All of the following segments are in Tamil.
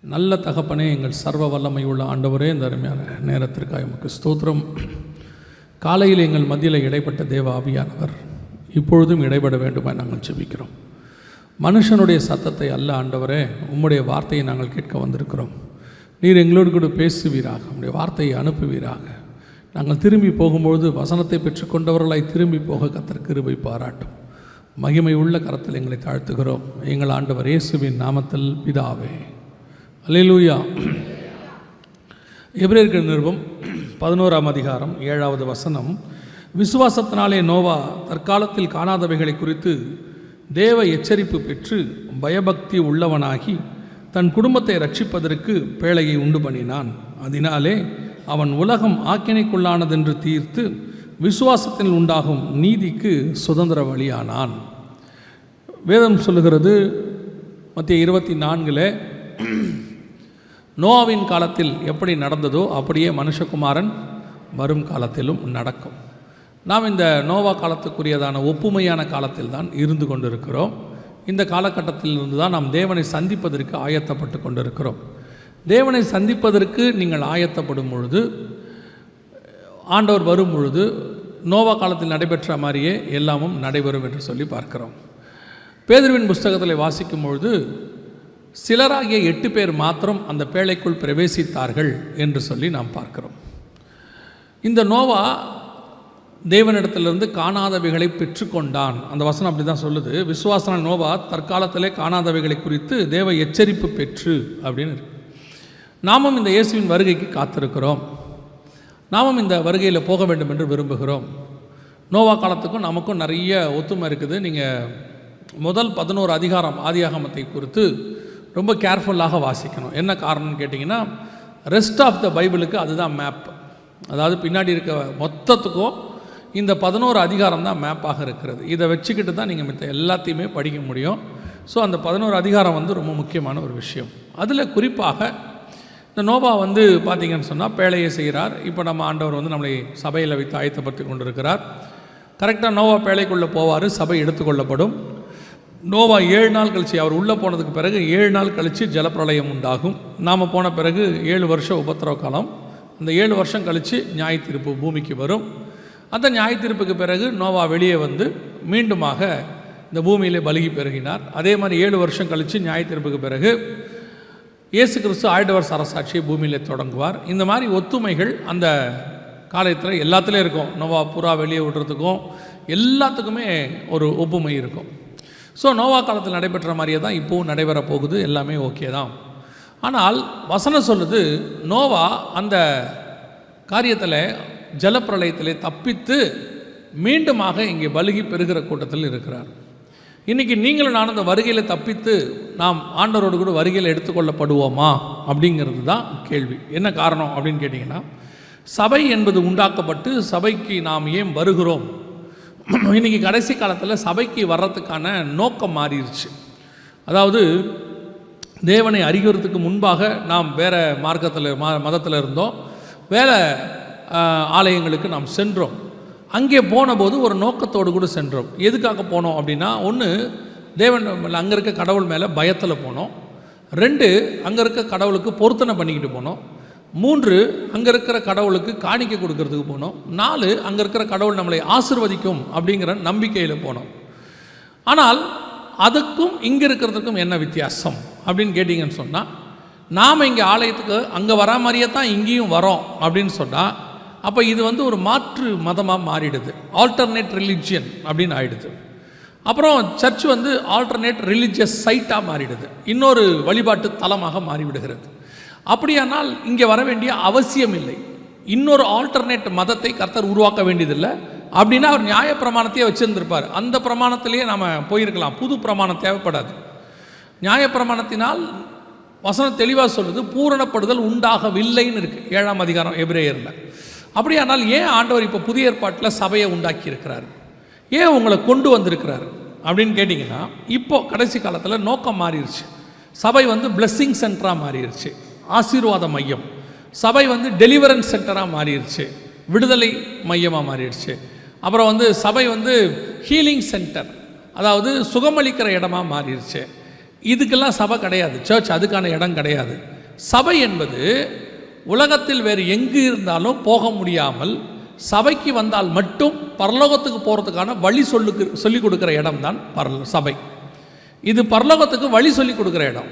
நல்ல தகப்பனே, எங்கள் சர்வ வல்லமை உள்ள ஆண்டவரே, இந்த அருமையான நேரத்திற்காக உமக்கு ஸ்தோத்திரம். காலையில் எங்கள் மத்தியில் இடைப்பட்ட தேவ ஆவியானவர் இப்பொழுதும் இடைபட வேண்டுமா நாங்கள் ஜெபிக்கிறோம். மனுஷனுடைய சத்தத்தை அல்ல ஆண்டவரே, உம்முடைய வார்த்தையை நாங்கள் கேட்க வந்திருக்கிறோம். நீர் எங்களோடு கூட பேசுவீராக, உம்முடைய வார்த்தையை அனுப்புவீராக. நாங்கள் திரும்பி போகும்பொழுது வசனத்தை பெற்றுக்கொண்டவர்களாய் திரும்பி போக கர்த்தர் கிருபை பாராட்டும். மகிமை உள்ள கரத்தில் எங்களை தாழ்த்துகிறோம் எங்கள் ஆண்டவர் இயேசுவின் நாமத்தில் பிதாவே, அல்லேலூயா. எபிரேயர் நிருபம் 11ஆம் அதிகாரம் 7வது வசனம். விசுவாசத்தினாலே நோவா தற்காலத்தில் காணாதவைகளை குறித்து தேவ எச்சரிப்பு பெற்று பயபக்தி உள்ளவனாகி தன் குடும்பத்தை ரட்சிப்பதற்கு பேழையை உண்டு பண்ணினான். அதனாலே அவன் உலகம் ஆக்கினைக்குள்ளானதென்று தீர்த்து விசுவாசத்தில் உண்டாகும் நீதிக்கு சுதந்திர வழியானான். வேதம் சொல்லுகிறது மத்திய 24 நோவாவின் காலத்தில் எப்படி நடந்ததோ அப்படியே மனுஷகுமாரன் வரும் காலத்திலும் நடக்கும். நாம் இந்த நோவா காலத்துக்குரியதான ஒப்புமையான காலத்தில் தான் இருந்து கொண்டிருக்கிறோம். இந்த காலகட்டத்திலிருந்து தான் நாம் தேவனை சந்திப்பதற்கு ஆயத்தப்பட்டு கொண்டிருக்கிறோம். தேவனை சந்திப்பதற்கு நீங்கள் ஆயத்தப்படும் பொழுது, ஆண்டவர் வரும் பொழுது நோவா காலத்தில் நடைபெற்ற மாதிரியே எல்லாமும் நடைபெறும் என்று சொல்லி பார்க்கிறோம். பேதுருவின் புஸ்தகத்தில் வாசிக்கும் பொழுது சிலராகிய 8 பேர் மாத்திரம் அந்த பேழைக்குள் பிரவேசித்தார்கள் என்று சொல்லி நாம் பார்க்கிறோம். இந்த நோவா தேவனிடத்திலிருந்து காணாதவைகளை பெற்றுக்கொண்டான். அந்த வசனம் அப்படி தான் சொல்லுது. விசுவாசன நோவா தற்காலத்திலே காணாதவைகளை குறித்து தேவ எச்சரிப்பு பெற்று அப்படின்னு இருக்கு. நாமும் இந்த இயேசுவின் வருகைக்கு காத்திருக்கிறோம். நாமும் இந்த வருகையில் போக வேண்டும் என்று விரும்புகிறோம். நோவா காலத்துக்கும் நமக்கும் நிறைய ஒத்துமை இருக்குது. நீங்கள் முதல் 11 அதிகாரம் ஆதியாகமத்தை குறித்து ரொம்ப கேர்ஃபுல்லாக வாசிக்கணும். என்ன காரணம்னு கேட்டிங்கன்னா, ரெஸ்ட் ஆஃப் த பைபிளுக்கு அதுதான் மேப். அதாவது பின்னாடி இருக்க மொத்தத்துக்கும் இந்த 11 அதிகாரம் தான் மேப்பாக இருக்கிறது. இதை வச்சுக்கிட்டு தான் நீங்கள் மித்த எல்லாத்தையுமே படிக்க முடியும். ஸோ அந்த 11 அதிகாரம் ரொம்ப முக்கியமான ஒரு விஷயம். அதில் குறிப்பாக இந்த நோவா பார்த்திங்கன்னு சொன்னால் பேழையை செய்கிறார். இப்போ நம்ம ஆண்டவர் நம்மளை சபையில் வைத்து ஆயத்தப்படுத்தி கொண்டிருக்கிறார். கரெக்டாக நோவா பேழைக்குள்ளே போவார், சபை எடுத்துக்கொள்ளப்படும். நோவா 7 நாள் கழித்து, அவர் உள்ளே போனதுக்கு பிறகு 7 நாள் கழித்து ஜலப்பிரளயம் உண்டாகும். நாம் போன பிறகு 7 வருஷம் உபத்திரவ காலம். அந்த 7 வருஷம் கழித்து நியாய தீர்ப்பு பூமிக்கு வரும். அந்த நியாய தீர்ப்புக்கு பிறகு நோவா வெளியே மீண்டுமாக இந்த பூமியிலே பலுகி பெருகினார். அதே மாதிரி 7 வருஷம் கழித்து நியாய தீர்ப்புக்கு பிறகு இயேசு கிறிஸ்து 1000 வருஷ அரசாட்சியை பூமியிலே தொடங்குவார். இந்த மாதிரி ஒத்துமைகள் அந்த காலத்தில் எல்லாத்துலேயும் இருக்கும். நோவா புறா வெளியே விடுறதுக்கும் எல்லாத்துக்குமே ஒரு ஒப்புமை இருக்கும். ஸோ நோவா காலத்தில் நடைபெற்ற மாதிரியே தான் இப்போவும் நடைபெற போகுது. எல்லாமே ஓகே தான். ஆனால் வசனம் சொல்லுது, நோவா அந்த காரியத்தில் ஜலப்பிரளயத்திலே தப்பித்து மீண்டுமாக இங்கே பலுகி பெறுகிற கூட்டத்தில் இருக்கிறார். இன்றைக்கி நீங்களும் நான் அந்த வருகையில் தப்பித்து நாம் ஆண்டவரோடு கூட வருகையில் எடுத்துக்கொள்ளப்படுவோமா அப்படிங்கிறது தான் கேள்வி. என்ன காரணம் அப்படின்னு கேட்டிங்கன்னா, சபை என்பது உண்டாக்கப்பட்டு சபைக்கு நாம் ஏன் வருகிறோம்? இன்றைக்கி கடைசி காலத்தில் சபைக்கு வர்றதுக்கான நோக்கம் மாறிடுச்சு. அதாவது தேவனை அறிகிறதுக்கு முன்பாக நாம் வேறு மார்க்கத்தில் மதத்தில் இருந்தோம், வேறு ஆலயங்களுக்கு நாம் சென்றோம். அங்கே போனபோது ஒரு நோக்கத்தோடு கூட சென்றோம். எதுக்காக போனோம் அப்படின்னா, ஒன்று தேவன் அங்கே இருக்க கடவுள் மேலே பயத்தில் போனோம். 2 அங்கே இருக்க கடவுளுக்கு பொருத்தனை பண்ணிக்கிட்டு போனோம். 3 அங்கே இருக்கிற கடவுளுக்கு காணிக்கை கொடுக்கறதுக்கு போனோம். 4 அங்கே இருக்கிற கடவுள் நம்மளை ஆசீர்வதிக்கும் அப்படிங்கிற நம்பிக்கையில் போனோம். ஆனால் அதுக்கும் இங்கே இருக்கிறதுக்கும் என்ன வித்தியாசம் அப்படின்னு கேட்டிங்கன்னு சொன்னால், நாம் இங்கே ஆலயத்துக்கு அங்கே வரா மாதிரியே தான் இங்கேயும் வரோம் அப்படின்னு சொன்னால், அப்போ இது ஒரு மாற்று மதமாக மாறிடுது. ஆல்டர்னேட் ரிலிஜியன் அப்படின்னு ஆகிடுது. அப்புறம் சர்ச் ஆல்டர்னேட் ரிலிஜியஸ் சைட்டாக மாறிடுது. இன்னொரு வழிபாட்டு தலமாக மாறிவிடுகிறது. அப்படியானால் இங்கே வர வேண்டிய அவசியம் இல்லை. இன்னொரு ஆல்டர்னேட் மதத்தை கர்த்தர் உருவாக்க வேண்டியதில்லை. அப்படின்னா அவர் நியாய பிரமாணத்தையே வச்சுருந்துருப்பார். அந்த பிரமாணத்திலேயே நாம் போயிருக்கலாம். புது பிரமாணம் தேவைப்படாது. நியாய பிரமாணத்தினால் வசனம் தெளிவாக சொல்லுது, பூரணப்படுதல் உண்டாகவில்லைன்னு இருக்குது 7ஆம் அதிகாரம் எபிரேயரில். அப்படியானால் ஏன் ஆண்டவர் இப்போ புதிய ஏற்பாட்டில் சபையை உண்டாக்கி இருக்கிறார்? ஏன் உங்களை கொண்டு வந்திருக்கிறார் அப்படின்னு கேட்டிங்கன்னா, இப்போது கடைசி காலத்தில் நோக்கம் மாறிடுச்சு. சபை பிளெஸ்ஸிங் சென்டராக மாறிடுச்சு, ஆசீர்வாத மையம். சபை டெலிவரன்ஸ் சென்டராக மாறிடுச்சு, விடுதலை மையமாக மாறிடுச்சு. அப்புறம் சபை ஹீலிங் சென்டர், அதாவது சுகமளிக்கிற இடமாக மாறிடுச்சு. இதுக்கெல்லாம் சபை கிடையாது, சர்ச் அதுக்கான இடம் கிடையாது. சபை என்பது உலகத்தில் வேறு எங்கு இருந்தாலும் போக முடியாமல் சபைக்கு வந்தால் மட்டும் பரலோகத்துக்கு போகிறதுக்கான வழி சொல்லிக் கொடுக்குற இடம் தான் சபை. இது பரலோகத்துக்கு வழி சொல்லிக் கொடுக்குற இடம்.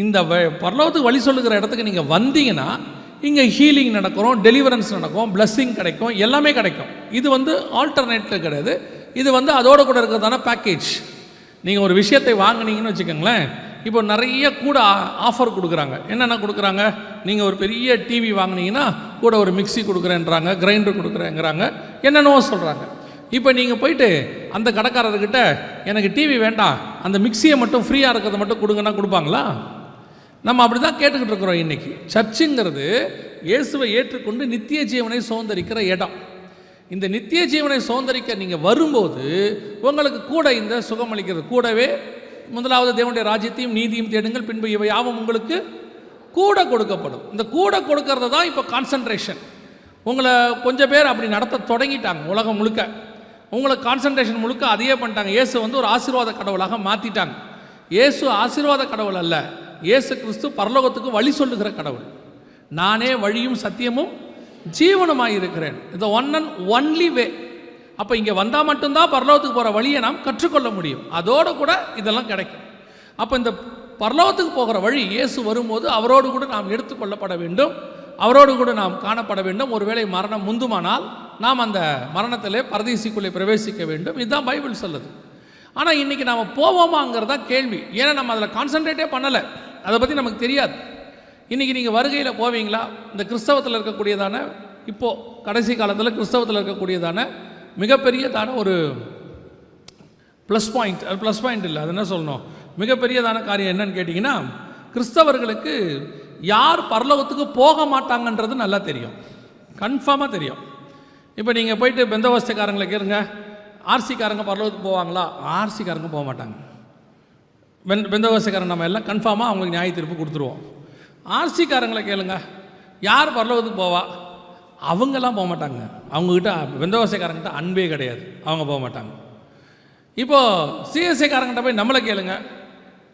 இந்த பரலோகத்துக்கு வழி சொல்லுகிற இடத்துக்கு நீங்கள் வந்தீங்கன்னா இங்கே ஹீலிங் நடக்கும், டெலிவரன்ஸ் நடக்கும், பிளஸ்ஸிங் கிடைக்கும், எல்லாமே கிடைக்கும். இது ஆல்டர்னேட்டிவ் கிடையாது. இது அதோட கூட இருக்கிறதான பேக்கேஜ். நீங்கள் ஒரு விஷயத்தை வாங்கினீங்கன்னு வச்சுக்கோங்களேன், இப்போ நிறைய கூட ஆஃபர் கொடுக்குறாங்க. என்னென்ன கொடுக்குறாங்க? நீங்கள் ஒரு பெரிய டிவி வாங்கினீங்கன்னா கூட ஒரு மிக்சி கொடுக்குறேன்றாங்க, கிரைண்டர் கொடுக்குறேங்கிறாங்க, என்னென்னவோ சொல்கிறாங்க. இப்போ நீங்கள் போயிட்டு அந்த கடைக்காரர்கிட்ட எனக்கு டிவி வேண்டாம், அந்த மிக்சியை மட்டும் ஃப்ரீயாக இருக்கிறத மட்டும் கொடுங்கன்னா கொடுப்பாங்களா? நம்ம அப்படி தான் கேட்டுக்கிட்டு இருக்கிறோம். இன்றைக்கி சர்ச்சுங்கிறது இயேசுவை ஏற்றுக்கொண்டு நித்திய ஜீவனை சுதந்திரிக்கிற இடம். இந்த நித்திய ஜீவனை சுதந்திரிக்க நீங்கள் வரும்போது உங்களுக்கு கூட இந்த சுகமளிக்கிறது, கூடவே முதலாவது தேவனுடைய ராஜ்யத்தையும் நீதியும் தேடுங்கள், பின்பு இவை யாவும் உங்களுக்கு கூட கொடுக்கப்படும். இந்த கூட கொடுக்கறது தான் இப்போ கான்சன்ட்ரேஷன். உங்களை கொஞ்சம் பேர் அப்படி நடத்த தொடங்கிட்டாங்க. உலகம் முழுக்க உங்களை கான்சன்ட்ரேஷன் முழுக்க அதையே பண்ணிட்டாங்க. இயேசு ஒரு ஆசீர்வாத கடவுளாக மாற்றிட்டாங்க. இயேசு ஆசீர்வாத கடவுள் அல்ல, இயேசு கிறிஸ்து பரலோகத்துக்கு வழி சொல்லுகிற கடவுள். நானே வழியும் சத்தியமும் ஜீவனுமாய் இருக்கிறேன். இது ஒன் அண்ட் ஒன்லி வே. அப்போ இங்கே வந்தால் மட்டும்தான் பரலோகத்துக்கு போகிற வழியை நாம் கற்றுக்கொள்ள முடியும். அதோடு கூட இதெல்லாம் கிடைக்கும். அப்போ இந்த பரலோகத்துக்கு போகிற வழி இயேசு வரும்போது அவரோடு கூட நாம் எடுத்துக்கொள்ளப்பட வேண்டும், அவரோடு கூட நாம் காணப்பட வேண்டும். ஒருவேளை மரணம் முந்துமானால் நாம் அந்த மரணத்திலே பரதீசிக்குள்ளே பிரவேசிக்க வேண்டும். இதுதான் பைபிள் சொல்லுது. ஆனால் இன்றைக்கி நாம் போவோமாங்கிறது தான் கேள்வி. ஏன்னா நம்ம அதில் கான்சன்ட்ரேட்டே பண்ணலை, அதை பற்றி நமக்கு தெரியாது. இன்றைக்கி நீங்கள் வருகையில் போவீங்களா? இந்த கிறிஸ்தவத்தில் இருக்கக்கூடியதான, இப்போது கடைசி காலத்தில் கிறிஸ்தவத்தில் இருக்கக்கூடியதான மிகப்பெரியதான ஒரு ப்ளஸ் பாயிண்ட், அது ப்ளஸ் பாயிண்ட் இல்லை, அது என்ன சொல்லணும், மிகப்பெரியதான காரியம் என்னன்னு கேட்டிங்கன்னா, கிறிஸ்தவர்களுக்கு யார் பரலோகத்துக்கு போக மாட்டாங்கன்றது நல்லா தெரியும், கன்ஃபார்மாக தெரியும். இப்போ நீங்கள் போயிட்டு பெந்தகோஸ்தேக்காரங்களை கேளுங்க, ஆர்சிக்காரங்க பரலோகத்துக்கு போவாங்களா? ஆர்சிக்காரங்க போக மாட்டாங்க. பெந்தகோஸ்தேக்காரங்க நம்ம எல்லாம் கன்ஃபார்மாக அவங்களுக்கு நியாய தீர்ப்பு கொடுத்துருவோம். ஆர்சிக்காரங்களை கேளுங்க, யார் பரலோகத்துக்கு போவா? அவங்கெல்லாம் போக மாட்டாங்க. அவங்கக்கிட்ட பெந்தகோஸ்தேக்காரங்கிட்ட அன்பே கிடையாது, அவங்க போக மாட்டாங்க. இப்போது சிஎஸ்ஐக்காரங்கிட்ட போய் நம்மளை கேளுங்க,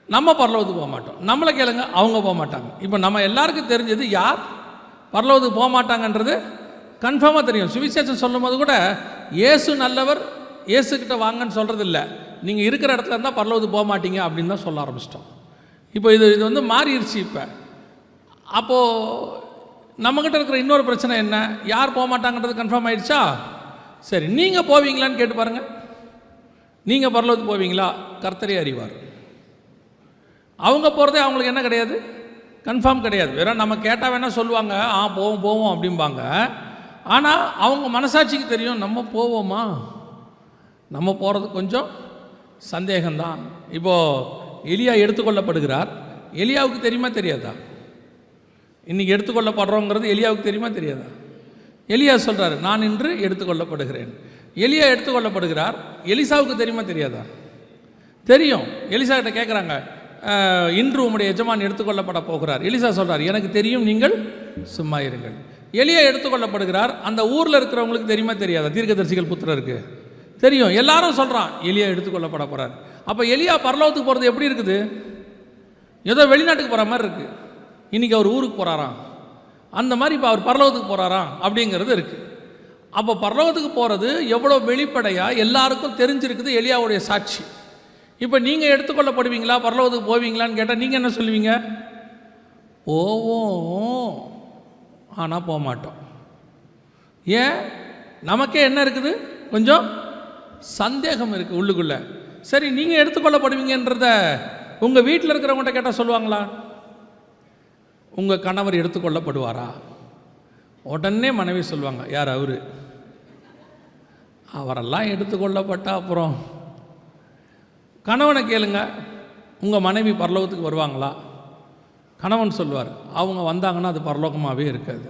நம்ம பரலோகத்துக்கு போக மாட்டோம். நம்மளை கேளுங்க, அவங்க போக மாட்டாங்க. இப்போ நம்ம எல்லாருக்கும் தெரிஞ்சது யார் பரலோகத்துக்கு போக மாட்டாங்கன்றது கன்ஃபார்மாக தெரியும். சுவிசேஷம் சொல்லும் போது கூட இயேசு நல்லவர், இயேசுக்கிட்ட வாங்கன்னு சொல்கிறது இல்லை, நீங்கள் இருக்கிற இடத்துல இருந்தால் பரலோகத்துக்கு போக மாட்டீங்க அப்படின்னு தான் சொல்ல ஆரம்பிச்சிட்டோம். இப்போ இது மாறிடுச்சு. இப்போ அப்போது நம்மக்கிட்ட இருக்கிற இன்னொரு பிரச்சனை என்ன? யார் போக மாட்டாங்கன்றது கன்ஃபார்ம் ஆகிடுச்சா? சரி, நீங்கள் போவீங்களான்னு கேட்டு பாருங்கள். நீங்கள் பரலோகத்துக்கு போவீங்களா? கர்த்தரே அறிவார். அவங்க போகிறதே அவங்களுக்கு என்ன கிடையாது, கன்ஃபார்ம் கிடையாது. வேற நம்ம கேட்டால் வேணால் சொல்லுவாங்க, போவோம் அப்படிம்பாங்க. ஆனால் அவங்க மனசாட்சிக்கு தெரியும், நம்ம போவோமா, நம்ம போகிறது கொஞ்சம் சந்தேகம்தான். இப்போது எலியா எடுத்துக்கொள்ளப்படுகிறார். எலியாவுக்கு தெரியுமா தெரியாதா? இன்றைக்கி எடுத்துக்கொள்ளப்படுறோங்கிறது எலியாவுக்கு தெரியுமா தெரியாதா? எலியா சொல்கிறார், நான் இன்று எடுத்துக்கொள்ளப்படுகிறேன். எலியா எடுத்துக்கொள்ளப்படுகிறார். எலிசாவுக்கு தெரியுமா தெரியாதா? தெரியும். எலிசா கிட்ட கேட்குறாங்க, இன்று உம்முடைய எஜமான் எடுத்துக்கொள்ளப்பட போகிறார். எலிசா சொல்கிறார், எனக்கு தெரியும், நீங்கள் சும்மா இருங்கள். எலியா எடுத்துக்கொள்ளப்படுகிறார். அந்த ஊரில் இருக்கிறவங்களுக்கு தெரியுமா தெரியாதா? தீர்க்கதரிசிகள் புத்திரருக்கு தெரியும். எல்லாரும் சொல்கிறான் எலியா எடுத்துக்கொள்ளப்பட போகிறார். அப்போ எலியா பரலோகத்துக்கு போகிறது எப்படி இருக்குது? ஏதோ வெளிநாட்டுக்கு போகிற மாதிரி இருக்குது. இன்றைக்கி அவர் ஊருக்கு போகிறாராம், அந்த மாதிரி இப்போ அவர் பரலோகத்துக்கு போகிறாராம் அப்படிங்கிறது இருக்குது. அப்போ பரலோகத்துக்கு போகிறது எவ்வளோ வெளிப்படையாக எல்லாருக்கும் தெரிஞ்சிருக்குது எலியாவுடைய சாட்சி. இப்போ நீங்கள் எடுத்துக்கொள்ளப்படுவீங்களா, பரலோகத்துக்கு போவீங்களான்னு கேட்டால் நீங்கள் என்ன சொல்லுவீங்க? போவோம், ஆனால் போக மாட்டோம். ஏன்? நமக்கே என்ன இருக்குது, கொஞ்சம் சந்தேகம் இருக்குது உள்ளுக்குள்ளே. சரி, நீங்கள் எடுத்துக்கொள்ளப்படுவீங்கன்றத உங்கள் வீட்டில் இருக்கிறவங்கள்ட்ட கேட்டால் சொல்லுவாங்களா? உங்கள் கணவர் எடுத்துக்கொள்ளப்படுவாரா? உடனே மனைவி சொல்லுவாங்க, யார் அவர்? அவரெல்லாம் எடுத்துக்கொள்ளப்பட்டால் அப்புறம். கணவனை கேளுங்க, உங்கள் மனைவி பரலோகத்துக்கு வருவாங்களா? கணவன் சொல்லுவார், அவங்க வந்தாங்கன்னா அது பரலோகமாகவே இருக்காது.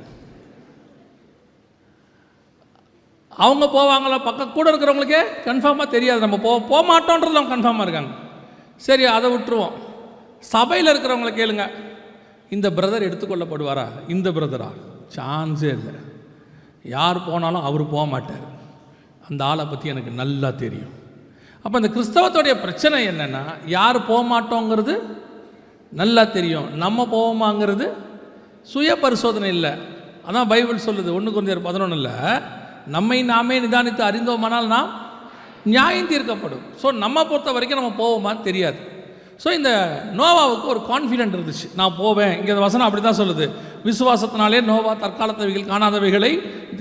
அவங்க போவாங்களா? பக்கம் கூட இருக்கிறவங்களுக்கே கன்ஃபார்மாக தெரியாது. நம்ம போக மாட்டோன்றது அவங்க கன்ஃபார்மாக இருக்காங்க. சரி, அதை விட்டுருவோம். சபையில் இருக்கிறவங்கள கேளுங்க, இந்த பிரதர் எடுத்துக்கொள்ளப்படுவாரா? இந்த பிரதரா? சான்ஸே இல்லை. யார் போனாலும் அவர் போக மாட்டார். அந்த ஆளை பற்றி எனக்கு நல்லா தெரியும். அப்போ இந்த கிறிஸ்தவத்துடைய பிரச்சனை என்னென்னா, யார் போக மாட்டோங்கிறது நல்லா தெரியும், நம்ம போவோமாங்கிறது சுய பரிசோதனை இல்லை. அதான் பைபிள் சொல்லுது 1 கொரிந்தியர் 11 நம்மை நாமே நிதானித்து அறிந்தோமானால் நாம் நியாயம் தீர்க்கப்படும். ஸோ நம்ம பொறுத்த வரைக்கும் நம்ம போவோமான்னு தெரியாது. ஸோ இந்த நோவாவுக்கு ஒரு கான்ஃபிடென்ட் இருந்துச்சு, நான் போவேன். இங்கே வசனம் அப்படி தான் சொல்லுது, விசுவாசத்தினாலே நோவா தற்காலத்தவைகள் காணாதவைகளை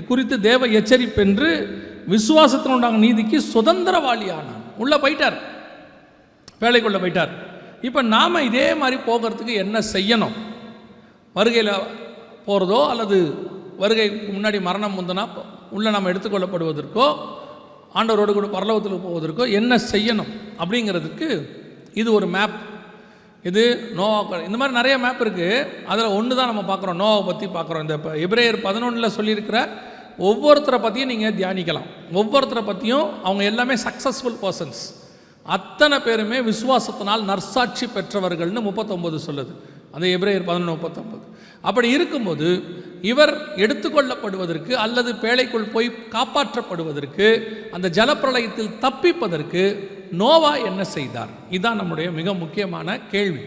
குறித்து தேவ எச்சரிப்பென்று விசுவாசத்தில் உண்டான நீதிக்கு சுதந்திரவாளியானான். உள்ளே போயிட்டார், வேலைக்குள்ளே போயிட்டார். இப்போ நாம் இதே மாதிரி போகிறதுக்கு என்ன செய்யணும்? வருகையில் போகிறதோ அல்லது வருகைக்கு முன்னாடி மரணம் முந்தினா உள்ளே நம்ம எடுத்துக்கொள்ளப்படுவதற்கோ ஆண்டவரோடு கூட பரலோகத்தில் போவதற்கோ என்ன செய்யணும் அப்படிங்கிறதுக்கு இது ஒரு மேப். இது நோவா, இந்த மாதிரி நிறைய மேப் இருக்குது. அதில் ஒன்று தான் நம்ம பார்க்குறோம், நோவாவை பற்றி பார்க்குறோம். இந்த எபிரேயர் 11 சொல்லியிருக்கிற ஒவ்வொருத்தரை பற்றியும் நீங்கள் தியானிக்கலாம். ஒவ்வொருத்தரை பற்றியும் அவங்க எல்லாமே சக்ஸஸ்ஃபுல் பர்சன்ஸ், அத்தனை பேருமே விசுவாசத்தினால் நற்சாட்சி பெற்றவர்கள்னு 39 சொல்லுது. அந்த எபிரேயர் 11:39. அப்படி இருக்கும்போது இவர் எடுத்துக்கொள்ளப்படுவதற்கு அல்லது பேழைக்குள் போய் காப்பாற்றப்படுவதற்கு, அந்த ஜலப்பிரளயத்தில் தப்பிப்பதற்கு நோவா என்ன செய்தார்? இதுதான் நம்முடைய மிக முக்கியமான கேள்வி.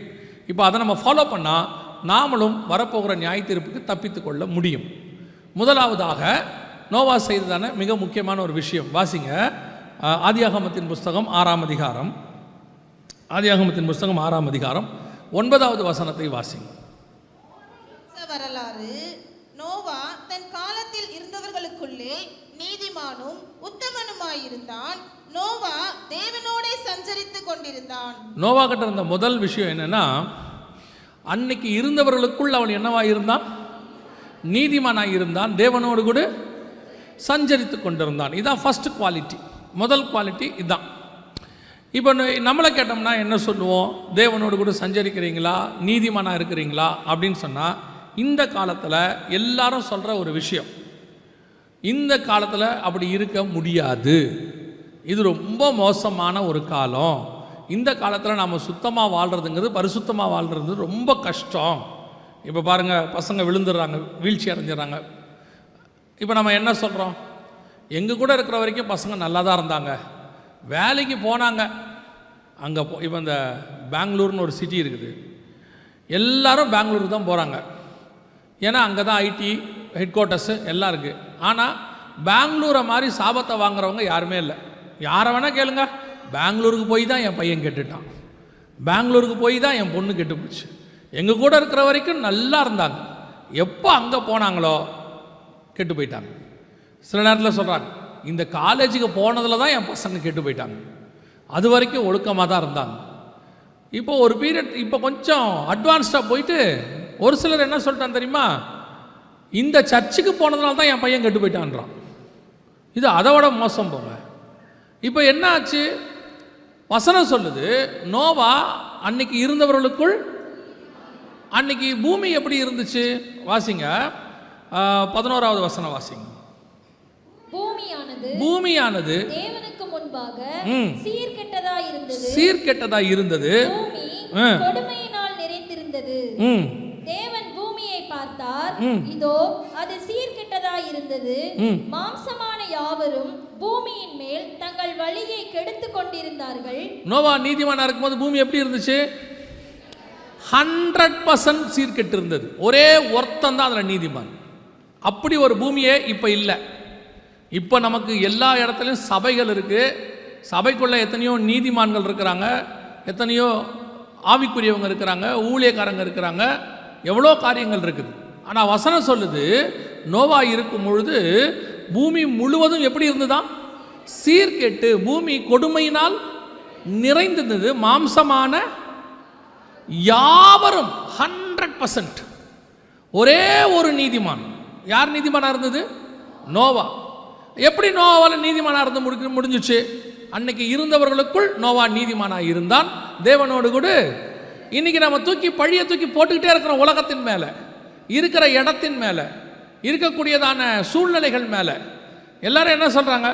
இப்போ அதை நம்ம ஃபாலோ பண்ணால் நாமளும் வரப்போகிற நியாய தீர்ப்புக்கு தப்பித்து கொள்ள முடியும். முதலாவதாக நோவா செய்ததான மிக முக்கியமான ஒரு விஷயம் வாசிங்க. ஆதியாகமத்தின் புஸ்தகம் 6ஆம் அதிகாரம், ஆதியாகமத்தின் புஸ்தகம் 6ஆம் அதிகாரம் 9வது வசனத்தை வாசிங்க. வரலாறு, நோவா தன் காலத்தில் இருந்தவர்களுக்குள்ளே நீதிமானும் உத்தமனுமாயிருந்தான். நோவா தேவனோடே சஞ்சரித்துக் கொண்டிருந்தான். நோவா கிட்ட இருந்த முதல் விஷயம் என்னன்னா, அன்னைக்கு இருந்தவர்களுக்குள் அவன் என்னவா இருந்தான்? நீதிமானாக இருந்தான், தேவனோடு கூட சஞ்சரித்து கொண்டிருந்தான். இதுதான் ஃபர்ஸ்ட் குவாலிட்டி, முதல் குவாலிட்டி இதுதான். இப்போ நம்மளை கேட்டோம்னா என்ன சொல்லுவோம்? தேவனோடு கூட சஞ்சரிக்கிறீங்களா, நீதிமானாக இருக்கிறீங்களா அப்படின்னு சொன்னால், இந்த காலத்தில் எல்லாரும் சொல்கிற ஒரு விஷயம், இந்த காலத்தில் அப்படி இருக்க முடியாது, இது ரொம்ப மோசமான ஒரு காலம், இந்த காலத்தில் நாம் சுத்தமாக வாழ்கிறதுங்கிறது, பரிசுத்தமாக வாழ்கிறது ரொம்ப கஷ்டம். இப்போ பாருங்கள், பசங்க விழுந்துடுறாங்க, வீழ்ச்சி அடைஞ்சிடறாங்க. இப்போ நம்ம என்ன சொல்கிறோம்? எங்கள் கூட இருக்கிற வரைக்கும் பசங்க நல்லா தான் இருந்தாங்க, வேலைக்கு போனாங்க அங்கே இப்போ இந்த பெங்களூர்னு ஒரு சிட்டி இருக்குது, எல்லோரும் பெங்களூருக்கு தான் போகிறாங்க. ஏன்னா அங்கே தான் ஐடி ஹெட் குவார்ட்டர்ஸு எல்லாம் இருக்குது. ஆனால் பெங்களூரை மாதிரி சாபத்தை வாங்குறவங்க யாருமே இல்லை. யாரை வேணால் கேளுங்க, பெங்களூருக்கு போய் தான் என் பையன் கெட்டுட்டான், பெங்களூருக்கு போய் தான் என் பொண்ணு கெட்டு போச்சு, எங்கள் கூட இருக்கிற வரைக்கும் நல்லா இருந்தாங்க, எப்போ அங்கே போனாங்களோ கெட்டு போயிட்டாங்க. சில நேரத்தில் சொல்கிறாங்க, இந்த காலேஜுக்கு போனதில் தான் என் பசங்க கெட்டு போயிட்டாங்க, அது வரைக்கும் ஒழுக்கமாக தான் இருந்தாங்க. இப்போ ஒரு பீரியட், இப்போ கொஞ்சம் அட்வான்ஸ்டாக போயிட்டு ஒரு சிலர் என்ன சொல்லிட்டான் தெரியுமா? இந்த சர்ச்சுக்கு போனதுனால தான் என் பையன் கெட்டு போயிட்டான்றான். இது அதை விட மோசம் போங்க. இப்போ என்ன ஆச்சு? வசனம் சொல்லுது, நோவா அன்னைக்கு இருந்தவர்களுக்குள், அன்னைக்கு பூமி எப்படி இருந்துச்சு வாசிங்க. 11வது வசனம் வாசிங்க. பூமியானது தேவனுக்கு முன்பாக சீர்கெட்டதா இருந்தது, பூமி கொடுமையினால் நிறைந்திருந்தது. தேவன் பூமியை பார்த்தார், இதோ அது சீர்கெட்டதா இருந்தது, மாம்சமான யாவரும் பூமியின் மேல் தங்கள் வழியை கெடுத்து கொண்டிருந்தார்கள். நோவா நீதிமானா இருக்கும்போது பூமி எப்படி இருந்துச்சு? 100% சீர்கெட்டு இருந்தது. ஒரே ஒருத்தன் தான் அதில் நீதிமான். அப்படி ஒரு பூமியே இப்போ இல்லை. இப்போ நமக்கு எல்லா இடத்துலையும் சபைகள் இருக்குது, சபைக்குள்ளே எத்தனையோ நீதிமான்கள் இருக்கிறாங்க, எத்தனையோ ஆவிக்குரியவங்க இருக்கிறாங்க, ஊழியக்காரங்க இருக்கிறாங்க, எவ்வளோ காரியங்கள் இருக்குது. ஆனால் வசனம் சொல்லுது, நோவா இருக்கும் பொழுது பூமி முழுவதும் எப்படி இருந்ததுதான்? சீர்கெட்டு, பூமி கொடுமையினால் நிறைந்திருந்தது, மாம்சமான யாவரும் 100%. ஒரே ஒரு நீதிமான். யார் நீதிமானாக இருந்தது? நோவா. எப்படி நோவாவால் நீதிமானாக இருந்து முடிஞ்சிச்சு? அன்னைக்கு இருந்தவர்களுக்குள் நோவா நீதிமானாக இருந்தான், தேவனோடு கூட. இன்னைக்கு நம்ம பழியை தூக்கி போட்டுக்கிட்டே இருக்கிறோம், உலகத்தின் மேலே, இருக்கிற இடத்தின் மேலே, இருக்கக்கூடியதான சூழ்நிலைகள் மேலே. எல்லாரும் என்ன சொல்கிறாங்க?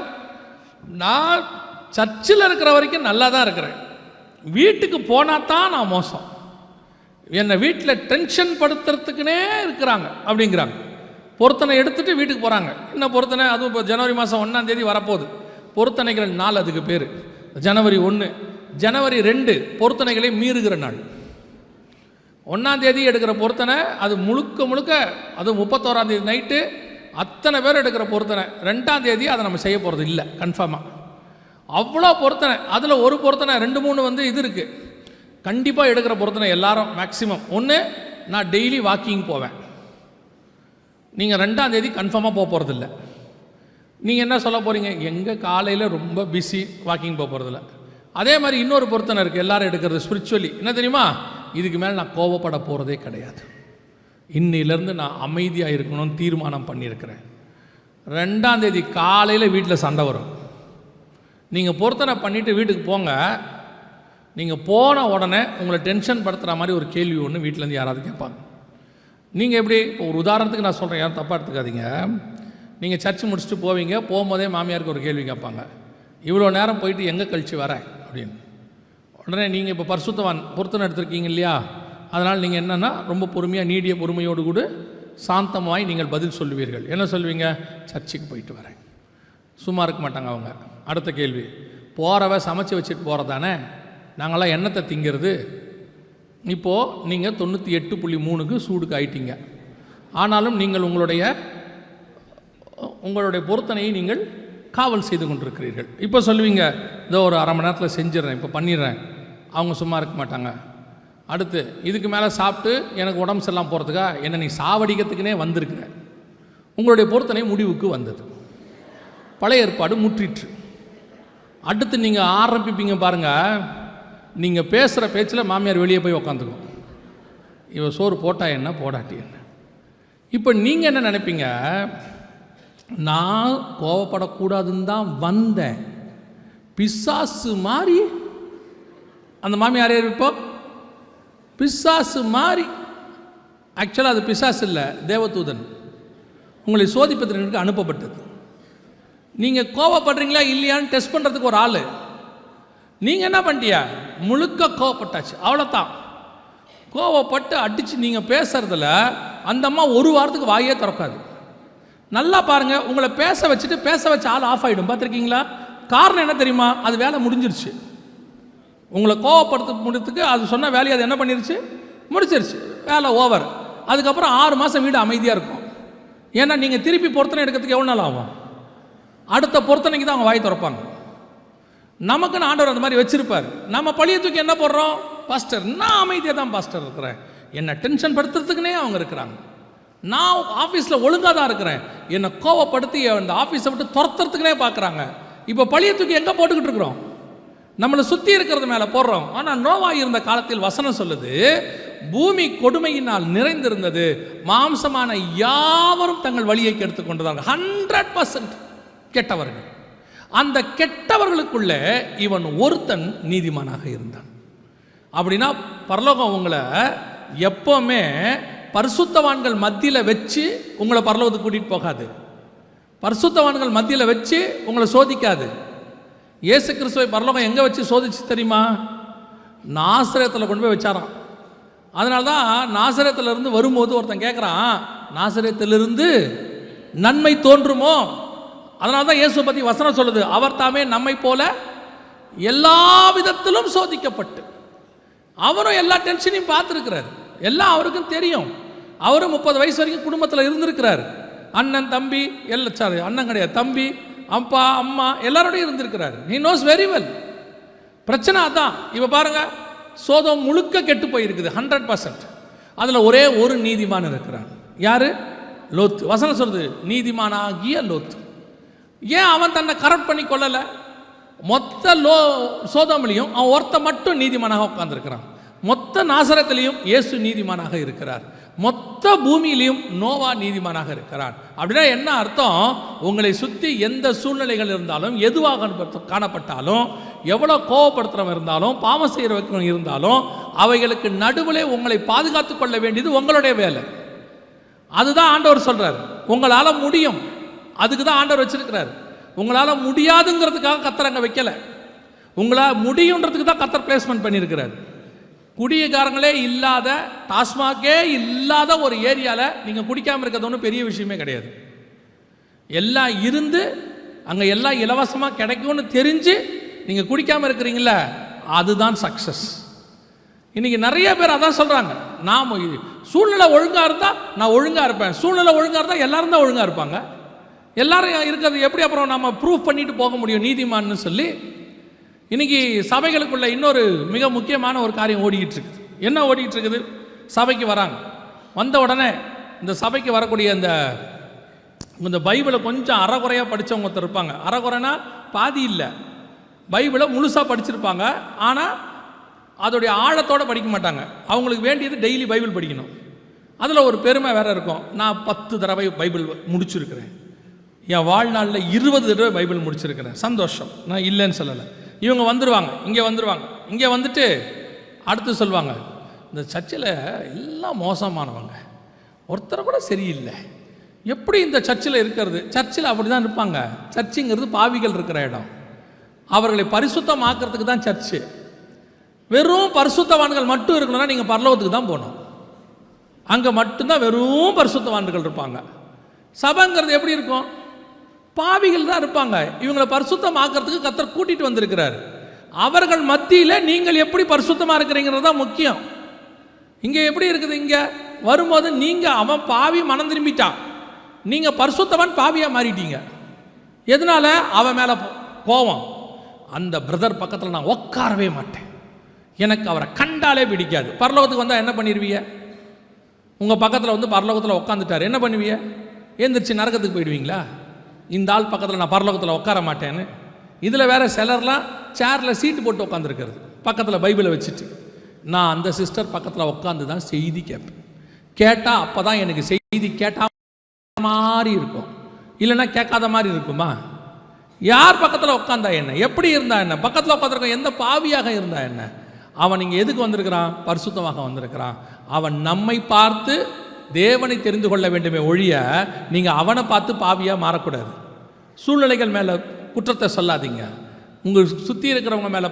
நான் சர்ச்சில் இருக்கிற வரைக்கும் நல்லா தான் இருக்கிறேன், வீட்டுக்கு போனால் தான் நான் மோசம், என்னை வீட்டில் டென்ஷன் படுத்துறதுக்குன்னே இருக்கிறாங்க அப்படிங்கிறாங்க. பொருத்தனை எடுத்துகிட்டு வீட்டுக்கு போகிறாங்க. என்ன பொருத்தனை? அதுவும் இப்போ ஜனவரி மாதம் 1ஆம் தேதி வரப்போகுது, பொருத்தனைகள் நாள், அதுக்கு பேர் ஜனவரி 1. ஜனவரி 2 பொருத்தனைகளை மீறுகிற நாள். 1ஆம் தேதி எடுக்கிற பொருத்தனை அது முழுக்க அது 31ஆம் தேதி நைட்டு அத்தனை பேர் எடுக்கிற பொருத்தனை. 2ஆம் தேதி அதை நம்ம செய்ய போகிறது இல்லை கன்ஃபார்மாக. அவ்வளோ பொருத்தனை. அதில் ஒரு பொருத்தனை 2-3 வந்து இது இருக்குது. கண்டிப்பாக எடுக்கிற பொருத்தனை எல்லாரும் மேக்ஸிமம். ஒன்று, நான் டெய்லி வாக்கிங் போவேன். நீங்கள் 2ஆம் தேதி கன்ஃபார்மாக போக போகிறதில்ல. நீங்கள் என்ன சொல்ல போகிறீங்க, எங்கே காலையில் ரொம்ப பிஸி, வாக்கிங் போக போகிறதில்ல. அதே மாதிரி இன்னொரு பொருத்தனை இருக்குது எல்லாரும் எடுக்கிறது ஸ்பிரிச்சுவலி. என்ன தெரியுமா, இதுக்கு மேலே நான் கோவப்பட போகிறதே கிடையாது, இன்னிலேருந்து நான் அமைதியாக இருக்கணும்னு தீர்மானம் பண்ணியிருக்கிறேன். 2ஆம் தேதி காலையில் வீட்டில் சண்டை வரும். நீங்கள் பொருத்தனை பண்ணிவிட்டு வீட்டுக்கு போங்க. நீங்கள் போன உடனே உங்களை டென்ஷன் படுத்துகிற மாதிரி ஒரு கேள்வி ஒன்று வீட்டிலேருந்து யாராவது கேட்பாங்க. நீங்கள் எப்படி, இப்போ ஒரு உதாரணத்துக்கு நான் சொல்கிறேன், யாரும் தப்பாக எடுத்துக்காதீங்க. நீங்கள் சர்ச்சு முடிச்சுட்டு போவீங்க, போகும்போதே மாமியாருக்கு ஒரு கேள்வி கேட்பாங்க, இவ்வளோ நேரம் போயிட்டு எங்கே கழிச்சு வரேன் அப்படின்னு. உடனே நீங்கள் இப்போ பரிசுத்தவான் பொருத்தனை எடுத்திருக்கீங்க இல்லையா, அதனால் நீங்கள் என்னென்னா ரொம்ப பொறுமையாக நீடிய பொறுமையோடு கூட சாந்தமாய் நீங்கள் பதில் சொல்லுவீர்கள். என்ன சொல்லுவீங்க, சர்ச்சுக்கு போயிட்டு வரேன். சும்மா இருக்க மாட்டாங்க அவங்க. அடுத்த கேள்வி, போகிறவ சமைச்சு வச்சுட்டு போகிறதானே, நாங்களாம் எண்ணத்தை திங்கிறது. இப்போது நீங்கள் 98.3க்கு சூடுக்கு ஆயிட்டீங்க. ஆனாலும் நீங்கள் உங்களுடைய பொருத்தனையை நீங்கள் காவல் செய்து கொண்டிருக்கிறீர்கள். இப்போ சொல்லுவீங்க, இதோ ஒரு அரை மணி நேரத்தில் செஞ்சிடறேன், இப்போ பண்ணிடுறேன். அவங்க சும்மா இருக்க மாட்டாங்க. அடுத்து, இதுக்கு மேலே சாப்பிட்டு எனக்கு உடம்பு சரியில்லாமல் போகிறதுக்கா என்னை நீ சாவடிக்கிறதுக்குனே வந்திருக்கிற. உங்களுடைய பொருத்தனை முடிவுக்கு வந்தது, பழைய ஏற்பாடு முற்றிற்று. அடுத்து நீங்கள் ஆரம்பிப்பீங்க பாருங்கள், நீங்கள் பேசுகிற பேச்சில் மாமியார் வெளியே போய் உக்காந்துக்கும், இவ சோறு போட்டா என்ன போடாட்டி என்ன. இப்போ நீங்கள் என்ன நினைப்பீங்க, நான் கோவப்படக்கூடாதுன்னு தான் வந்தேன், பிசாசு மாதிரி அந்த மாமியார் இப்போ பிசாசு மாதிரி. ஆக்சுவலாக அது பிசாசு இல்லை, தேவதூதன் உங்களை சோதிப்பதற்கு அனுப்பப்பட்டது. நீங்கள் கோவப்படுறீங்களா இல்லையான்னு டெஸ்ட் பண்ணுறதுக்கு ஒரு ஆள். நீங்கள் என்ன பண்ணிட்டியா, முழுக்க கோவப்பட்டாச்சு, அவ்வளோதான். கோவப்பட்டு அடித்து நீங்கள் பேசுறதில் அந்த அம்மா ஒரு வாரத்துக்கு வாயே திறக்காது. நல்லா பாருங்கள், உங்களை பேச வச்ச ஆள் ஆஃப் ஆகிடும். பார்த்துருக்கீங்களா? காரணம் என்ன தெரியுமா, அது வேலை முடிஞ்சிருச்சு. உங்களை கோவப்படுத்த முடியறதுக்கு அது சொன்ன வேலையை அது என்ன பண்ணிருச்சு, முடிச்சிருச்சு, வேலை ஓவர். அதுக்கப்புறம் 6 மாதம் வீடு அமைதியாக இருக்கும். ஏன்னா நீங்கள் திருப்பி பொருத்தனை எடுக்கிறதுக்கு எவ்வளோ நாள் ஆகும், அடுத்த பொருத்தனைக்கு தான் அவங்க வாய் திறப்பாங்க. நமக்குன்னு ஆண்டவர் அந்த மாதிரி வச்சிருப்பார். நம்ம பழிய தூக்கி என்ன போடுறோம், பாஸ்டர் நான் அமைதியாக தான் பாஸ்டர் இருக்கிறேன், என்னை டென்ஷன் படுத்துறதுக்குனே அவங்க இருக்கிறாங்க. நான் ஆஃபீஸில் ஒழுங்காக தான் இருக்கிறேன், என்னை கோவப்படுத்தி அந்த ஆஃபீஸை விட்டு துரத்துறதுக்குனே பார்க்குறாங்க. இப்போ பழிய தூக்கி எங்கே போட்டுக்கிட்டு இருக்கிறோம், நம்மளை சுற்றி இருக்கிறது மேலே போடுறோம். ஆனால் நோவா இருந்த காலத்தில் வசனம் சொல்லுது, பூமி கொடுமையினால் நிறைந்திருந்தது, மாம்சமான யாவரும் தங்கள் வழியை கெடுத்து கொண்டதார்கள். 100% கெட்டவர்கள். அந்த கெட்டவர்களுக்குள்ள இவன் ஒருத்தன் நீதிமானாக இருந்தான். அப்படின்னா பரலோகம் உங்களை எப்பவுமே பரிசுத்தவான்கள் மத்தியில் வச்சு உங்களை பரலோகத்துக்கு கூட்டிகிட்டு போகாது, பரிசுத்தவான்கள் மத்தியில் வச்சு உங்களை சோதிக்காது. இயேசு கிறிஸ்துவை பரலோகம் எங்கே வச்சு சோதிச்சு தெரியுமா, நாசரேத்தில் கொண்டு போய் வச்சாராம். அதனால தான் நாசரேத்திலிருந்து வரும்போது ஒருத்தன் கேட்குறான், நாசரேத்திலிருந்து நன்மை தோன்றுமோ? அதனால தான் இயேசு பற்றி வசனம் சொல்லுது, அவர் தாமே நம்மை போல எல்லா விதத்திலும் சோதிக்கப்பட்டு. அவரும் எல்லா டென்ஷனையும் பார்த்துருக்கிறார், எல்லாம் அவருக்கும் தெரியும். அவரும் 30 வயசு வரைக்கும் குடும்பத்தில் இருந்திருக்கிறார். அண்ணன் தம்பி எல்லாம், அண்ணன் கிடையாது, தம்பி அப்பா அம்மா எல்லாரோடையும் இருந்திருக்கிறார். he knows very well. பிரச்சனை அதான். இப்போ பாருங்க, சோதம் முழுக்க கெட்டு போயிருக்குது 100%. அதில் ஒரே ஒரு நீதிமான் இருக்கிறான். யாரு? லோத்து. வசனம் சொல்றது நீதிமானாகிய லோத்து. ஏன் அவன் தன்னை கரெக்ட் பண்ணி கொள்ளலை? மொத்த சோதோமிலையும் அவன் ஒருத்த மட்டும் நீதிமானாக உட்கார்ந்துருக்கிறான். மொத்த நாசரத்திலையும் இயேசு நீதிமானாக இருக்கிறார். மொத்த பூமியிலையும் நோவா நீதிமானாக இருக்கிறான். அப்படின்னா என்ன அர்த்தம்? உங்களை சுற்றி எந்த சூழ்நிலைகள் இருந்தாலும், எதுவாக காணப்பட்டாலும், எவ்வளோ கோவப்படுத்துகிறவன் இருந்தாலும், பாவம் செய்கிறவன் இருந்தாலும், அவைகளுக்கு நடுவில் உங்களை பாதுகாத்து கொள்ள வேண்டியது உங்களுடைய வேலை. அதுதான் ஆண்டவர் சொல்றார். உங்களால் முடியும், அதுக்கு தான் ஆண்டவர் வச்சிருக்கிறார். உங்களால் முடியாதுங்கிறதுக்காக கத்தர் அங்கே வைக்கல, உங்களால் முடியுன்றதுக்கு தான் கத்தர் பிளேஸ்மெண்ட் பண்ணியிருக்கிறார். குடியக்காரங்களே இல்லாத, டாஸ்மாகே இல்லாத ஒரு ஏரியாவில் நீங்கள் குடிக்காமல் இருக்கிறது ஒன்றும் பெரிய விஷயமே கிடையாது. எல்லாம் இருந்து அங்கே எல்லாம் இலவசமாக கிடைக்கும்னு தெரிஞ்சு நீங்கள் குடிக்காமல் இருக்கிறீங்கள, அதுதான் சக்ஸஸ். இன்றைக்கி நிறைய பேர் அதான் சொல்கிறாங்க, நாம் சூழ்நிலை ஒழுங்காக இருந்தால் நான் ஒழுங்காக இருப்பேன், சூழ்நிலை ஒழுங்காக இருந்தால் எல்லாரும் தான் ஒழுங்காக இருப்பாங்க. எல்லாரும் இருக்கிறது எப்படி அப்புறம் நம்ம ப்ரூவ் பண்ணிட்டு போக முடியும் நீதிமான்னு சொல்லி. இன்றைக்கி சபைகளுக்குள்ள இன்னொரு மிக முக்கியமான ஒரு காரியம் ஓடிக்கிட்டு இருக்குது. என்ன ஓடிக்கிட்டு இருக்குது? சபைக்கு வராங்க, வந்த உடனே இந்த சபைக்கு வரக்கூடிய இந்த பைபிளை கொஞ்சம் அறகுறையாக படித்தவங்க ஒருத்தர் இருப்பாங்க. அறகுறைனா பாதி இல்லை, பைபிளை முழுசாக படிச்சிருப்பாங்க, ஆனால் அதோடைய ஆழத்தோடு படிக்க மாட்டாங்க. அவங்களுக்கு வேண்டியது டெய்லி பைபிள் படிக்கணும். அதில் ஒரு பெருமை வேறு இருக்கும், நான் 10 தடவை பைபிள் முடிச்சிருக்கிறேன், என் வாழ்நாளில் 20 தடவை பைபிள் முடிச்சிருக்கிறேன். சந்தோஷம், நான் இல்லைன்னு சொல்லலை. இவங்க வந்துடுவாங்க, இங்கே வந்துட்டு அடுத்து சொல்லுவாங்க, இந்த சர்ச்சில் எல்லாம் மோசமானவங்க, ஒருத்தரை கூட சரியில்லை, எப்படி இந்த சர்ச்சில் இருக்கிறது? சர்ச்சில் அப்படி தான் இருப்பாங்க. சர்ச்சுங்கிறது பாவிகள் இருக்கிற இடம், அவர்களை பரிசுத்தமாக்குறதுக்கு தான் சர்ச்சு. வெறும் பரிசுத்தவான்கள் மட்டும் இருக்கணும்னா நீங்கள் பரலோகத்துக்கு தான் போகணும். அங்கே மட்டும்தான் வெறும் பரிசுத்தவான்கள் இருப்பாங்க. சபைங்கிறது எப்படி இருக்கும்? பாவிகள் தான் இருப்பாங்க. இவங்களை பரிசுத்தமாக்குறதுக்கு கர்த்தர் கூட்டிகிட்டு வந்திருக்கிறார். அவர்கள் மத்தியில் நீங்கள் எப்படி பரிசுத்தமாக இருக்கிறீங்கிறது தான் முக்கியம். இங்கே எப்படி இருக்குது? இங்கே வரும்போது நீங்கள் அவன் பாவி மனம் திரும்பிட்டான், நீங்கள் பரிசுத்தவன் பாவியாக மாறிட்டீங்க. எதனால? அவன் மேலே கோவம். அந்த பிரதர் பக்கத்தில் நான் உட்காரவே மாட்டேன், எனக்கு அவரை கண்டாலே பிடிக்காது. பரலோகத்துக்கு வந்தால் என்ன பண்ணிடுவீங்க? உங்கள் பக்கத்தில் வந்து பரலோகத்தில் உட்காந்துட்டார், என்ன பண்ணுவீங்க? ஏந்திரிச்சு நரகத்துக்கு போயிடுவீங்களா? இந்த ஆள் பக்கத்தில் நான் பரலோகத்தில் உட்கார மாட்டேன்னு. இதில் வேறு சிலர்லாம் சேரில் சீட்டு போட்டு உட்காந்துருக்கிறது, பக்கத்தில் பைபிளை வச்சுட்டு. நான் அந்த சிஸ்டர் பக்கத்தில் உட்காந்து தான் செய்தி கேட்பேன். கேட்டால் அப்போ தான் எனக்கு செய்தி கேட்டால் மாதிரி இருக்கும், இல்லைன்னா கேட்காத மாதிரி இருக்குமா? யார் பக்கத்தில் உட்காந்தா என்ன, எப்படி இருந்தா என்ன, பக்கத்தில் உட்காந்துருக்க எந்த பாவியாக இருந்தா என்ன? அவன் இங்கே எதுக்கு வந்திருக்கிறான்? பரிசுத்தமாக வந்திருக்கிறான். அவன் நம்மை பார்த்து தேவனை தெரிந்து கொள்ள வேண்டுமே ஒழிய நீங்கள் அவனை பார்த்து பாவியாக மாறக்கூடாது. சூழ்நிலைகள் மேலே குற்றத்தை சொல்லாதீங்க, உங்கள் சுற்றி இருக்கிறவங்க மேலே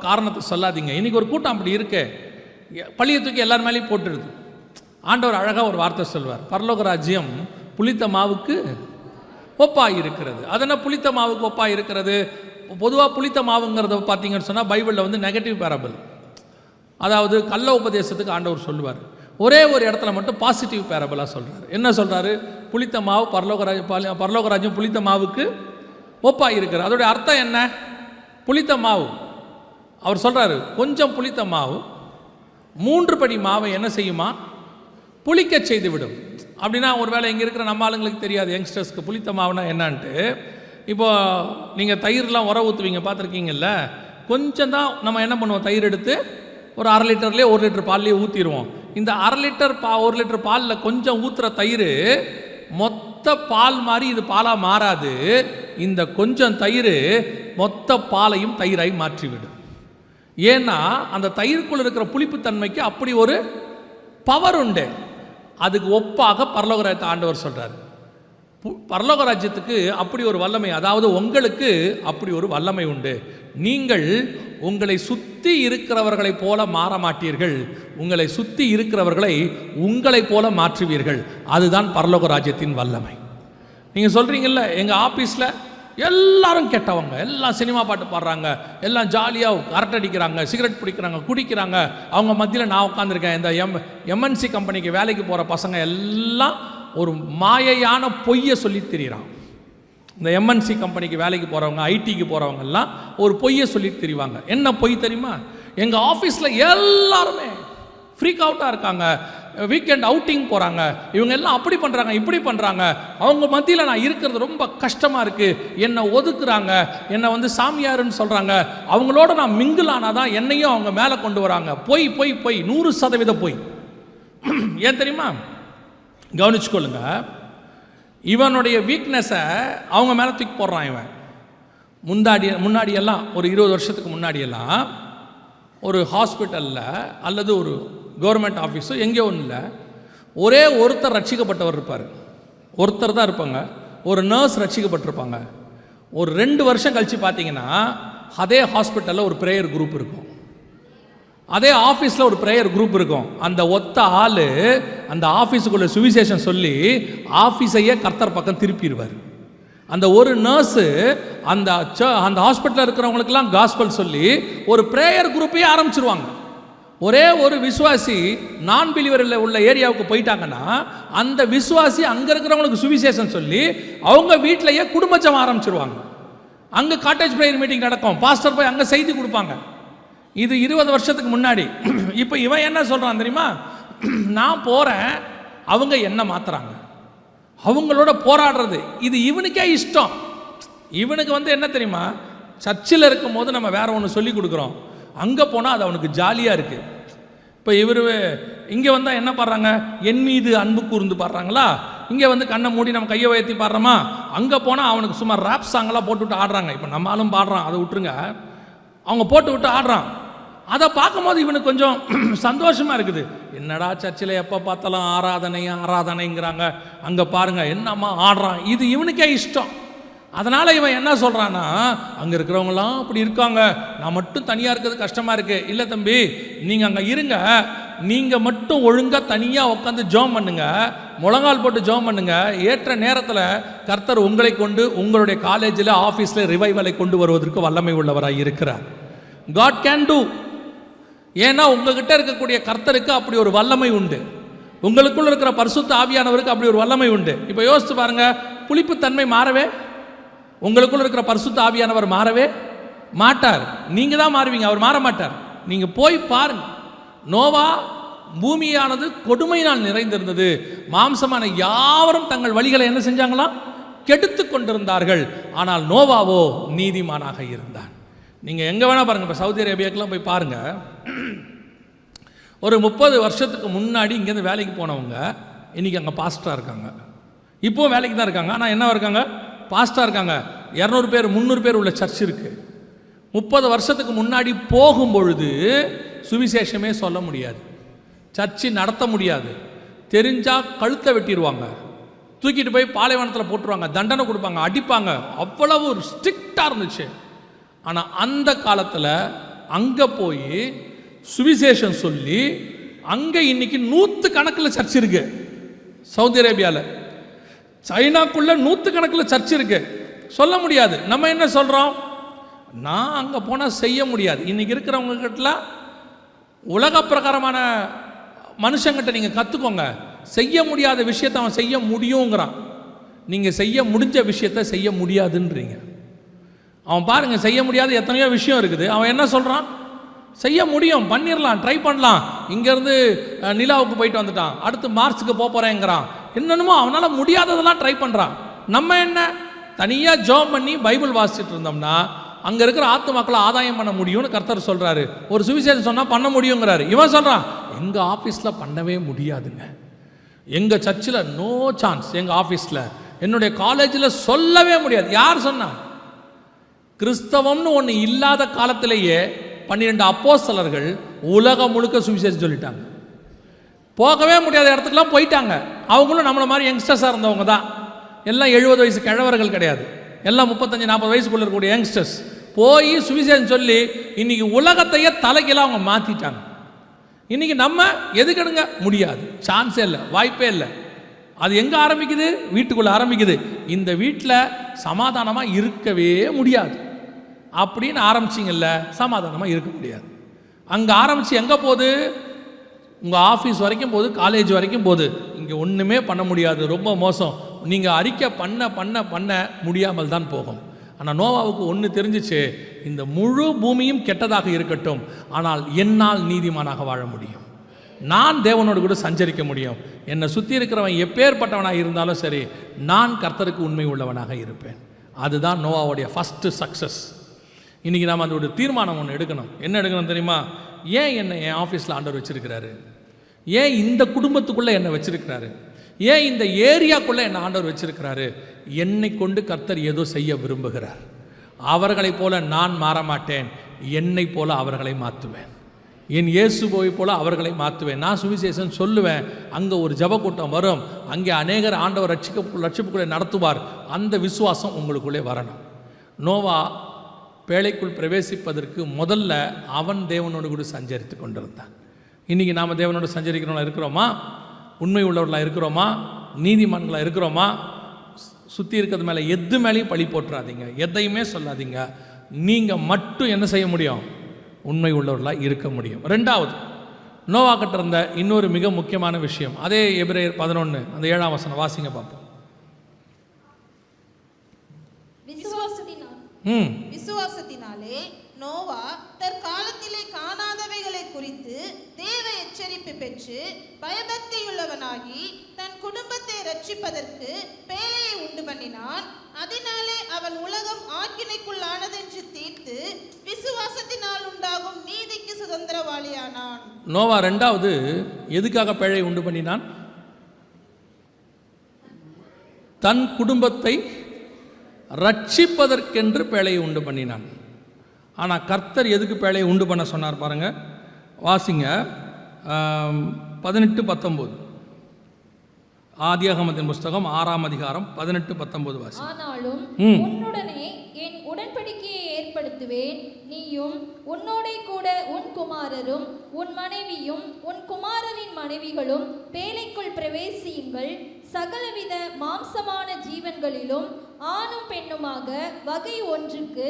காரணத்தை சொல்லாதீங்க. இன்றைக்கி ஒரு கூட்டம் அப்படி இருக்கு, பழியை தூக்கி எல்லார் மேலேயும் போட்டுடுது. ஆண்டவர் அழகாக ஒரு வார்த்தை சொல்வார், பரலோக ராஜ்யம் புளித்த மாவுக்கு ஒப்பாய் இருக்கிறது. அதனால் புளித்த மாவுக்கு ஒப்பாய் இருக்கிறது. பொதுவாக புளித்த மாவுங்கிறத பார்த்தீங்கன்னு சொன்னால் பைபிளில் வந்து நெகட்டிவ் பேரபிள், அதாவது கள்ள உபதேசத்துக்கு ஆண்டவர் சொல்லுவார். ஒரே ஒரு இடத்துல மட்டும் பாசிட்டிவ் பேரபிளாக சொல்கிறார். என்ன சொல்கிறாரு? புளித்த மாவு பரலோகராஜ்யம் புளித்த மாவுக்கு ஒப்பாய் இருக்கிறது. அதோடைய அர்த்தம் என்ன? புளித்த மாவு, அவர் சொல்கிறாரு, கொஞ்சம் புளித்த மாவு 3 படி மாவை என்ன செய்யுமா? புளிக்க செய்து விடும். அப்படின்னா ஒரு வேளை இங்கே இருக்கிற நம்ம ஆளுங்களுக்கு தெரியாது, யங்ஸ்டர்ஸ்க்கு புளித்த மாவுனா என்னான்ட்டு. இப்போது நீங்கள் தயிர்லாம் உர ஊற்றுவீங்க, பார்த்துருக்கீங்கல்ல? கொஞ்சம் தான் நம்ம என்ன பண்ணுவோம், தயிர் எடுத்து ஒரு 1/2 லிட்டர்லேயே 1 லிட்டர் பால்லேயே ஊற்றிடுவோம். இந்த 1/2 லிட்டர் 1 லிட்டர் பாலில் கொஞ்சம் ஊற்றுற தயிர் மொத்த பால் மாதிரி இது பாலாக மாறாது. இந்த கொஞ்சம் தயிர் மொத்த பாலையும் தயிராய் மாற்றிவிடும். ஏன்னா அந்த தயிருக்குள் இருக்கிற புளிப்புத்தன்மைக்கு அப்படி ஒரு பவர் உண்டு. அதுக்கு ஒப்பாக பரலோகராஜ்யத்தை ஆண்டவர் சொல்கிறார். பரலோக ராஜ்யத்துக்கு அப்படி ஒரு வல்லமை, அதாவது உங்களுக்கு அப்படி ஒரு வல்லமை உண்டு. நீங்கள் உங்களை சுற்றி இருக்கிறவர்களை போல மாற மாட்டீர்கள், உங்களை சுற்றி இருக்கிறவர்களை உங்களை போல மாற்றுவீர்கள். அதுதான் பரலோக ராஜ்யத்தின் வல்லமை. நீங்கள் சொல்கிறீங்கல்ல, எங்கள் ஆஃபீஸில் எல்லாரும் கெட்டவங்க, எல்லாம் சினிமா பாட்டு பாடுறாங்க, எல்லாம் ஜாலியாக அரட்டை அடிக்கிறாங்க, சிகரெட் பிடிக்கிறாங்க, குடிக்கிறாங்க, அவங்க மத்தியில் நான் உட்காந்துருக்கேன். இந்த எம்என்சி கம்பெனிக்கு வேலைக்கு போகிற பசங்க எல்லாம் ஒரு மாயையான பொய்யை சொல்லி திரிகிறான். இந்த எம்என்சி கம்பெனிக்கு வேலைக்கு போகிறவங்க, ஐடிக்கு போகிறவங்கெல்லாம் ஒரு பொய்யை சொல்லி திரிவாங்க. என்ன பொய் தெரியுமா? எங்கள் ஆஃபீஸில் எல்லாருமே ஃப்ரீக் அவுட்டாக இருக்காங்க, வீக்கெண்ட் அவுட்டிங் போகிறாங்க, இவங்க எல்லாம் அப்படி பண்ணுறாங்க, இப்படி பண்ணுறாங்க, அவங்க மத்தியில் நான் இருக்கிறது ரொம்ப கஷ்டமாக இருக்குது, என்னை ஒதுக்குறாங்க, என்னை வந்து சாமியாருன்னு சொல்கிறாங்க, அவங்களோட நான் மிங்கிள் ஆனால் தான் என்னையும் அவங்க மேலே கொண்டு வராங்க. பொய் பொய் பொய், 100% பொய். ஏன் தெரியுமா? கவனிச்சுக்கொள்ளுங்க, இவனுடைய வீக்னஸை அவங்க மேலே தூக்கி போடுறான். இவன் முன்னாடியெல்லாம் ஒரு 20 வருஷத்துக்கு முன்னாடியெல்லாம் ஒரு ஹாஸ்பிட்டலில் அல்லது ஒரு கவர்மெண்ட் ஆஃபீஸோ எங்கேயோ ஒன்றும் இல்லை, ஒரே ஒருத்தர் ரட்சிக்கப்பட்டவர் இருப்பார், ஒருத்தர் தான் இருப்பாங்க. ஒரு நர்ஸ் ரட்சிக்கப்பட்டிருப்பாங்க. ஒரு 2 வருஷம் கழித்து பார்த்தீங்கன்னா அதே ஹாஸ்பிட்டலில் ஒரு ப்ரேயர் குரூப் இருக்கும், அதே ஆஃபீஸில் ஒரு ப்ரேயர் குரூப் இருக்கும். அந்த ஒத்த ஆள் அந்த ஆஃபீஸுக்குள்ள சுவிசேஷம் சொல்லி ஆஃபீஸையே கர்த்தர் பக்கம் திருப்பிடுவார். அந்த ஒரு நர்ஸு அந்த ஹாஸ்பிட்டலில் இருக்கிறவங்களுக்கெல்லாம் காஸ்பல் சொல்லி ஒரு ப்ரேயர் குரூப்பையே ஆரம்பிச்சிருவாங்க. ஒரே ஒரு விசுவாசி நான் பிலீவரில் உள்ள ஏரியாவுக்கு போயிட்டாங்கன்னா அந்த விசுவாசி அங்கே இருக்கிறவங்களுக்கு சுவிசேஷம் சொல்லி அவங்க வீட்டிலேயே குடும்பச்சம் ஆரம்பிச்சிருவாங்க. அங்கே காட்டேஜ் ப்ரேயர் மீட்டிங் நடக்கும், பாஸ்டர் போய் அங்கே செய்தி கொடுப்பாங்க. இது 20 வருஷத்துக்கு முன்னாடி. இப்போ இவன் என்ன சொல்கிறான் தெரியுமா, நான் போகிறேன், அவங்க என்ன மாற்றுறாங்க, அவங்களோட போராடுறது இது இவனுக்கே இஷ்டம். இவனுக்கு என்ன தெரியுமா, சர்ச்சில் இருக்கும் போது நம்ம வேற ஒன்று சொல்லி கொடுக்குறோம், அங்கே போனால் அது அவனுக்கு ஜாலியாக இருக்குது. இப்போ இவர் இங்கே வந்தால் என்ன பாடுறாங்க, என் மீது அன்பு கூர்ந்து பாடுறாங்களா, இங்கே கண்ணை மூடி நம்ம கையை உயர்த்தி பாடுறோமா, அங்கே போனால் அவனுக்கு சும்மா ரேப் சாங்கெல்லாம் போட்டு விட்டு ஆடுறாங்க. இப்போ நம்மளும் பாடுறான், அதை விட்டுருங்க, அவங்க போட்டு விட்டு ஆடுறான். அதை பார்க்கும்போது இவனுக்கு கொஞ்சம் சந்தோஷமாக இருக்குது. என்னடா சர்ச்சில் எப்போ பார்த்தாலும் ஆராதனைங்கிறாங்க, அங்கே பாருங்கள் என்னம்மா ஆடுறான், இது இவனுக்கே இஷ்டம். அதனால் இவன் என்ன சொல்கிறான்னா, அங்கே இருக்கிறவங்களாம் அப்படி இருக்காங்க, நான் மட்டும் தனியாக இருக்கிறது கஷ்டமாக இருக்குது. இல்லை தம்பி, நீங்கள் அங்கே இருங்க, நீங்கள் மட்டும் ஒழுங்காக தனியாக உட்காந்து ஜெபம் பண்ணுங்க, முழங்கால் போட்டு ஜெபம் பண்ணுங்க. ஏற்ற நேரத்தில் கர்த்தர் உங்களை கொண்டு உங்களுடைய காலேஜில் ஆஃபீஸில் ரிவைவலை கொண்டு வருவதற்கு வல்லமை உள்ளவராக இருக்கிறார். God can do. ஏன்னா உங்ககிட்ட இருக்கக்கூடிய கர்த்தருக்கு அப்படி ஒரு வல்லமை உண்டு, உங்களுக்குள்ள இருக்கிற பரிசுத்த ஆவியானவருக்கு அப்படி ஒரு வல்லமை உண்டு. இப்போ யோசிச்சு பாருங்க, புளிப்புத்தன்மை மாறவே, உங்களுக்குள்ள இருக்கிற பரிசுத்த ஆவியானவர் மாறவே மாட்டார், நீங்க தான் மாறுவீங்க, அவர் மாற மாட்டார். நீங்க போய் பாருங்க, நோவா பூமியானது கொடுமையினால் நிறைந்திருந்தது, மாம்சமான யாவரும் தங்கள் வழிகளை என்ன செஞ்சாங்களாம், கெடுத்து கொண்டிருந்தார்கள். ஆனால் நோவாவோ நீதிமானாக இருந்தான். நீங்கள் எங்கே வேணால் பாருங்கள், இப்போ சவுதி அரேபியாக்கெலாம் போய் பாருங்கள். ஒரு 30 வருஷத்துக்கு முன்னாடி இங்கேருந்து வேலைக்கு போனவங்க இன்றைக்கி அங்கே பாஸ்டராக இருக்காங்க. இப்போவும் வேலைக்கு தான் இருக்காங்க, ஆனால் என்ன இருக்காங்க, பாஸ்டராக இருக்காங்க. 200 பேர் 300 பேர் உள்ள சர்ச் இருக்குது. 30 வருஷத்துக்கு முன்னாடி போகும்பொழுது சுவிசேஷமே சொல்ல முடியாது, சர்ச்சு நடத்த முடியாது, தெரிஞ்சால் கழுத்தை வெட்டிடுவாங்க, தூக்கிட்டு போய் பாலைவனத்தில் போட்டுருவாங்க, தண்டனை கொடுப்பாங்க, அடிப்பாங்க, அவ்வளவு ஸ்ட்ரிக்டாக இருந்துச்சு. ஆனால் அந்த காலத்தில் அங்கே போய் சுவிசேஷம் சொல்லி அங்கே இன்னைக்கு 100 கணக்கில் சர்ச் இருக்கு. சவுதி அரேபியாவில், சைனாக்குள்ள 100 கணக்கில் சர்ச் இருக்கு. சொல்ல முடியாது. நம்ம என்ன சொல்கிறோம், நான் அங்கே போனால் செய்ய முடியாது. இன்னைக்கு இருக்கிறவங்க கிட்ட உலக பிரகாரமான மனுஷங்கிட்ட நீங்கள் கற்றுக்கோங்க, செய்ய முடியாத விஷயத்தை அவன் செய்ய முடியுங்கிறான், நீங்கள் செய்ய முடிஞ்ச விஷயத்தை செய்ய முடியாதுன்றீங்க. அவன் பாருங்கள், செய்ய முடியாத எத்தனையோ விஷயம் இருக்குது, அவன் என்ன சொல்கிறான், செய்ய முடியும், பண்ணிடலாம், ட்ரை பண்ணலாம். இங்கேருந்து நிலாவுக்கு போயிட்டு வந்துட்டான், அடுத்து மார்ச்சுக்கு போகிறேங்கிறான், என்னென்னமோ அவனால் முடியாததெல்லாம் ட்ரை பண்ணுறான். நம்ம என்ன தனியாக ஜாப் பண்ணி பைபிள் வாசிச்சுட்டு இருந்தோம்னா அங்கே இருக்கிற ஆத்துமாக்களை ஆதாயம் பண்ண முடியும்னு கர்த்தர் சொல்கிறாரு. ஒரு சுவிசேஷம் சொன்னால் பண்ண முடியுங்கிறாரு. இவன் சொல்கிறான், எங்கள் ஆஃபீஸில் பண்ணவே முடியாதுங்க, எங்கள் சர்ச்சில் நோ சான்ஸ், எங்கள் ஆஃபீஸில், என்னுடைய காலேஜில் சொல்லவே முடியாது. யார் சொன்னா? கிறிஸ்தவம்னு ஒன்று இல்லாத காலத்திலேயே 12 அப்போஸ்தலர்கள் உலகம் முழுக்க சுவிசேஷம் சொல்லிட்டாங்க. போகவே முடியாத இடத்துக்குலாம் போயிட்டாங்க. அவங்களும் நம்மளை மாதிரி யங்ஸ்டர்ஸாக இருந்தவங்க தான், எல்லாம் 70 வயசு கிழவர்கள் கிடையாது, எல்லாம் 35-40 வயசுக்குள்ள இருக்கக்கூடிய யங்ஸ்டர்ஸ் போய் சுவிசேஷம் சொல்லி இன்னைக்கு உலகத்தையே தலைகீழாக அவங்க மாற்றிட்டாங்க. இன்னைக்கு நம்ம எதுக்கடுங்க முடியாது, சான்ஸே இல்லை, வாய்ப்பே இல்லை. அது எங்கே ஆரம்பிக்குது? வீட்டுக்குள்ளே ஆரம்பிக்குது. இந்த வீட்டில் சமாதானமாக இருக்கவே முடியாது அப்படின்னு ஆரம்பிச்சிங்கல்ல, சமாதானமாக இருக்க முடியாது. அங்கே ஆரம்பித்து எங்கே போகுது? உங்கள் ஆஃபீஸ் வரைக்கும் போகுது, காலேஜ் வரைக்கும் போகுது. இங்கே ஒன்றுமே பண்ண முடியாது, ரொம்ப மோசம். நீங்கள் அறிக்கை பண்ண பண்ண பண்ண முடியாமல் தான் போகும். ஆனால் நோவாவுக்கு ஒன்று தெரிஞ்சிச்சு, இந்த முழு பூமியும் கெட்டதாக இருக்கட்டும், ஆனால் என்னால் நீதிமானாக வாழ முடியும், நான் தேவனோடு கூட சஞ்சரிக்க முடியும். என்னை சுற்றி இருக்கிறவன் எப்பேற்பட்டவனாக இருந்தாலும் சரி, நான் கர்த்தருக்கு உண்மை உள்ளவனாக இருப்பேன். அதுதான் நோவாவுடைய ஃபஸ்ட்டு சக்ஸஸ். இன்றைக்கி நாம் அதோட தீர்மானம் ஒன்று எடுக்கணும். என்ன எடுக்கணும் தெரியுமா? ஏன் என்னை என் ஆஃபீஸில் ஆண்டவர் வச்சுருக்கிறாரு? ஏன் இந்த குடும்பத்துக்குள்ளே என்னை வச்சுருக்கிறாரு? ஏன் இந்த ஏரியாக்குள்ளே என்னை ஆண்டவர் வச்சுருக்கிறாரு? என்னை கொண்டு கர்த்தர் ஏதோ செய்ய விரும்புகிறார். அவர்களைப் போல நான் மாற மாட்டேன், என்னை போல அவர்களை மாற்றுவேன், என் இயேசுவை போல அவர்களை மாற்றுவேன். நான் சுவிசேஷம் சொல்லுவேன், அங்கே ஒரு ஜப கூட்டம் வரும், அங்கே அநேகர் ஆண்டவர் ரட்சிப்புக்குள்ளே நடத்துவார். அந்த விசுவாசம் உங்களுக்குள்ளே வரணும். நோவா பேழைக்குள் பிரவேசிப்பதற்கு முதல்ல அவன் தேவனோடு கூட சஞ்சரித்து கொண்டிருந்தான். இன்றைக்கி நாம் தேவனோடு சஞ்சரிக்கிறவங்களா இருக்கிறோமா? உண்மை உள்ளவர்களாக இருக்கிறோமா? நீதிமான்களாக இருக்கிறோமா? சுற்றி இருக்கிறது மேலே எது மேலேயும் பழி போட்டுறாதீங்க, எதையுமே சொல்லாதீங்க. நீங்கள் மட்டும் என்ன செய்ய முடியும்? உண்மை உள்ளவர்களாக இருக்க முடியும். ரெண்டாவது, நோவா கிட்ட இருந்த இன்னொரு மிக முக்கியமான விஷயம், அதே எபிரேயர் 11 அந்த 7ஆம் வசனம் வாசிங்க பார்ப்போம். விசுவாசத்தினாலே நோவா தற்காலத்திலே காணாதவைகளை குறித்து தேவ எச்சரிப்பு பெற்று பயபக்தியுள்ளவனாகி தன் குடும்பத்தை ரட்சிப்பதற்கு பேழையை உண்டு பண்ணினான். அதனாலே அவன் உலகம் ஆக்கினைக்குள்ளானதென்று தீர்த்து விசுவாசத்தினால் உண்டாகும் நீதிக்கு சுதந்திரவாளியானான். நோவா ரெண்டாவது எதுக்காக பேழையை உண்டு பண்ணினான்? தன் குடும்பத்தை ரட்சிப்பதற்கென்று பேழையை உண்டு பண்ணினான். ஆனால் கர்த்தர் எதுக்கு பேழையை உண்டு பண்ண சொன்னார் பாருங்க, வாசிங்க 18-19 ஆதியாகமத்தின் புஸ்தகம் 6ஆம் அதிகாரம் 18-19 வாசி. ஆனாலும் உன்னுடனே என் உடன்படிக்கையை ஏற்படுத்துவேன், நீயும் உன்னோடே கூட உன் குமாரரும் உன் மனைவியும் உன் குமாரரின் மனைவிகளும் பேழைக்குள் பிரவேசியுங்கள். சகலவித மாம்சமான ஜீவன்களிலும் ஆணும் பெண்ணுமாக வகை ஒன்றுக்கு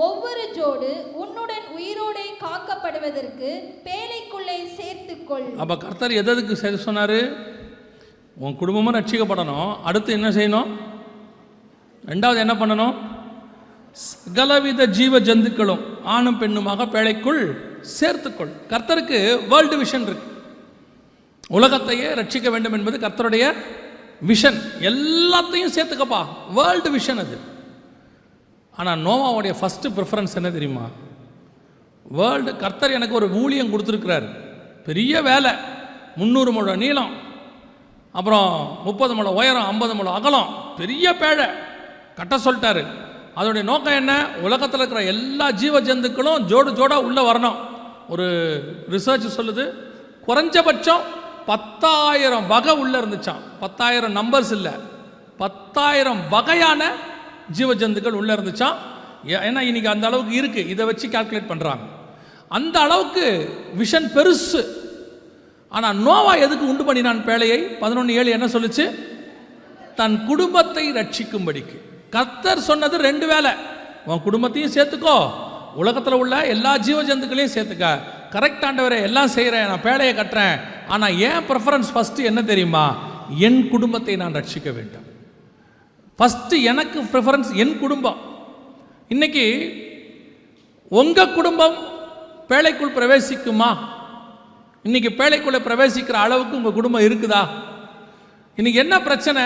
ஒவ்வொரு ஜோடு உன்னுடன் உயிரோடே காக்கப்படுவதற்கு பேழைக்குள்ளே சேர்த்துக்கொள். அப்ப கர்த்தர் எதற்கு செய்ய சொன்னாரு? உன் குடும்பமும் ரட்சிக்கப்படணும். அடுத்து என்ன செய்யணும்? ரெண்டாவது என்ன பண்ணணும்? சகலவித ஜீவ ஜந்துக்களும் ஆணும் பெண்ணுமாக பேழைக்குள் சேர்த்துக்கொள். கர்த்தருக்கு வேர்ல்டு விஷன் இருக்கு. உலகத்தையே ரட்சிக்க வேண்டும் என்பது கர்த்தருடைய விஷன். எல்லாத்தையும் சேர்த்துக்கப்பா, வேர்ல்டு விஷன் அது. ஆனால் நோவாவுடைய ஃபர்ஸ்ட் ப்ரிஃபரன்ஸ் என்ன தெரியுமா? வேர்ல்டு. கர்த்தர் எனக்கு ஒரு ஊழியம் கொடுத்துருக்கிறார், பெரிய வேலை, 300 முழ நீளம், அப்புறம் 30 முழ உயரம், 50 முழ அகலம், பெரிய பேழை கட்ட சொல்லிட்டாரு. அதோடைய நோக்கம் என்ன? உலகத்தில் இருக்கிற எல்லா ஜீவ ஜந்துக்களும் ஜோடு ஜோடாக உள்ளே வரணும். ஒரு ரிசர்ச் சொல்லுது, குறைஞ்சபட்சம் 10,000 வகை உள்ளே இருந்துச்சான். 10,000 நம்பர்ஸ் இல்லை, 10,000 வகையான ஜீவ ஜந்துக்கள் உள்ளே இருந்துச்சான். ஏன்னா இன்னைக்கு அந்த அளவுக்கு இருக்குது, இதை வச்சு கால்குலேட் பண்ணுறாங்க. அந்த அளவுக்கு விஷன் பெருசு. ஆனால் நோவா எதுக்கு உண்டு பண்ணினான் பேழையை? 11:7 என்ன சொல்லுச்சு? தன் குடும்பத்தை ரட்சிக்கும்படிக்கு. கர்த்தர் சொன்னது 2 வேலை, உன் குடும்பத்தையும் சேர்த்துக்கோ, உலகத்தில் உள்ள எல்லா ஜீவ ஜந்துக்களையும் சேர்த்துக்க. கரெக்ட் ஆண்டவரே, எல்லாம் செய்கிறேன், நான் பேழையை கட்டுறேன். ஆனால் ஏன் ப்ரிஃபரன்ஸ் ஃபஸ்ட்டு என்ன தெரியுமா? என் குடும்பத்தை நான் ரட்சிக்க வேண்டும். ஃபஸ்ட்டு எனக்கு ப்ரிஃபரன்ஸ் என் குடும்பம். இன்னைக்கு உங்கள் குடும்பம் பேழைக்குள் பிரவேசிக்குமா? இன்னைக்கு பேழைக்குள்ளே பிரவேசிக்கிற அளவுக்கு உங்கள் குடும்பம் இருக்குதா? இன்னைக்கு என்ன பிரச்சனை?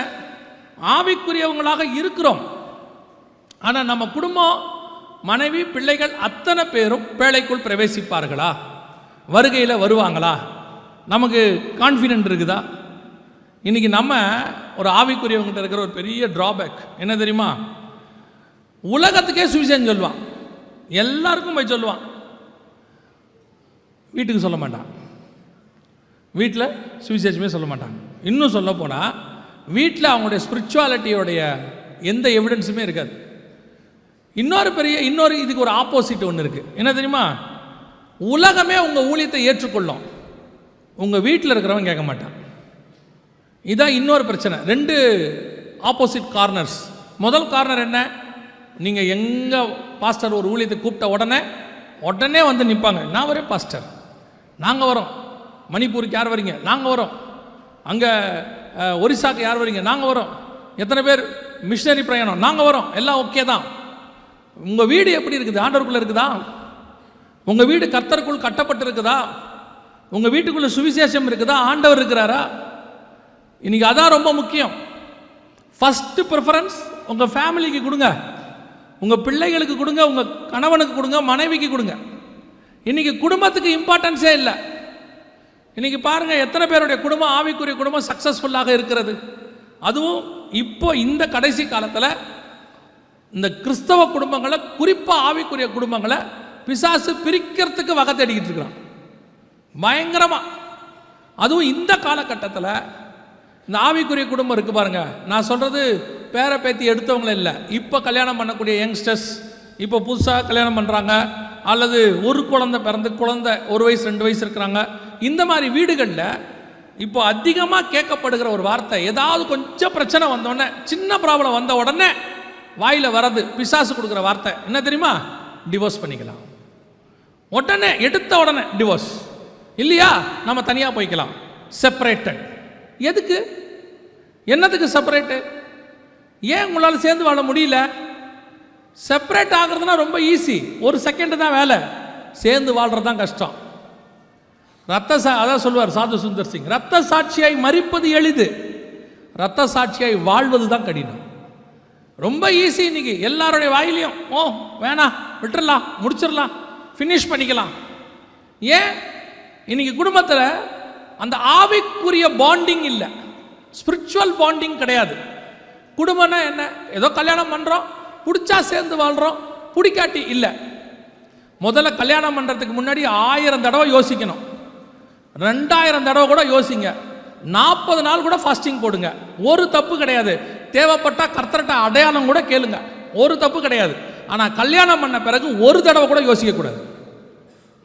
ஆவிக்குரியவங்களாக இருக்கிறோம், ஆனால் நம்ம குடும்பம், மனைவி, பிள்ளைகள் அத்தனை பேரும் பேழைக்குள் பிரவேசிப்பார்களா? வருகையில் வருவாங்களா? நமக்கு கான்ஃபிடென்ட் இருக்குதா? இன்னைக்கு நம்ம ஒரு ஆவிக்குரியவங்கிட்ட இருக்கிற ஒரு பெரிய டிராபேக் என்ன தெரியுமா? உலகத்துக்கே சுவிசேஷம் சொல்லுவான், எல்லாருக்கும் போய் சொல்லுவான், வீட்டுக்கு சொல்ல மாட்டான், வீட்டில் சுவிசேஷமே சொல்ல மாட்டாங்க. இன்னும் சொல்ல போனால் வீட்டில் அவங்களுடைய ஸ்பிரிச்சுவாலிட்டியோடைய எந்த எவிடன்ஸுமே இருக்காது. இன்னொரு இதுக்கு ஒரு ஆப்போசிட் ஒன்று இருக்குது. என்ன தெரியுமா? உலகமே உங்கள் ஊழியத்தை ஏற்றுக்கொள்ளும், உங்கள் வீட்டில் இருக்கிறவங்க கேட்க மாட்டான். இதான் இன்னொரு பிரச்சனை. 2 ஆப்போசிட் கார்னர்ஸ். முதல் கார்னர் என்ன? நீங்கள் எங்கள் பாஸ்டர் ஒரு ஊழியத்தை கூப்பிட்ட உடனே வந்து நிற்பாங்க, நான் வரேன் பாஸ்டர், நாங்கள் வரோம். மணிப்பூருக்கு யார் வரீங்க? நாங்கள் வரோம். அங்கே ஒரிசாக்கு யார் வரீங்க? நாங்கள் வரோம். எத்தனை பேர் மிஷனரி பிரயாணம்? நாங்கள் வரோம். எல்லாம் ஓகே தான். உங்கள் வீடு எப்படி இருக்குது? ஆண்டவருக்குள்ளே இருக்குதா? உங்கள் வீடு கர்த்தருக்குள் கட்டப்பட்டு இருக்குதா? உங்கள் வீட்டுக்குள்ளே சுவிசேஷம் இருக்குதா? ஆண்டவர் இருக்கிறாரா? இன்னைக்கு அதான் ரொம்ப முக்கியம். ஃபஸ்ட்டு ப்ரிஃபரன்ஸ் உங்கள் ஃபேமிலிக்கு கொடுங்க, உங்கள் பிள்ளைகளுக்கு கொடுங்க, உங்கள் கணவனுக்கு கொடுங்க, மனைவிக்கு கொடுங்க. இன்னைக்கு குடும்பத்துக்கு இம்பார்ட்டன்ஸே இல்லை. இன்னைக்கு பாருங்கள், எத்தனை பேருடைய குடும்பம், ஆவிக்குரிய குடும்பம் சக்ஸஸ்ஃபுல்லாக இருக்கிறது. அதுவும் இப்போ இந்த கடைசி காலத்தில் இந்த கிறிஸ்தவ குடும்பங்களை, குறிப்பாக ஆவிக்குரிய குடும்பங்களை பிசாசு பிரிக்கிறதுக்கு வகை தேடிக்கிட்டு இருக்கிறான் பயங்கரமாக. அதுவும் இந்த காலகட்டத்தில் இந்த ஆவிக்குரிய குடும்பம் இருக்குது பாருங்க. நான் சொல்கிறது பேர பேத்தி எடுத்தவங்கள இல்லை, இப்போ கல்யாணம் பண்ணக்கூடிய யங்ஸ்டர்ஸ், இப்போ புதுசாக கல்யாணம் பண்ணுறாங்க, அல்லது ஒரு குழந்தை பிறந்து 1 வயசு 2 வயசு இருக்கிறாங்க. இந்த மாதிரி வீடுகளில் இப்போ அதிகமாக கேட்கப்படுகிற ஒரு வார்த்தை, ஏதாவது கொஞ்சம் பிரச்சனை வந்தோடனே, சின்ன ப்ராப்ளம் வந்த உடனே வாயில் வர்றது பிசாசு கொடுக்குற வார்த்தை என்ன தெரியுமா? டிவோர்ஸ் பண்ணிக்கலாம். உடனே எடுத்த உடனே டிவோர்ஸ், இல்லையா நம்ம தனியாக போய்க்கலாம், செப்பரேட்டட். எதுக்கு? என்னதுக்கு செப்பரேட்டு? ஏன் உங்களால் சேர்ந்து வாழ முடியல? செப்பரேட் ஆகிறதுனா ரொம்ப ஈஸி, ஒரு செகண்ட் தான் வேலை. சேர்ந்து வாழ்கிறது தான் கஷ்டம். அதான் சொல்லுவார் சாது சுந்தர் சிங், ரத்த சாட்சியாய் மரிப்பது எளிது, ரத்த சாட்சியாய் வாழ்வது தான் கடினம். ரொம்ப ஈஸி இன்னைக்கு எல்லாருடைய வாயிலையும், ஓ வேணாம் விட்டுறலாம், முடிச்சிடலாம், ஃபினிஷ் பண்ணிக்கலாம். ஏன்? இன்னைக்கு குடும்பத்தில் அந்த ஆவிக்குரிய பாண்டிங் இல்லை, ஸ்பிரிச்சுவல் பாண்டிங் கிடையாது. குடும்பம்னா என்ன? ஏதோ கல்யாணம் பண்ணுறோம், பிடிச்சா சேர்ந்து வாழ்கிறோம், பிடிக்காட்டி இல்லை. முதல்ல கல்யாணம் பண்ணுறதுக்கு முன்னாடி 1000 தடவை யோசிக்கணும், 2000 தடவை கூட யோசிங்க, 40 நாள் கூட ஃபாஸ்டிங் போடுங்க, ஒரு தப்பு கிடையாது. தேவைப்பட்டால் கர்த்தர்ட்ட அடையாளம் கூட கேளுங்க, ஒரு தப்பு கிடையாது. ஆனால் கல்யாணம் பண்ண பிறகு ஒரு தடவை கூட யோசிக்கக்கூடாது,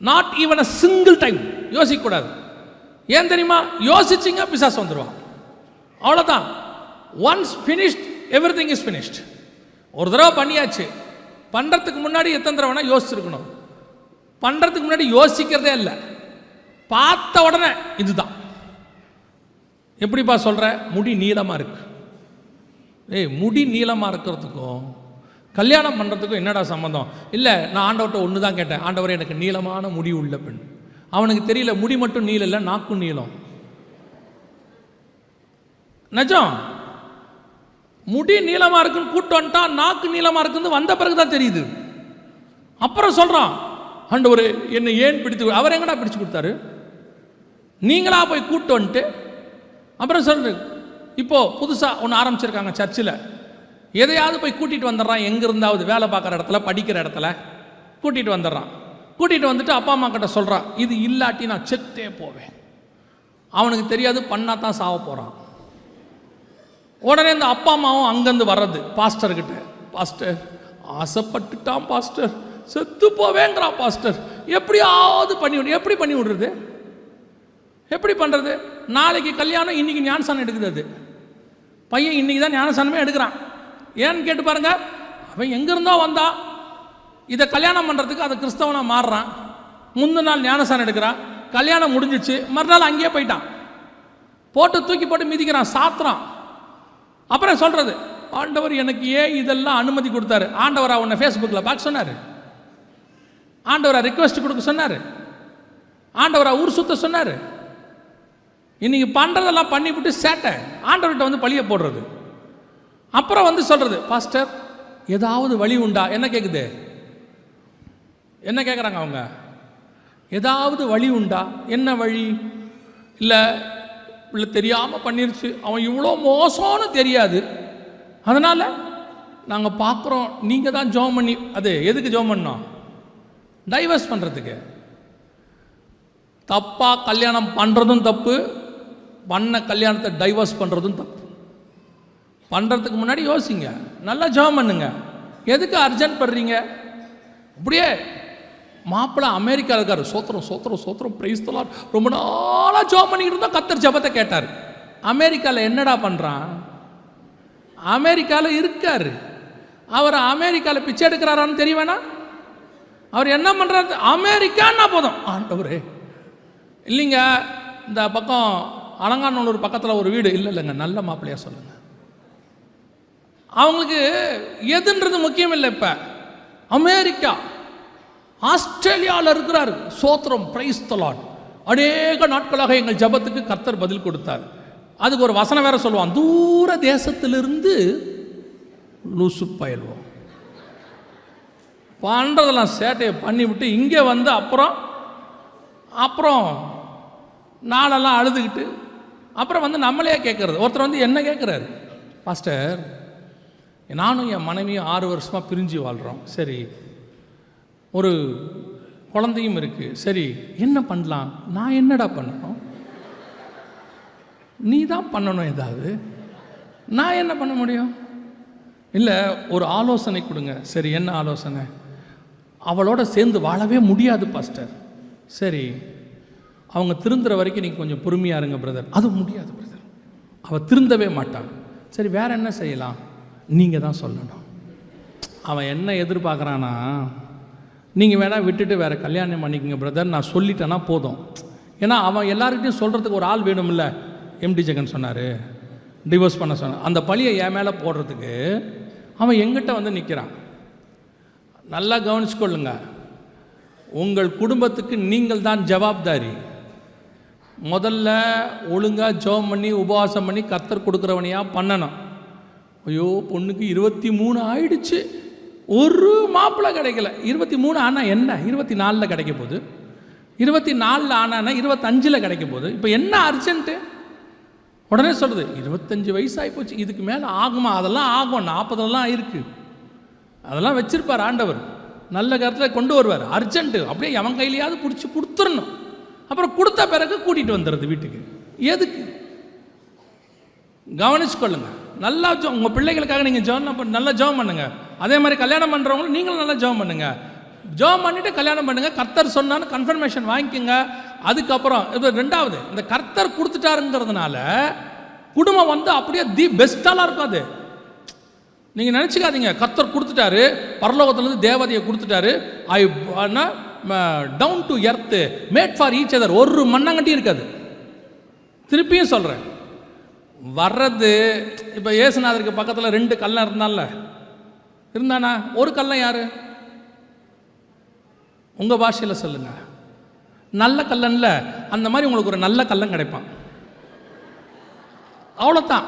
not even a single time யோசிக்கக்கூடாது. ஏன் தெரியுமா? யோசிச்சிங்க பிசாசு வந்துடுவான், அவ்வளோதான். Once finished every thing is finished. ஒரு தடவை பண்ணியாச்சு. பண்ணுறதுக்கு முன்னாடி எத்தனை தடவை வேணால் யோசிச்சிருக்கணும், பண்ணுறதுக்கு முன்னாடி யோசிக்கிறதே இல்லை, பார்த்த உடனே இதுதான். எப்படிப்பா சொல்கிற? முடி நீளமாக இருக்கு. முடி நீளமாக இருக்கிறதுக்கும் கல்யாணம் பண்ணுறதுக்கும் என்னடா சம்மந்தம்? இல்லை, நான் ஆண்டவர்கிட்ட ஒன்று தான் கேட்டேன், ஆண்டவரே எனக்கு நீளமான முடி உள்ள பெண். அவனுக்கு தெரியல முடி மட்டும் நீளம் இல்லை, நாக்கும் நீளம். நிஜம், முடி நீளமாக இருக்குன்னு கூட்டு வந்துட்டான், நாக்கு நீளமாக இருக்குன்னு வந்த பிறகு தான் தெரியுது. அப்புறம் சொல்கிறான், ஆண்டவரே என்னை ஏன் பிடித்து, அவர் எங்கடா பிடிச்சு கொடுத்தாரு? நீங்களா போய் கூட்டு வந்துட்டு அப்புறம் சொல்கிறது. இப்போது புதுசாக ஒன்று ஆரம்பிச்சிருக்காங்க சர்ச்சில், எதையாவது போய் கூட்டிகிட்டு வந்துடுறான், எங்கே இருந்தாவது வேலை பார்க்குற இடத்துல, படிக்கிற இடத்துல கூட்டிகிட்டு வந்துடுறான். கூட்டிகிட்டு வந்துட்டு அப்பா அம்மா கிட்ட சொல்கிறான், இது இல்லாட்டி நான் செத்தே போவேன். அவனுக்கு தெரியாது, பண்ணா தான் சாவ போகிறான். உடனே இந்த அப்பா அம்மாவும் அங்கேருந்து வர்றது பாஸ்டர்கிட்ட, பாஸ்டர் ஆசைப்பட்டுட்டான் பாஸ்டர், செத்து போவேங்கிறான் பாஸ்டர், எப்படியாவது பண்ணி விடு. எப்படி பண்ணி விடுறது? எப்படி பண்ணுறது? நாளைக்கு கல்யாணம், இன்றைக்கி ஞானசானம் எடுக்குது. அது பையன் இன்றைக்கி தான் ஞானசானமே எடுக்கிறான். ஏன்னு கேட்டு பாருங்க, அவன் எங்கேருந்தோ வந்தா இதை கல்யாணம் பண்ணுறதுக்கு அதை கிறிஸ்தவனாக மாறுறான். முந்தின நாள் ஞானசானம் எடுக்கிறான், கல்யாணம் முடிஞ்சிச்சு, மறுநாள் அங்கேயே போயிட்டான், போட்டு தூக்கி போட்டு மிதிக்கிறான், சாத்துறான். அப்புறம் சொல்கிறது, ஆண்டவர் எனக்கு ஏன் இதெல்லாம் அனுமதி கொடுத்தாரு? ஆண்டவரா உன்னை ஃபேஸ்புக்கில் பார்க்க சொன்னார்? ஆண்டவரா ரிக்வெஸ்ட் கொடுக்க சொன்னார்? ஆண்டவரா ஊர் சுத்த சொன்னார்? இன்னைக்கு பண்ணுறதெல்லாம் பண்ணிவிட்டு சேட்டை ஆண்டவர்கிட்ட வந்து பழிய போடுறது. அப்புறம் வந்து சொல்கிறது, பாஸ்டர் ஏதாவது வழி உண்டா? என்ன கேட்குது? என்ன கேட்குறாங்க அவங்க? ஏதாவது வழி உண்டா? என்ன வழி? இல்லை இல்லை தெரியாமல் பண்ணிருச்சு, அவன் இவ்வளோ மோசம்னு தெரியாது, அதனால் நாங்கள் பார்க்குறோம், நீங்கள் தான் ஜோம் பண்ணி. அது எதுக்கு ஜோம் பண்ணோம்? டைவர்ஸ் பண்ணுறதுக்கு. தப்பாக கல்யாணம் பண்ணுறதும் தப்பு, பண்ண கல்யாணத்தை டைவர்ஸ் பண்ணுறதும் தப்பு. பண்ணுறதுக்கு முன்னாடி யோசிங்க, நல்லா ஜெபம் பண்ணுங்க. எதுக்கு அர்ஜென்ட் பண்ணுறீங்க? அப்படியே மாப்பிள்ளை அமெரிக்கா இருக்கார், சோத்திரம் சோத்திரம் சோத்திரம் பிரைஸ் தி லார்ட், ரொம்ப நாளாக ஜெபம் பண்ணிக்கிட்டு இருந்தால் கர்த்தர் ஜெபத்தை கேட்டார். அமெரிக்காவில் என்னடா பண்ணுறான்? அமெரிக்காவில் இருக்கார். அவர் அமெரிக்காவில் பிச்சை எடுக்கிறாரான்னு தெரியவேனா? அவர் என்ன பண்ணுறாரு? அமெரிக்கான்னா போதும், ஆண்டவரே இல்லைங்க இந்த பக்கம் அலங்காநல்லூர் பக்கத்தில் ஒரு வீடு, இல்லை இல்லைங்க நல்ல மாப்பிள்ளையா சொல்லுங்கள். அவங்களுக்கு எதுன்றது முக்கியம் இல்லை. இப்போ அமெரிக்கா ஆஸ்திரேலியாவில் இருக்கிறார், சோத்திரம் பிரைஸ் தி லார்ட், அநேக நாட்களாக எங்கள் ஜபத்துக்கு கர்த்தர் பதில் கொடுத்தார். அதுக்கு ஒரு வசனம் வேற சொல்லுவான், தூர தேசத்திலிருந்து லூசு பயில்வோம் பண்ணுறதெல்லாம் சேட்டையை பண்ணிவிட்டு இங்கே வந்து அப்புறம் நாளெல்லாம் அழுதுகிட்டு அப்புறம் வந்து நம்மளே கேட்குறது. ஒருத்தர் வந்து என்ன கேட்குறாரு, பாஸ்டர் நானும் என் மனைவியும் 6 வருஷமாக பிரிஞ்சு வாழ்கிறோம், சரி ஒரு குழந்தையும் இருக்குது, சரி என்ன பண்ணலாம்? நான் என்னடா பண்ணணும்? நீ தான் பண்ணணும் ஏதாவது, நான் என்ன பண்ண முடியும்? இல்லை ஒரு ஆலோசனை கொடுங்க. சரி என்ன ஆலோசனை? அவளோட சேர்ந்து வாழவே முடியாது பாஸ்டர். சரி அவங்க திருந்துற வரைக்கும் நீங்கள் கொஞ்சம் பொறுமையாக இருங்க பிரதர். அது முடியாது பிரதர், அவள் திருந்தவே மாட்டாள். சரி வேறு என்ன செய்யலாம்? நீங்கள் தான் சொல்லணும். அவன் என்ன எதிர்பார்க்குறான்னா, நீங்கள் வேணால் விட்டுட்டு வேறு கல்யாணம் பண்ணிக்கங்க பிரதர், நான் சொல்லிட்டேன்னா போதும். ஏன்னா அவன் எல்லாருக்கிட்டையும் சொல்கிறதுக்கு ஒரு ஆள் வேணும்ல. எம்டி ஜெகன் சொன்னார், டிவோர்ஸ் பண்ண சொன்னார். அந்த பழியை என் மேலே போடுறதுக்கு அவன் எங்கிட்ட வந்து நிற்கிறான். நல்லா கவனிச்சுக்கொள்ளுங்க, உங்கள் குடும்பத்துக்கு நீங்கள் தான் ஜவாப்தாரி. முதல்ல ஒழுங்காக ஜெபம் பண்ணி உபவாசம் பண்ணி கர்த்தர் கொடுக்குறவனையாக பண்ணணும். ஐயோ பொண்ணுக்கு 23 ஆயிடுச்சு, ஒரு மாப்பிள்ளை கிடைக்கல. 23 ஆனால் என்ன, 24 கிடைக்க போகுது. 24 ஆனால் 25 கிடைக்க போகுது. இப்போ என்ன அர்ஜென்ட்டு? உடனே சொல்லுது 25 வயசு ஆகிப்போச்சு, இதுக்கு மேலே ஆகுமா? அதெல்லாம் ஆகும், 40 இருக்குது, அதெல்லாம் வச்சிருப்பார் ஆண்டவர், நல்ல கருத்தில் கொண்டு வருவார். அர்ஜென்ட்டு அப்படியே அவன் கையிலையாவது பிடிச்சி கொடுத்துடணும். அப்புறம் கொடுத்த பிறகு கூட்டிகிட்டு வந்துடுறது வீட்டுக்கு. எதுக்கு? கவனிச்சுக்கொள்ளுங்க. நல்லா உங்கள் பிள்ளைகளுக்காக நீங்கள் ஜெபம் நல்லா ஜெபம் பண்ணுங்க. அதே மாதிரி கல்யாணம் பண்ணுறவங்களும் நீங்களும் நல்லா ஜெபம் பண்ணுங்க. ஜெபம் பண்ணிவிட்டு கல்யாணம் பண்ணுங்கள். கர்த்தர் சொன்னான்னு கன்ஃபர்மேஷன் வாங்கிக்கோங்க. அதுக்கப்புறம் இது ரெண்டாவது, இந்த கர்த்தர் கொடுத்துட்டாருங்கிறதுனால குடும்பம் வந்து அப்படியே தி பெஸ்ட்டாலாம் இருக்கும். அது நீங்கள் நினச்சிக்காதீங்க, கர்த்தர் கொடுத்துட்டாரு, பரலோகத்துலேருந்து தேவதையை கொடுத்துட்டாரு, down to earth made for each other, ஒரு மண்ணாங்கட்டியும் இருக்காது. திருப்பியும் சொல்கிறேன், வர்றது இப்போ இயேசுநாதருக்கு பக்கத்தில் 2 கள்ளன் இருந்தானா? ஒரு கள்ளன் யார்? உங்கள் பாஷையில் சொல்லுங்கள். நல்ல கல்லன்ல அந்த மாதிரி உங்களுக்கு ஒரு நல்ல கள்ளன் கிடைப்பான். அவ்வளோதான்.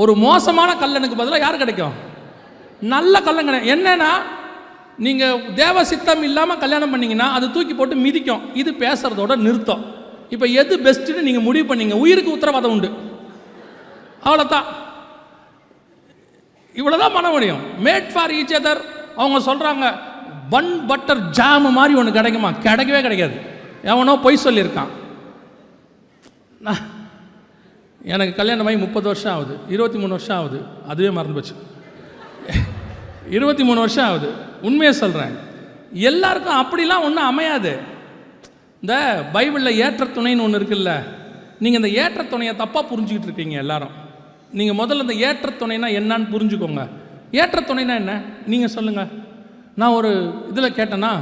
ஒரு மோசமான கல்லனுக்கு பதிலாக யார் கிடைக்கும்? நல்ல கள்ளன் கிடைக்கும். என்னன்னா, நீங்கள் தேவ சித்தம் இல்லாமல் கல்யாணம் பண்ணிங்கன்னா அது தூக்கி போட்டு மிதிக்கும். இது பேசுகிறதோட நிறுத்தம். இப்போ எது பெஸ்ட்டுன்னு நீங்கள் முடிவு பண்ணீங்க. உயிருக்கு உத்தரவாதம் உண்டு. அவ்வளோதான். இவ்வளோதான் பண்ண முடியும். Mat for each other. அவங்க சொல்கிறாங்க பன் பட்டர் ஜாம் மாதிரி ஒன்று கிடைக்குமா? கிடைக்கவே கிடைக்காது. எவனோ பொய் சொல்லியிருக்கான். எனக்கு கல்யாணம் ஆகி 30 வருஷம் ஆகுது, 23 வருஷம் ஆகுது, அதுவே மறந்து போச்சு. 23 வருஷம் ஆகுது. உண்மையை சொல்கிறேன், எல்லாருக்கும் அப்படிலாம் ஒன்றும் அமையாது. இந்த பைபிளில் ஏற்ற துணைன்னு ஒன்று இருக்குல்ல, நீங்கள் இந்த ஏற்ற துணையை தப்பாக புரிஞ்சுக்கிட்டு இருக்கீங்க எல்லாரும். நீங்கள் முதல்ல இந்த ஏற்ற துணைனா என்னன்னு புரிஞ்சுக்கோங்க. ஏற்ற துணைனா என்ன நீங்கள் சொல்லுங்கள். நான் ஒரு இதில் கேட்டேன்னா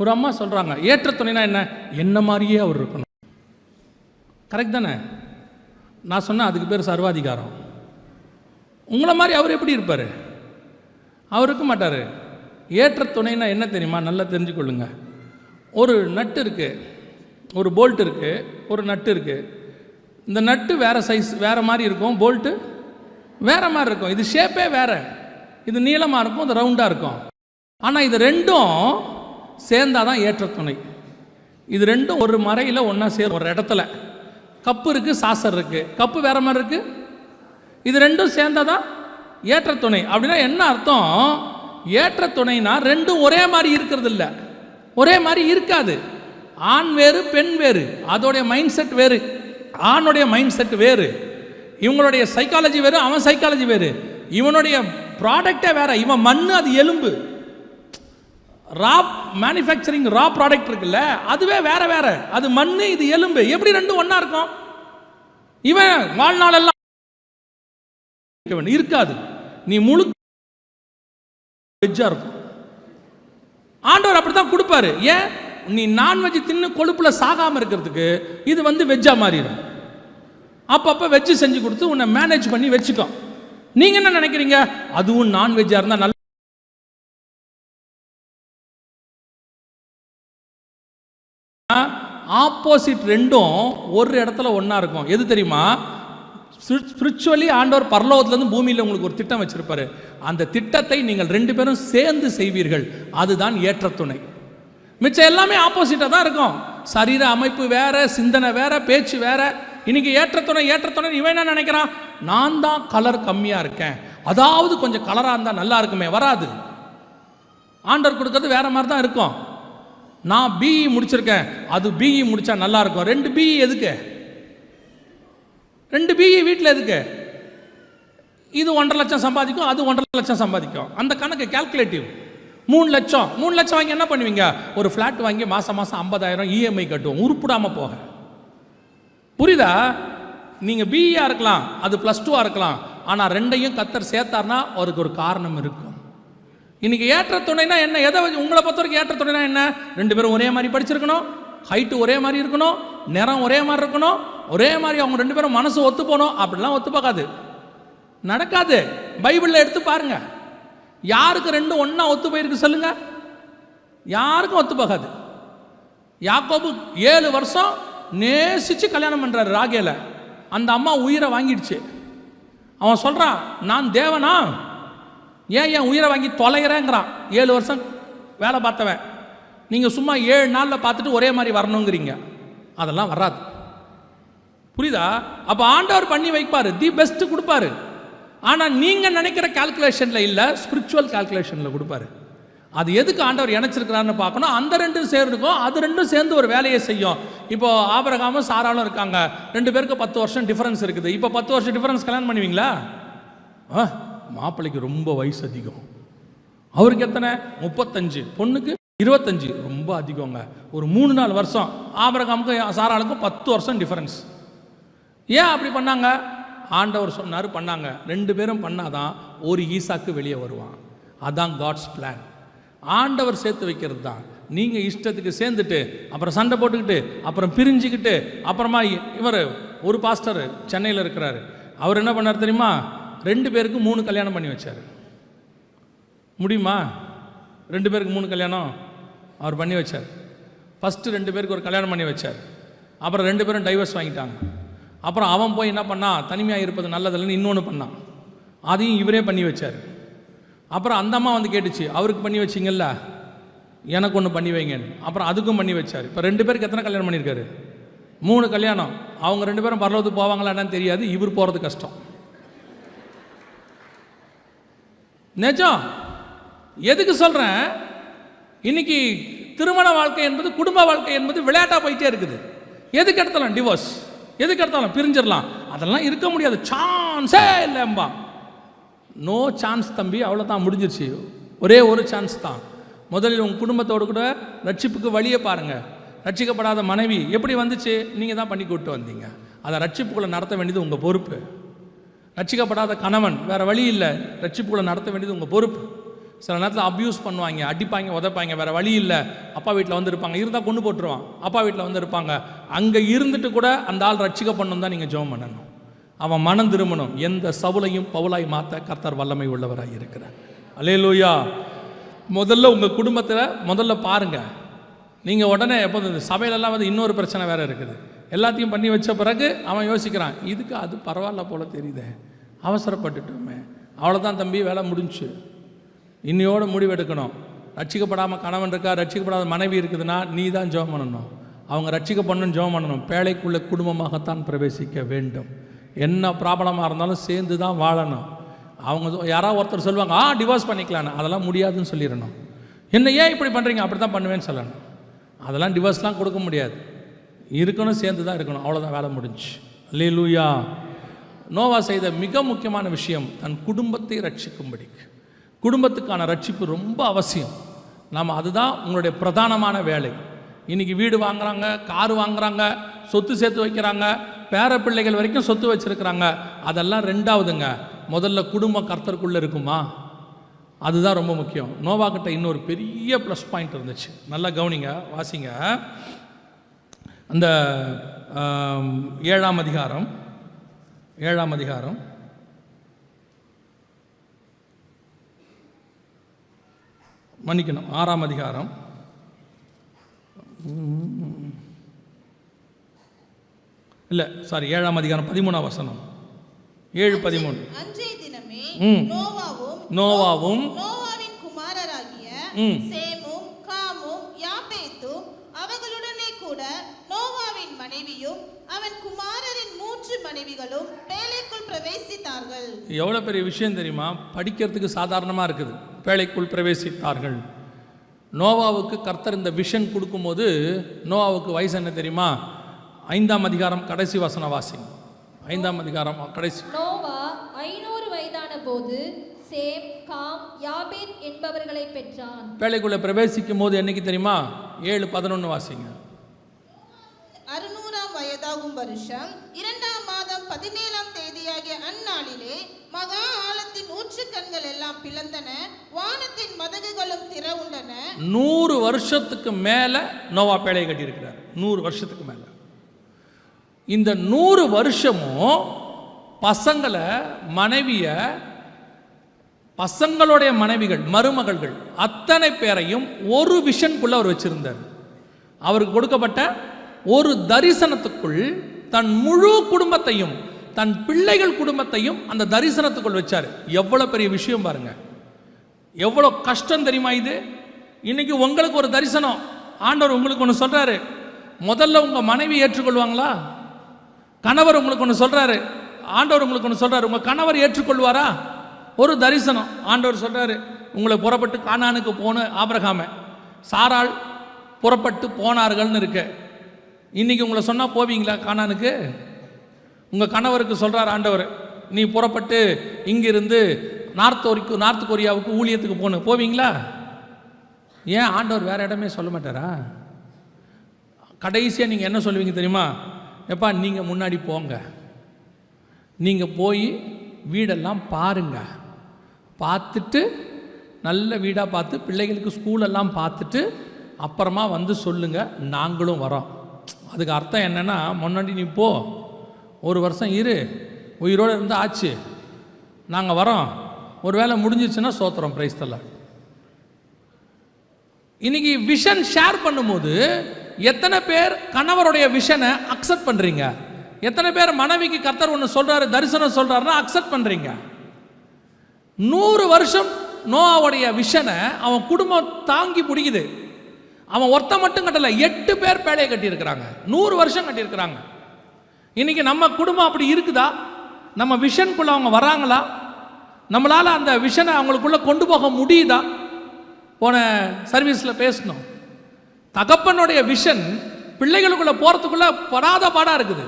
ஒரு அம்மா சொல்கிறாங்க, ஏற்ற துணைனா என்ன மாதிரியே அவர் இருக்கணும். கரெக்ட் தானே? நான் சொன்னேன் அதுக்கு பேர் சர்வாதிகாரம். உங்களை மாதிரி அவர் எப்படி இருப்பார்? அவர் இருக்க மாட்டார். ஏற்ற துணைனா என்ன தெரியுமா? நல்லா தெரிஞ்சுக்கொள்ளுங்க. ஒரு நட்டு இருக்குது, ஒரு போல்ட் இருக்குது, ஒரு நட்டு இருக்குது. இந்த நட்டு வேறு சைஸ் வேறு மாதிரி இருக்கும், போல்ட்டு வேறு மாதிரி இருக்கும். இது ஷேப்பே வேறு, இது நீளமாக இருக்கும், இது ரவுண்டாக இருக்கும். ஆனால் இது ரெண்டும் சேர்ந்தால் தான் ஏற்ற துணை. இது ரெண்டும் ஒரு மறையில் ஒன்றா சேரும். ஒரு இடத்துல கப்பு இருக்குது, சாசர் இருக்குது, கப்பு வேறு மாதிரி இருக்குது. இது ரெண்டும் சேர்ந்தால் தான் ஏற்ற துணை. அப்படின்னா என்ன அர்த்தம்? ஏற்ற துணைனா ரெண்டும் ஒரே மாதிரி இருக்கிறது இல்லை, ஒரே மாதிரி இருக்காது. ஆண் வேறு பெண் வேறு, அதோடைய மைண்ட் செட் வேறு, ஆணுடைய மைண்ட் செட் வேறு, இவங்களுடைய சைக்காலஜி வேறு, அவன் சைக்காலஜி வேறு, இவனுடைய ப்ராடக்டே வேற. இவன் மண், அது எலும்பு. ரா மேனுஃபேக்சரிங் ரா ப்ராடக்ட் இருக்குல்ல, அதுவே வேற வேற. அது மண், இது எலும்பு. எப்படி ரெண்டும் ஒன்றா இருக்கும்? இவன் வாழ்நாளெல்லாம் இருக்காது, நீ முழு வெஜ்ஜா இருக்கும். ஆண்டவர் அப்படித்தான் கொடுப்பாரு. ஏன்? நீ நான்வெஜ் தின்னு கொழுப்புல சாகாம இருக்கிறதுக்கு. இது வந்து வெஜ்ஜா மாறிடும். அப்பப்ப வெஜ்ஜு செஞ்சு கொடுத்து உன்னை மேனேஜ் பண்ணி வச்சுக்கோ. நீங்க என்ன நினைக்கிறீங்க? அதுவும் நான்வெஜ்ஜா இருந்தா நல்ல ஆப்போசிட் ரெண்டும் ஒரு இடத்துல ஒன்றா இருக்கும். எது தெரியுமா? ஸ்பிரிச்சுவலி ஆண்டவர் பரலோகத்திலிருந்து பூமியில் உங்களுக்கு ஒரு திட்டம் வச்சிருப்பாரு. அந்த திட்டத்தை நீங்கள் 2 பேரும் சேர்ந்து செய்வீர்கள். அதுதான் ஏற்ற துணை. மிச்சம் எல்லாமே ஆப்போசிட்டாக தான் இருக்கும். சரீர அமைப்பு வேற, சிந்தனை வேற, பேச்சு வேற. இன்னைக்கு ஏற்றத்துணை இவன் என்ன நினைக்கிறான்? நான் தான் கலர் கம்மியாக இருக்கேன், அதாவது கொஞ்சம் கலராக இருந்தால் நல்லா இருக்குமே. வராது. ஆண்டவர் கொடுக்கறது வேற மாதிரி தான் இருக்கும். நான் பிஇ முடிச்சிருக்கேன், அது பிஇ முடிச்சா நல்லா இருக்கும். 2 பிஇ எதுக்கு? 2 பிஇ வீட்டில் எதுக்கு? இது 1.5 லட்சம் சம்பாதிக்கும், அது 1.5 லட்சம் சம்பாதிக்கும். அந்த கணக்கு கால்குலேட்டிவ். 3 லட்சம் வாங்கி என்ன பண்ணுவீங்க? ஒரு ஃப்ளாட் வாங்கி மாதம் 50,000 இஎம்ஐ கட்டுவோம், உருப்பிடாமல் போக. புரியுதா? நீங்கள் பிஇயாக இருக்கலாம், அது +2 இருக்கலாம், ஆனால் ரெண்டையும் கர்த்தர் சேர்த்தார்னா அவருக்கு ஒரு காரணம் இருக்கும். இன்னைக்கு ஏற்ற துணைனா என்ன? எதை உங்களை பொறுத்த வரைக்கும் ஏற்ற துணைனா என்ன? 2 பேரும் ஒரே மாதிரி படிச்சிருக்கணும், ஹைட்டு ஒரே மாதிரி இருக்கணும், நிறம் ஒரே மாதிரி இருக்கணும், ஒரே மாதிரி அவங்க 2 பேரும் மனசு ஒத்து போகணும். அப்படிலாம் ஒத்து பார்க்காது, நடக்காது. பைபிளில் எடுத்து பாருங்க, யாருக்கு 2 ஒன்றா ஒத்து போயிருக்கு சொல்லுங்க? யாருக்கும் ஒத்து போகாது. யாக்கோபு 7 வருஷம் நேசித்து கல்யாணம் பண்ணுறாரு ராகேல. அந்த அம்மா உயிரை வாங்கிடுச்சு. அவன் சொல்கிறான், நான் தேவனா, ஏன் என் உயிரை வாங்கி தொலைகிறேங்கிறான். 7 வருஷம் வேலை பார்த்தவன். நீங்கள் சும்மா 7 நாளில் பார்த்துட்டு ஒரே மாதிரி வரணுங்கிறீங்க. அதெல்லாம் வராது. புரியுதா? அப்போ ஆண்டவர் பண்ணி வைப்பார், தி பெஸ்ட்டு கொடுப்பாரு. ஆனால் நீங்கள் நினைக்கிற கால்குலேஷனில் இல்லை, ஸ்பிரிச்சுவல் கால்குலேஷனில் கொடுப்பாரு. அது எதுக்கு ஆண்டவர் இணைச்சிருக்கிறாருன்னு பார்க்கணும். அந்த 2 சேர்ந்துக்கும், அது 2 சேர்ந்து ஒரு வேலையை செய்யும். இப்போ ஆபிரகாமும் சாராலும் இருக்காங்க, 2 பேருக்கு 10 வருஷம் டிஃபரன்ஸ் இருக்குது. இப்போ 10 வருஷம் டிஃபரன்ஸ் கல்யாணம் பண்ணுவீங்களா? மாப்பிள்ளைக்கு ரொம்ப வயசு அதிகம், அவருக்கு எத்தனை? 35, பொண்ணுக்கு 25, ரொம்ப அதிகங்க. ஒரு 3-4 வருஷம் ஆபிரகாமுக்கும் சாராளுக்கும் 10 வருஷம் டிஃபரன்ஸ். ஏன் அப்படி பண்ணாங்க? ஆண்டவர் சொன்னார், பண்ணாங்க. 2 பேரும் பண்ணாதான் ஒரு ஈசாக்கு வெளியே வருவான். அதான் காட்ஸ் பிளான். ஆண்டவர் சேர்த்து வைக்கிறது தான். நீங்கள் இஷ்டத்துக்கு சேர்ந்துட்டு அப்புறம் சண்டை போட்டுக்கிட்டு அப்புறம் பிரிஞ்சுக்கிட்டு அப்புறமா இவர் ஒரு பாஸ்டர் சென்னையில் இருக்கிறாரு, அவர் என்ன பண்ணார் தெரியுமா? 2 பேருக்கு 3 கல்யாணம் பண்ணி வச்சார். முடியுமா? 2 பேருக்கு 3 கல்யாணம் அவர் பண்ணி வச்சார். ஃபஸ்ட்டு 2 பேருக்கு ஒரு கல்யாணம் பண்ணி வச்சார். அப்புறம் 2 பேரும் டைவர்ஸ் வாங்கிட்டாங்க. அப்புறம் அவன் போய் என்ன பண்ணான்? தனிமையாக இருப்பது நல்லதில்லைன்னு இன்னொன்று பண்ணான். அதையும் இவரே பண்ணி வச்சார். அப்புறம் அந்த அம்மா வந்து கேட்டுச்சு, அவருக்கு பண்ணி வச்சிங்கல்ல, எனக்கு ஒன்று பண்ணி வைங்கன்னு. அப்புறம் அதுக்கும் பண்ணி வச்சார். இப்போ 2 பேருக்கு எத்தனை கல்யாணம் பண்ணியிருக்காரு? 3 கல்யாணம். அவங்க 2 பேரும் பரலோகத்துக்கு போவாங்களா என்னன்னு தெரியாது, இவர் போகிறது கஷ்டம். நிஜம். எதுக்கு சொல்கிறேன்? இன்னைக்கு திருமண வாழ்க்கை என்பது, குடும்ப வாழ்க்கை என்பது விளையாட்டாக போயிட்டே இருக்குது. எதுக்கு எடுத்தாலும் டிவோர்ஸ், எதுக்கு எடுத்தாலும் பிரிஞ்சிடலாம், அதெல்லாம் இருக்க முடியாது, சான்ஸே இல்லைம்பா. நோ சான்ஸ் தம்பி, அவ்வளோதான், முடிஞ்சிருச்சு. ஒரே ஒரு சான்ஸ் தான். முதலில் உங்கள் குடும்பத்தோடு கூட ரட்சிப்புக்கு வழியை பாருங்கள். ரட்சிக்கப்படாத மனைவி எப்படி வந்துச்சு? நீங்கள் தான் பண்ணி கூப்பிட்டு வந்தீங்க. அதை ரட்சிப்புக்குள்ளே நடத்த வேண்டியது உங்கள் பொறுப்பு. ரட்சிக்கப்படாத கணவன் வேறு வழி இல்லை, ரட்சிப்புக்குள்ளே நடத்த வேண்டியது உங்கள் பொறுப்பு. சில நேரத்தில் அப்யூஸ் பண்ணுவாங்க, அடிப்பாங்க, உதைப்பாங்க, வேறு வழி இல்லை. அப்பா வீட்டில் வந்து இருப்பாங்க, இருந்தால் கொண்டு போட்டுருவான். அப்பா வீட்டில் வந்து இருப்பாங்க. அங்கே இருந்துட்டு கூட அந்த ஆள் ரட்சிக்கப்படணும் தான் நீங்கள் ஜெபம் பண்ணணும். அவன் மனம் திரும்பணும். எந்த சவுலையும் பவுலாய் மாற்ற கர்த்தர் வல்லமை உள்ளவராக இருக்கிறார். அல்லேலூயா. முதல்ல உங்கள் குடும்பத்தில் முதல்ல பாருங்கள். நீங்கள் உடனே எப்போது சபையிலெல்லாம் வந்து இன்னொரு பிரச்சனை வேறு இருக்குது. எல்லாத்தையும் பண்ணி வச்ச பிறகு அவன் யோசிக்கிறான், இதுக்கு அது பரவாயில்ல போல் தெரியுதே, அவசரப்பட்டுட்டோமே, அவ்வளோதான் தம்பி, வேலை முடிஞ்சு. இன்னையோடு முடிவெடுக்கணும். ரட்சிக்கப்படாமல் கணவன் இருக்கா, ரட்சிக்கப்படாத மனைவி இருக்குதுன்னா நீ தான் ஜெபம் பண்ணணும். அவங்க ரட்சிக்கப்படணும்னு ஜெபம் பண்ணணும். பேழைக்குள்ள குடும்பமாகத்தான் பிரவேசிக்க வேண்டும். என்ன ப்ராப்ளமாக இருந்தாலும் சேர்ந்து தான் வாழணும். அவங்க யாராவது ஒருத்தர் சொல்லுவாங்க, டிவோர்ஸ் பண்ணிக்கலான்னு, அதெல்லாம் முடியாதுன்னு சொல்லிடணும். என்ன ஏன் இப்படி பண்ணுறீங்க? அப்படி தான் பண்ணுவேன்னு சொல்லணும். அதெல்லாம் டிவோர்ஸ்லாம் கொடுக்க முடியாது, இருக்கணும், சேர்ந்து தான் இருக்கணும், அவ்வளோதான், வேலை முடிஞ்சு. அல்லேலூயா. நோவா செய்த மிக முக்கியமான விஷயம் தன் குடும்பத்தை ரட்சிக்கும்படிக்கு. குடும்பத்துக்கான ரட்சிப்பு ரொம்ப அவசியம். நாம் அதுதான் உங்களுடைய பிரதானமான வேலை. இன்றைக்கி வீடு வாங்குறாங்க, காரு வாங்குறாங்க, சொத்து சேர்த்து வைக்கிறாங்க, பேர பிள்ளைகள் வரைக்கும் சொத்து வச்சுருக்கிறாங்க. அதெல்லாம் ரெண்டாவதுங்க. முதல்ல குடும்பம் கர்த்தருக்குள்ளே இருக்குமா, அதுதான் ரொம்ப முக்கியம். நோவாக்கிட்ட இன்னொரு பெரிய ப்ளஸ் பாயிண்ட் இருந்துச்சு. நல்லா கவனிங்க, வாசிங்க. அந்த 7ஆம் அதிகாரம் மன்னிக்கணும், 6ஆம் அதிகாரம் இல்லை, சாரி, 7ஆம் அதிகாரம் 13ஆம் வசனம். 7:13. அன்றைய தினமே நோவாவும் நோவாவின் குமாரராகிய சேமும் காமும் யாப்பேத்தும் அவர்களுடனே கூட நோவாவின் மனைவியும் அவன் குமாரரின் 3 மனைவிகளும் பேழைக்குள் பிரவேசித்தார்கள். எவ்வளோ பெரிய விஷயம் தெரியுமா? படிக்கிறதுக்கு சாதாரணமாக இருக்குது. பேழைக்குள் பிரவேசித்தார்கள். நோவாவுக்கு கர்த்தர் இந்த விஷன் கொடுக்கும்போது நோவாவுக்கு வயசு என்ன தெரியுமா? 5ஆம் அதிகாரம் கடைசி வசன வாசி. 5ஆம் அதிகாரம் கடைசி. நோவா 500 வயதான போது சேம், காம், யாபேத் என்பவர்களை பெற்றான். பேழைக்குள்ளே பிரவேசிக்கும் போது என்னைக்கு தெரியுமா? 7:11 வாசிங்க. 600ஆம் வயதாகும் வருஷம் 2ஆம் மாதம் 17ஆம் தேதியாகிய அந்நாளிலே மகா ஆழத்தின் ஊற்றுக்கண்கள் எல்லாம் பிளந்தன, வானத்தின் மதகுகளும் திறவுண்டன. 100 வருஷத்துக்கு மேலே நோவா பேழையை கட்டியிருக்கிறார். 100 வருஷத்துக்கு மேலே. இந்த 100 வருஷமும் பசங்களை, மனைவிய, பசங்களுடைய மனைவிகள், மருமகள்கள் அத்தனை பேரையும் ஒரு விஷனுக்குள்ள அவர் வச்சிருந்தார். அவருக்கு கொடுக்கப்பட்ட ஒரு தரிசனத்துக்குள் தன் முழு குடும்பத்தையும், தன் பிள்ளைகள் குடும்பத்தையும் அந்த தரிசனத்துக்குள் வச்சார். எவ்வளோ பெரிய விஷயம் பாருங்க, எவ்வளோ கஷ்டம் தெரியுமா இது? இன்னைக்கு உங்களுக்கு ஒரு தரிசனம், ஆண்டவர் உங்களுக்கு ஒன்று சொல்றாரு. முதல்ல உங்க மனைவி ஏற்றுக்கொள்வாங்களா? கணவர் உங்களுக்கு ஒன்று சொல்றாரு, ஆண்டவர் உங்களுக்கு ஒன்று சொல்றாரு, உங்க கணவர் ஏற்றுக்கொள்வாரா? ஒரு தரிசனம். ஆண்டவர் சொல்றாரு, உங்களை புறப்பட்டு கானானுக்கு போன ஆபிரகாம, சாராள் புறப்பட்டு போனார்கள்னு இருக்கு. இன்னைக்கு உங்களை சொன்னா போவீங்களா கானானுக்கு? உங்க கணவருக்கு சொல்றாரு ஆண்டவர், நீ புறப்பட்டு இங்கிருந்து நார்த் கொரியாவுக்கு ஊழியத்துக்கு போவீங்களா? ஏன் ஆண்டவர் வேற இடமே சொல்ல மாட்டாரா? கடைசியாக நீங்கள் என்ன சொல்லுவீங்க தெரியுமா? எப்பா நீங்கள் முன்னாடி போங்க, நீங்கள் போய் வீடெல்லாம் பாருங்க, பார்த்துட்டு நல்ல வீடாக பார்த்து பிள்ளைகளுக்கு ஸ்கூலெல்லாம் பார்த்துட்டு அப்புறமா வந்து சொல்லுங்கள், நாங்களும் வரோம். அதுக்கு அர்த்தம் என்னென்னா, முன்னாடி நீ போ, ஒரு வருஷம் இரு, உயிரோடு இருந்து ஆச்சு, நாங்கள் வரோம், ஒரு வேளை முடிஞ்சிச்சுன்னா சோத்திரம், பிரைஸ் தரலாம். இன்னைக்கு விஷன் ஷேர் பண்ணும்போது எத்தனை பேர் கணவருடைய விஷனை அக்செப்ட் பண்ணுறீங்க? எத்தனை பேர் மனைவிக்கு கர்த்தர் ஒன்று சொல்கிறாரு, தரிசனம் சொல்கிறாருன்னா அக்செப்ட் பண்ணுறீங்க? 100 வருஷம் நோவாவுடைய விஷனை அவன் குடும்பம் தாங்கி பிடிக்குது. அவன் ஒருத்த மட்டும் கட்டலை, 8 பேர் பேழையை கட்டியிருக்கிறாங்க, 100 வருஷம் கட்டியிருக்கிறாங்க. இன்னைக்கு நம்ம குடும்பம் அப்படி இருக்குதா? நம்ம விஷனுக்குள்ள அவங்க வராங்களா? நம்மளால் அந்த விஷனை அவங்களுக்குள்ள கொண்டு போக முடியுதா? போன சர்வீஸில் பேசணும், தகப்பனுடைய விஷன் பிள்ளைகளுக்குள்ள போகிறதுக்குள்ள படாத பாடாக இருக்குது.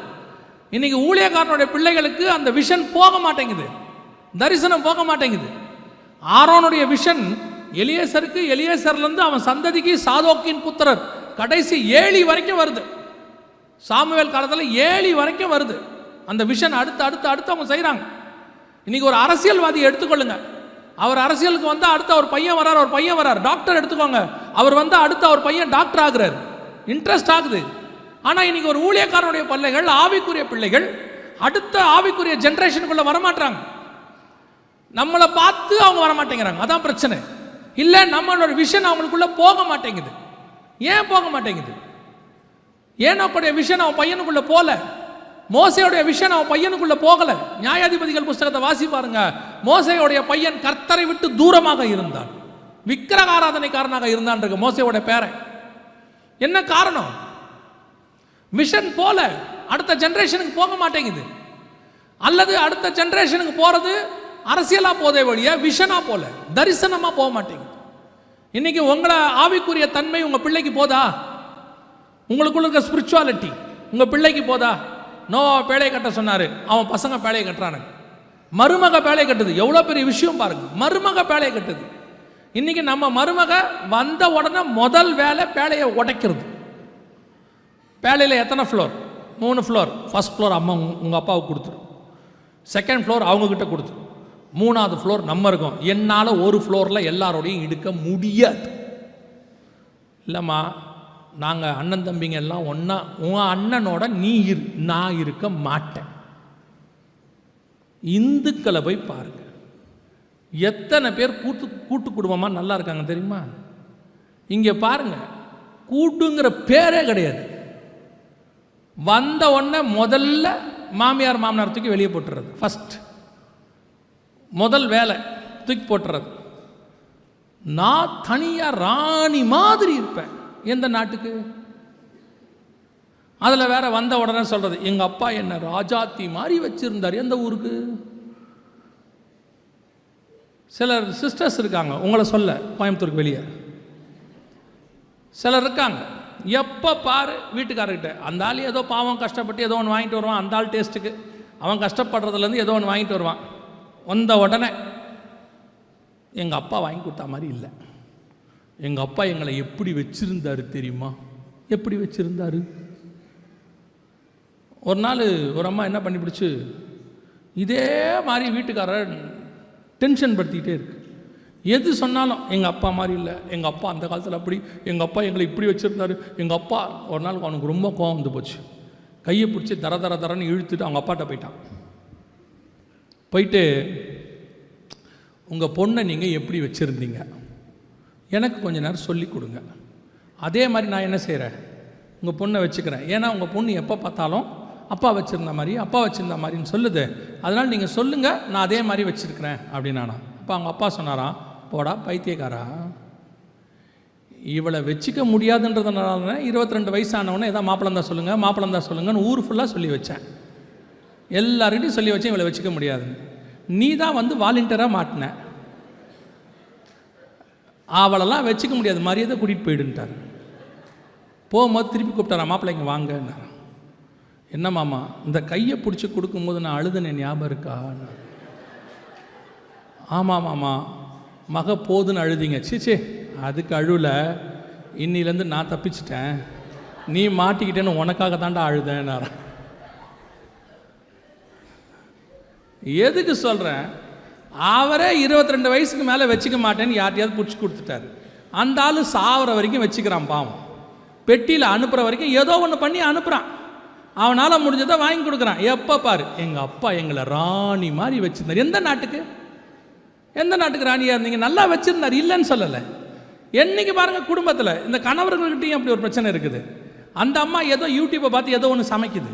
இன்னைக்கு ஊழியக்காரனுடைய பிள்ளைகளுக்கு அந்த விஷன் போக மாட்டேங்குது, தரிசனம் போக மாட்டேங்குது. ஆரோனுடைய விஷன் எலியேசருக்கு, எலியேசர்லேருந்து அவன் சந்ததிக்கு சாதோக்கின் புத்திரர் கடைசி 7 வரைக்கும் வருது. சாமுவேல் காலத்தில் 7 வரைக்கும் வருது. அந்த விஷன் அடுத்து அடுத்து அடுத்து அவங்க செய்கிறாங்க. இன்னைக்கு ஒரு அரசியல்வாதி எடுத்துக்கொள்ளுங்க, அவர் அரசியலுக்கு வந்தால் அடுத்து அவர் பையன் வரார், டாக்டர் எடுத்துக்கோங்க, அவர் வந்தால் அடுத்து அவர் பையன் டாக்டர் ஆகுறாரு, இன்ட்ரெஸ்ட் ஆகுது. ஆனால் இன்னைக்கு ஒரு ஊழியக்காரனுடைய பிள்ளைகள், ஆவிக்குரிய பிள்ளைகள் அடுத்த ஆவிக்குரிய ஜென்ரேஷனுக்குள்ள வரமாட்டாங்க. நம்மளை பார்த்து அவங்க வரமாட்டேங்கிறாங்க, அதான் பிரச்சனை. இல்லை, நம்மளோட விஷன் அவங்களுக்குள்ள போக மாட்டேங்குது. ஏன் போக மாட்டேங்குது? ஏனோடைய விஷன் அவன் பையனுக்குள்ள போல, மோசையுடைய விஷன் அவன் பையனுக்குள்ள போகல. நியாயாதிபதிகள் புஸ்தகத்தை வாசி பாருங்க. மோசையுடைய பையன் கர்த்தரை விட்டு தூரமாக இருந்தான், விக்கிரக ஆராதனைக்காரனாக இருந்தான் இருக்கு மோசையோட பேரை. என்ன காரணம்? விஷன் போல அடுத்த ஜெனரேஷனுக்கு போக மாட்டேங்குது. அல்லது அடுத்த ஜெனரேஷனுக்கு போறது அரசியலா போதே வழியா விஷனா போல, தரிசனமா போக மாட்டேங்குது. இன்னைக்கு உங்களை ஆவிக்குரிய தன்மை உங்க பிள்ளைக்கு போதா? உங்களுக்குள்ள இருக்க ஸ்பிரிச்சுவாலிட்டி உங்க பிள்ளைக்கு போதா? நோவா பேழையை கட்ட சொன்னாரு, அவன் பசங்க பேழையை கட்டுறானுங்க. மருமக பேழையை கட்டுது, எவ்வளோ பெரிய விஷயம் பாருங்க. மருமக பேழையை கட்டுது. இன்னைக்கு நம்ம மருமக வந்த உடனே முதல் வேலை பேழையை உடைக்கிறது. பேழையில் எத்தனை ஃப்ளோர்? 3 ஃப்ளோர். ஃபர்ஸ்ட் ஃப்ளோர் அம்மா உங்கள் அப்பாவுக்கு கொடுத்துரும், செகண்ட் ஃப்ளோர் அவங்கக்கிட்ட கொடுத்துரும், 3ஆவது ஃப்ளோர் நம்ம இருக்கோம். என்னால் ஒரு ஃப்ளோரில் எல்லாரோடையும் எடுக்க முடியாது. இல்லைம்மா, நாங்கள் அண்ணன் தம்பிங்க எல்லாம் ஒன்றா, உன் அண்ணனோட நீ இரு, நான் இருக்க மாட்டேன். இந்துக்களை போய் பாருங்க, எத்தனை பேர் கூட்டு குடும்பமாக நல்லா இருக்காங்க தெரியுமா? இங்கே பாருங்க, கூட்டுங்கிற பேரே கிடையாது. வந்த உடனே முதல்ல மாமியார் மாமனார் தூக்கி வெளியே போட்டுறது, ஃபஸ்ட் முதல் வேலை தூக்கி போட்டுறது. நான் தனியாக ராணி மாதிரி இருப்பேன். எந்த நாட்டுக்கு? அதில் வேற வந்த உடனே சொல்றது, எங்கள் அப்பா என்ன ராஜாத்தி மாதிரி வச்சிருந்தார். எந்த ஊருக்கு? சிலர் சிஸ்டர்ஸ் இருக்காங்க, உங்களை சொல்ல கோயம்புத்தூருக்கு வெளியே சிலர் இருக்காங்க, எப்போ பாரு வீட்டுக்காரர்கிட்ட அந்த ஆள் ஏதோ பாவம் கஷ்டப்பட்டு ஏதோ ஒன்று வாங்கிட்டு வருவான். அந்த ஆள் டேஸ்ட்டுக்கு அவன் கஷ்டப்படுறதுலேருந்து ஏதோ ஒன்று வாங்கிட்டு வருவான். வந்த உடனே எங்கள் அப்பா வாங்கி கொடுத்தா மாதிரி இல்லை. எங்கள் அப்பா எங்களை எப்படி வச்சுருந்தாரு தெரியுமா? எப்படி வச்சுருந்தாரு? ஒரு நாள் ஒரு அம்மா என்ன பண்ணி பிடிச்சி இதே மாதிரி வீட்டுக்காரர் டென்ஷன் படுத்திக்கிட்டே இருக்கு. எது சொன்னாலும் எங்கள் அப்பா மாதிரி இல்லை, எங்கள் அப்பா அந்த காலத்தில் அப்படி, எங்கள் அப்பா எங்களை இப்படி வச்சுருந்தாரு, எங்கள் அப்பா. ஒரு நாள் அவனுக்கு ரொம்ப கோவம் வந்து போச்சு. கையை பிடிச்சி தரன்னு இழுத்துட்டு அவங்க அப்பாட்ட போயிட்டான். போயிட்டு உங்கள் பொண்ணை நீங்கள் எப்படி வச்சுருந்தீங்க, எனக்கு கொஞ்ச நேரம் சொல்லி கொடுங்க. அதே மாதிரி நான் என்ன செய்கிறேன், உங்கள் பொண்ணை வச்சுக்கிறேன். ஏன்னா உங்கள் பொண்ணு எப்போ பார்த்தாலும் அப்பா வச்சுருந்த மாதிரின்னு சொல்லுது. அதனால் நீங்கள் சொல்லுங்கள், நான் அதே மாதிரி வச்சுருக்கிறேன் அப்படின்னானா. அப்போ அவங்க அப்பா சொன்னாராம், போடா பைத்தியக்காரா, இவளை வச்சுக்க முடியாதுன்றதுனால 22 வயசானவனே ஏதாவது மாப்பிளம் தான் சொல்லுங்கன்னு ஊர் ஃபுல்லாக சொல்லி வச்சேன். எல்லார்கிட்டையும் சொல்லி வச்சேன் இவளை வச்சுக்க முடியாதுன்னு. நீ தான் வந்து வாலண்டியராக மாட்டின, அவளெல்லாம் வச்சுக்க முடியாது, மரியாதை கூட்டிகிட்டு போயிடுன்ட்டார். போகும்போது திருப்பி கூப்பிட்டாரா, மாப்பிள்ளைங்க வாங்கன்னார். என்ன மாமா, இந்த கையை பிடிச்சி கொடுக்கும்போது நான் அழுதுனேன் ஞாபகம் இருக்கா? ஆமாம் மாமா, மக போதுன்னு அழுதிங்க. சீச்சே, அதுக்கு அழுவில், இன்னிலேருந்து நான் தப்பிச்சிட்டேன், நீ மாட்டிக்கிட்டேன்னு உனக்காக தாண்டா அழுதேன்னார். எதுக்கு சொல்கிறேன், அவரே 22 வயசுக்கு மேலே வச்சுக்க மாட்டேன்னு யார்ட்டையாவது பிடிச்சி கொடுத்துட்டாரு. அந்த ஆள் சாவர வரைக்கும் வச்சுக்கிறான் பாவம். பெட்டியில் அனுப்புகிற வரைக்கும் ஏதோ ஒன்று பண்ணி அனுப்புகிறான். அவனால் முடிஞ்சதை வாங்கி கொடுக்குறான். எப்போ பாரு, எங்கள் அப்பா எங்களை ராணி மாதிரி வச்சுருந்தார். எந்த நாட்டுக்கு ராணியாக இருந்தீங்க? நல்லா வச்சுருந்தார், இல்லைன்னு சொல்லலை. என்றைக்கு பாருங்கள் குடும்பத்தில் இந்த கணவர்கள்கிட்டையும் அப்படி ஒரு பிரச்சனை இருக்குது. அந்த அம்மா ஏதோ யூடியூப்பை பார்த்து ஏதோ ஒன்று சமைக்குது,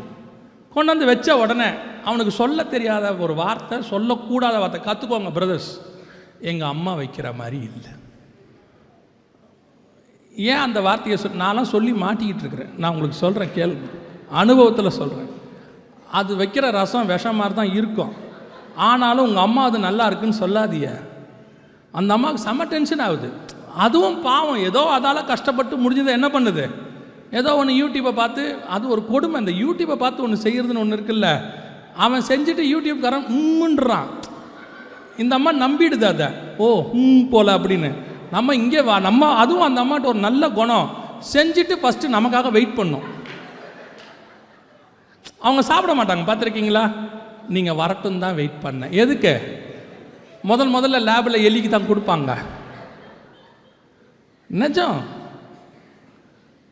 கொண்டு வந்து வச்ச உடனே அவனுக்கு சொல்ல தெரியாத ஒரு வார்த்தை, சொல்லக்கூடாத வார்த்தை. கற்றுக்கோங்க பிரதர்ஸ், எங்கள் அம்மா வைக்கிற மாதிரி இல்லை. ஏன் அந்த வார்த்தையை நான்லாம் சொல்லி மாட்டிக்கிட்டு இருக்கிறேன். நான் உங்களுக்கு சொல்கிறேன், கேள்வி அனுபவத்தில் சொல்கிறேன். அது வைக்கிற ரசம் விஷம் மாதிரி தான் இருக்கும். ஆனாலும் உங்கள் அம்மா அது நல்லா இருக்குன்னு சொல்லாதீங்க. அந்த அம்மாவுக்கு செம்ம டென்ஷன் ஆகுது. அதுவும் பாவம், ஏதோ அதால் கஷ்டப்பட்டு முடிஞ்சதை என்ன பண்ணுது, ஏதோ ஒன்று யூடியூப்பை பார்த்து. அது ஒரு கொடுமை, அந்த யூடியூப்பை பார்த்து ஒன்று செய்கிறதுன்னு ஒன்று இருக்குல்ல, அவன் செஞ்சுட்டு யூடியூப்காரன் உம்முன்றான். இந்த அம்மா நம்பிடுது அதை, ஓ போல அப்படின்னு. நம்ம இங்கே வா, நம்ம அதுவும் அந்த அம்மாட்ட ஒரு நல்ல குணம், செஞ்சுட்டு ஃபஸ்ட்டு நமக்காக வெயிட் பண்ணும். அவங்க சாப்பிட மாட்டாங்க, பார்த்துருக்கீங்களா? நீங்கள் வரட்டும் தான் வெயிட் பண்ண. எதுக்கு? முதல்ல லேபில் எலிக்கு தான் கொடுப்பாங்க. நிஜம்.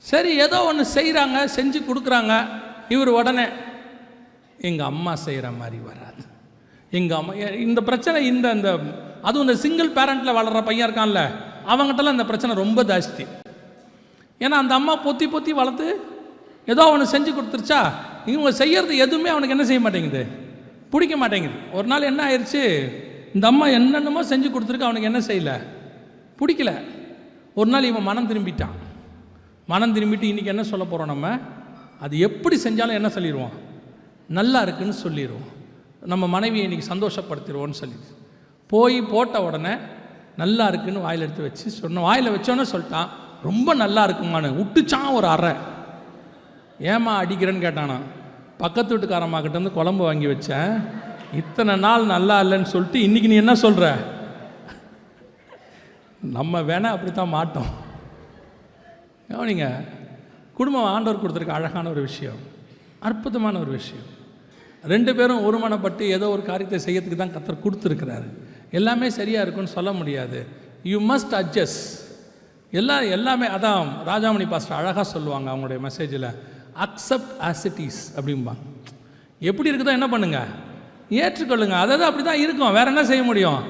சரி, ஏதோ ஒன்று செய்கிறாங்க, செஞ்சு கொடுக்குறாங்க. இவர் உடனே எங்கள் அம்மா செய்கிற மாதிரி வராது, எங்கள் அம்மா. இந்த பிரச்சனை இந்த அதுவும் இந்த சிங்கிள் பேரண்ட்டில் வளர்கிற பையன் இருக்கான்ல, அவங்ககிட்டலாம் இந்த பிரச்சனை ரொம்ப ஜாஸ்தி. ஏன்னா அந்த அம்மா பொத்தி வளர்த்து ஏதோ ஒன்று செஞ்சு கொடுத்துருச்சா, இவங்க செய்கிறது எதுவுமே அவனுக்கு என்ன செய்ய மாட்டேங்குது, பிடிக்க மாட்டேங்குது. ஒரு நாள் என்ன ஆயிடுச்சு, இந்த அம்மா என்னென்னமோ செஞ்சு கொடுத்துருக்கு, அவனுக்கு என்ன செய்யலை, பிடிக்கல. ஒரு நாள் இவன் மனம் திரும்பிட்டு இன்றைக்கி என்ன சொல்ல போகிறோம், நம்ம அது எப்படி செஞ்சாலும் என்ன சொல்லிடுவோம், நல்லா இருக்குன்னு சொல்லிடுவோம். நம்ம மனைவியை இன்றைக்கி சந்தோஷப்படுத்திடுவோன்னு சொல்லி போய் போட்ட உடனே நல்லா இருக்குன்னு வாயில் எடுத்து வச்சு சொன்ன, வாயில் வச்சோன்னே சொல்லிட்டான், ரொம்ப நல்லா இருக்குமான்னு விட்டுச்சான் ஒரு அறை. ஏமா அடிக்கிறேன்னு கேட்டானா. பக்கத்து வீட்டுக்காரம்மாக்கிட்டேருந்து குழம்பு வாங்கி வச்சேன், இத்தனை நாள் நல்லா இல்லைன்னு சொல்லிட்டு இன்றைக்கி நீ என்ன சொல்கிற. நம்ம வேணால் அப்படி தான் மாட்டோம். கவனிங்க, குடும்பம் ஆண்டவர் கொடுத்துருக்க அழகான ஒரு விஷயம், அற்புதமான ஒரு விஷயம். 2 பேரும் ஒருமனப்பட்டு ஏதோ ஒரு காரியத்தை செய்யறதுக்கு தான் கர்த்தர் கொடுத்துருக்கிறாரு. எல்லாமே சரியாக இருக்குன்னு சொல்ல முடியாது. You must adjust. எல்லாமே அதான் ராஜாமணி பாஸ்டர் அழகாக சொல்லுவாங்க அவங்களுடைய மெசேஜில், அக்செப்ட் ஆஸ் இட் இஸ் அப்படிம்பாங்க. எப்படி இருக்குதோ என்ன பண்ணுங்கள், ஏற்றுக்கொள்ளுங்க. அதாவது அப்படி தான் இருக்கும், வேறு என்ன செய்ய முடியும்.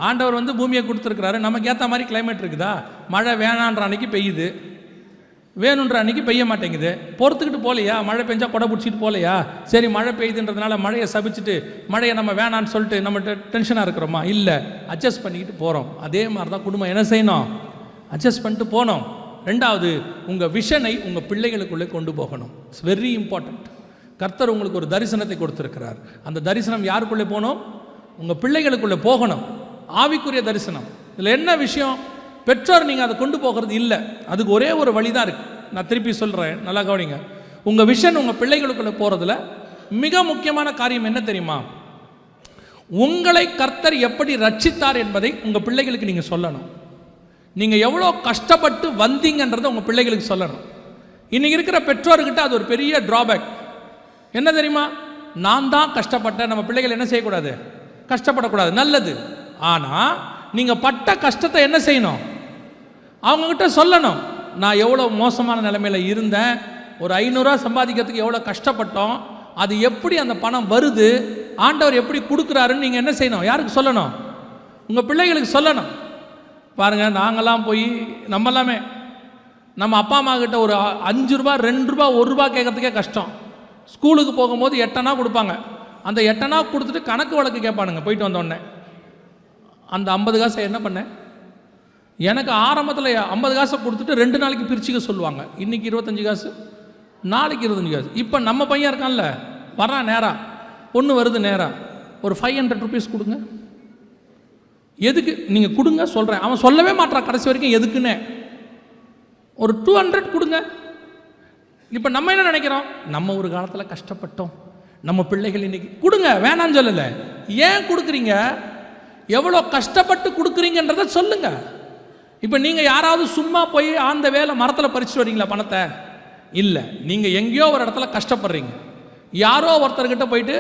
ஆண்டவர் வந்து பூமியை கொடுத்துருக்கிறாரு, நமக்கு ஏற்ற மாதிரி கிளைமேட் இருக்குதா. மழை வேணான்ற அன்னைக்கு பெய்யுது, வேணுன்ற அன்றைக்கி பெய்ய மாட்டேங்குது. பொறுத்துக்கிட்டு போகலையா, மழை பெஞ்சா கொடை பிடிச்சிட்டு போகலையா. சரி, மழை பெய்யுதுன்றதுனால மழையை சபிச்சுட்டு மழையை நம்ம வேணான்னு சொல்லிட்டு நம்ம டென்ஷனாக இருக்கிறோமா? இல்லை, அட்ஜஸ்ட் பண்ணிக்கிட்டு போகிறோம். அதே மாதிரி தான் குடும்பம் என்ன செய்யணும், அட்ஜஸ்ட் பண்ணிட்டு போகணும். 2வது, உங்கள் விஷனை உங்கள் பிள்ளைகளுக்குள்ளே கொண்டு போகணும். It's very important. கர்த்தர் உங்களுக்கு ஒரு தரிசனத்தை கொடுத்துருக்கிறார். அந்த தரிசனம் யாருக்குள்ளே போகணும், உங்கள் பிள்ளைகளுக்குள்ளே போகணும். ஆவிக்குரிய தரிசனம். இதில் என்ன விஷயம், பெற்றோர் நீங்கள் அதை கொண்டு போகிறது இல்லை. அதுக்கு ஒரே ஒரு வழி தான் இருக்குது. நான் திருப்பி சொல்கிறேன், நல்லா கவனிங்க. உங்கள் விஷன் உங்கள் பிள்ளைகளுக்குள்ளே போகிறதுல மிக முக்கியமான காரியம் என்ன தெரியுமா, உங்களை கர்த்தர் எப்படி ரட்சித்தார் என்பதை உங்கள் பிள்ளைகளுக்கு நீங்கள் சொல்லணும். நீங்கள் எவ்வளோ கஷ்டப்பட்டு வந்தீங்கன்றதை உங்கள் பிள்ளைகளுக்கு சொல்லணும். இன்றைக்கி இருக்கிற பெற்றோர்கிட்ட அது ஒரு பெரிய ட்ராபேக். என்ன தெரியுமா? நான் தான் கஷ்டப்பட்டேன். நம்ம பிள்ளைகள் என்ன செய்யக்கூடாது? கஷ்டப்படக்கூடாது, நல்லது. ஆனால் நீங்கள் பட்ட கஷ்டத்தை என்ன செய்யணும்? அவங்கக்கிட்ட சொல்லணும். நான் எவ்வளோ மோசமான நிலைமையில் இருந்தேன், ஒரு 500 ரூபா சம்பாதிக்கிறதுக்கு எவ்வளோ கஷ்டப்பட்டோம், அது எப்படி அந்த பணம் வருது, ஆண்டவர் எப்படி கொடுக்குறாருன்னு நீங்கள் என்ன செய்யணும்? யாருக்கு சொல்லணும்? உங்கள் பிள்ளைகளுக்கு சொல்லணும். பாருங்கள், நாங்கள்லாம் போய் நம்மளாமே நம்ம அப்பா அம்மா கிட்ட ஒரு 5 ரூபா 2 ரூபா 1 ரூபா கேட்கறதுக்கே கஷ்டம். ஸ்கூலுக்கு போகும்போது 8 அணா கொடுப்பாங்க. அந்த 8 அணா கொடுத்துட்டு கணக்கு வழக்கு கேட்பானுங்க போயிட்டு வந்தோடனே. அந்த 50 காசை என்ன பண்ணேன்? எனக்கு ஆரம்பத்தில் 50 காசை கொடுத்துட்டு 2 நாளைக்கு பிரிச்சுக்க சொல்லுவாங்க. இன்றைக்கி 25 காசு, நாளைக்கு 25 காசு. இப்போ நம்ம பையன் இருக்கான்ல, வரான் நேரா, பொண்ணு வருது நேரா, ஒரு 500 ருபீஸ் கொடுங்க. எதுக்கு நீங்கள் கொடுங்க சொல்கிறேன். அவன் சொல்லவே மாட்டான் கடைசி வரைக்கும் எதுக்குன்னு. ஒரு 200 கொடுங்க. இப்போ நம்ம என்ன நினைக்கிறோம்? நம்ம ஒரு காலத்தில் கஷ்டப்பட்டோம், நம்ம பிள்ளைகள் இன்னைக்கு கொடுங்க, வேணான்னு சொல்லலை. ஏன் கொடுக்குறீங்க? எவ்வளோ கஷ்டப்பட்டு கொடுக்குறீங்கன்றதை சொல்லுங்க. இப்போ நீங்கள் யாராவது சும்மா போய் அந்த வேலை மரத்தில் பறிச்சுட்டு வரீங்களா பணத்தை? இல்லை, நீங்கள் எங்கேயோ ஒரு இடத்துல கஷ்டப்படுறீங்க, யாரோ ஒருத்தர்கிட்ட போயிட்டு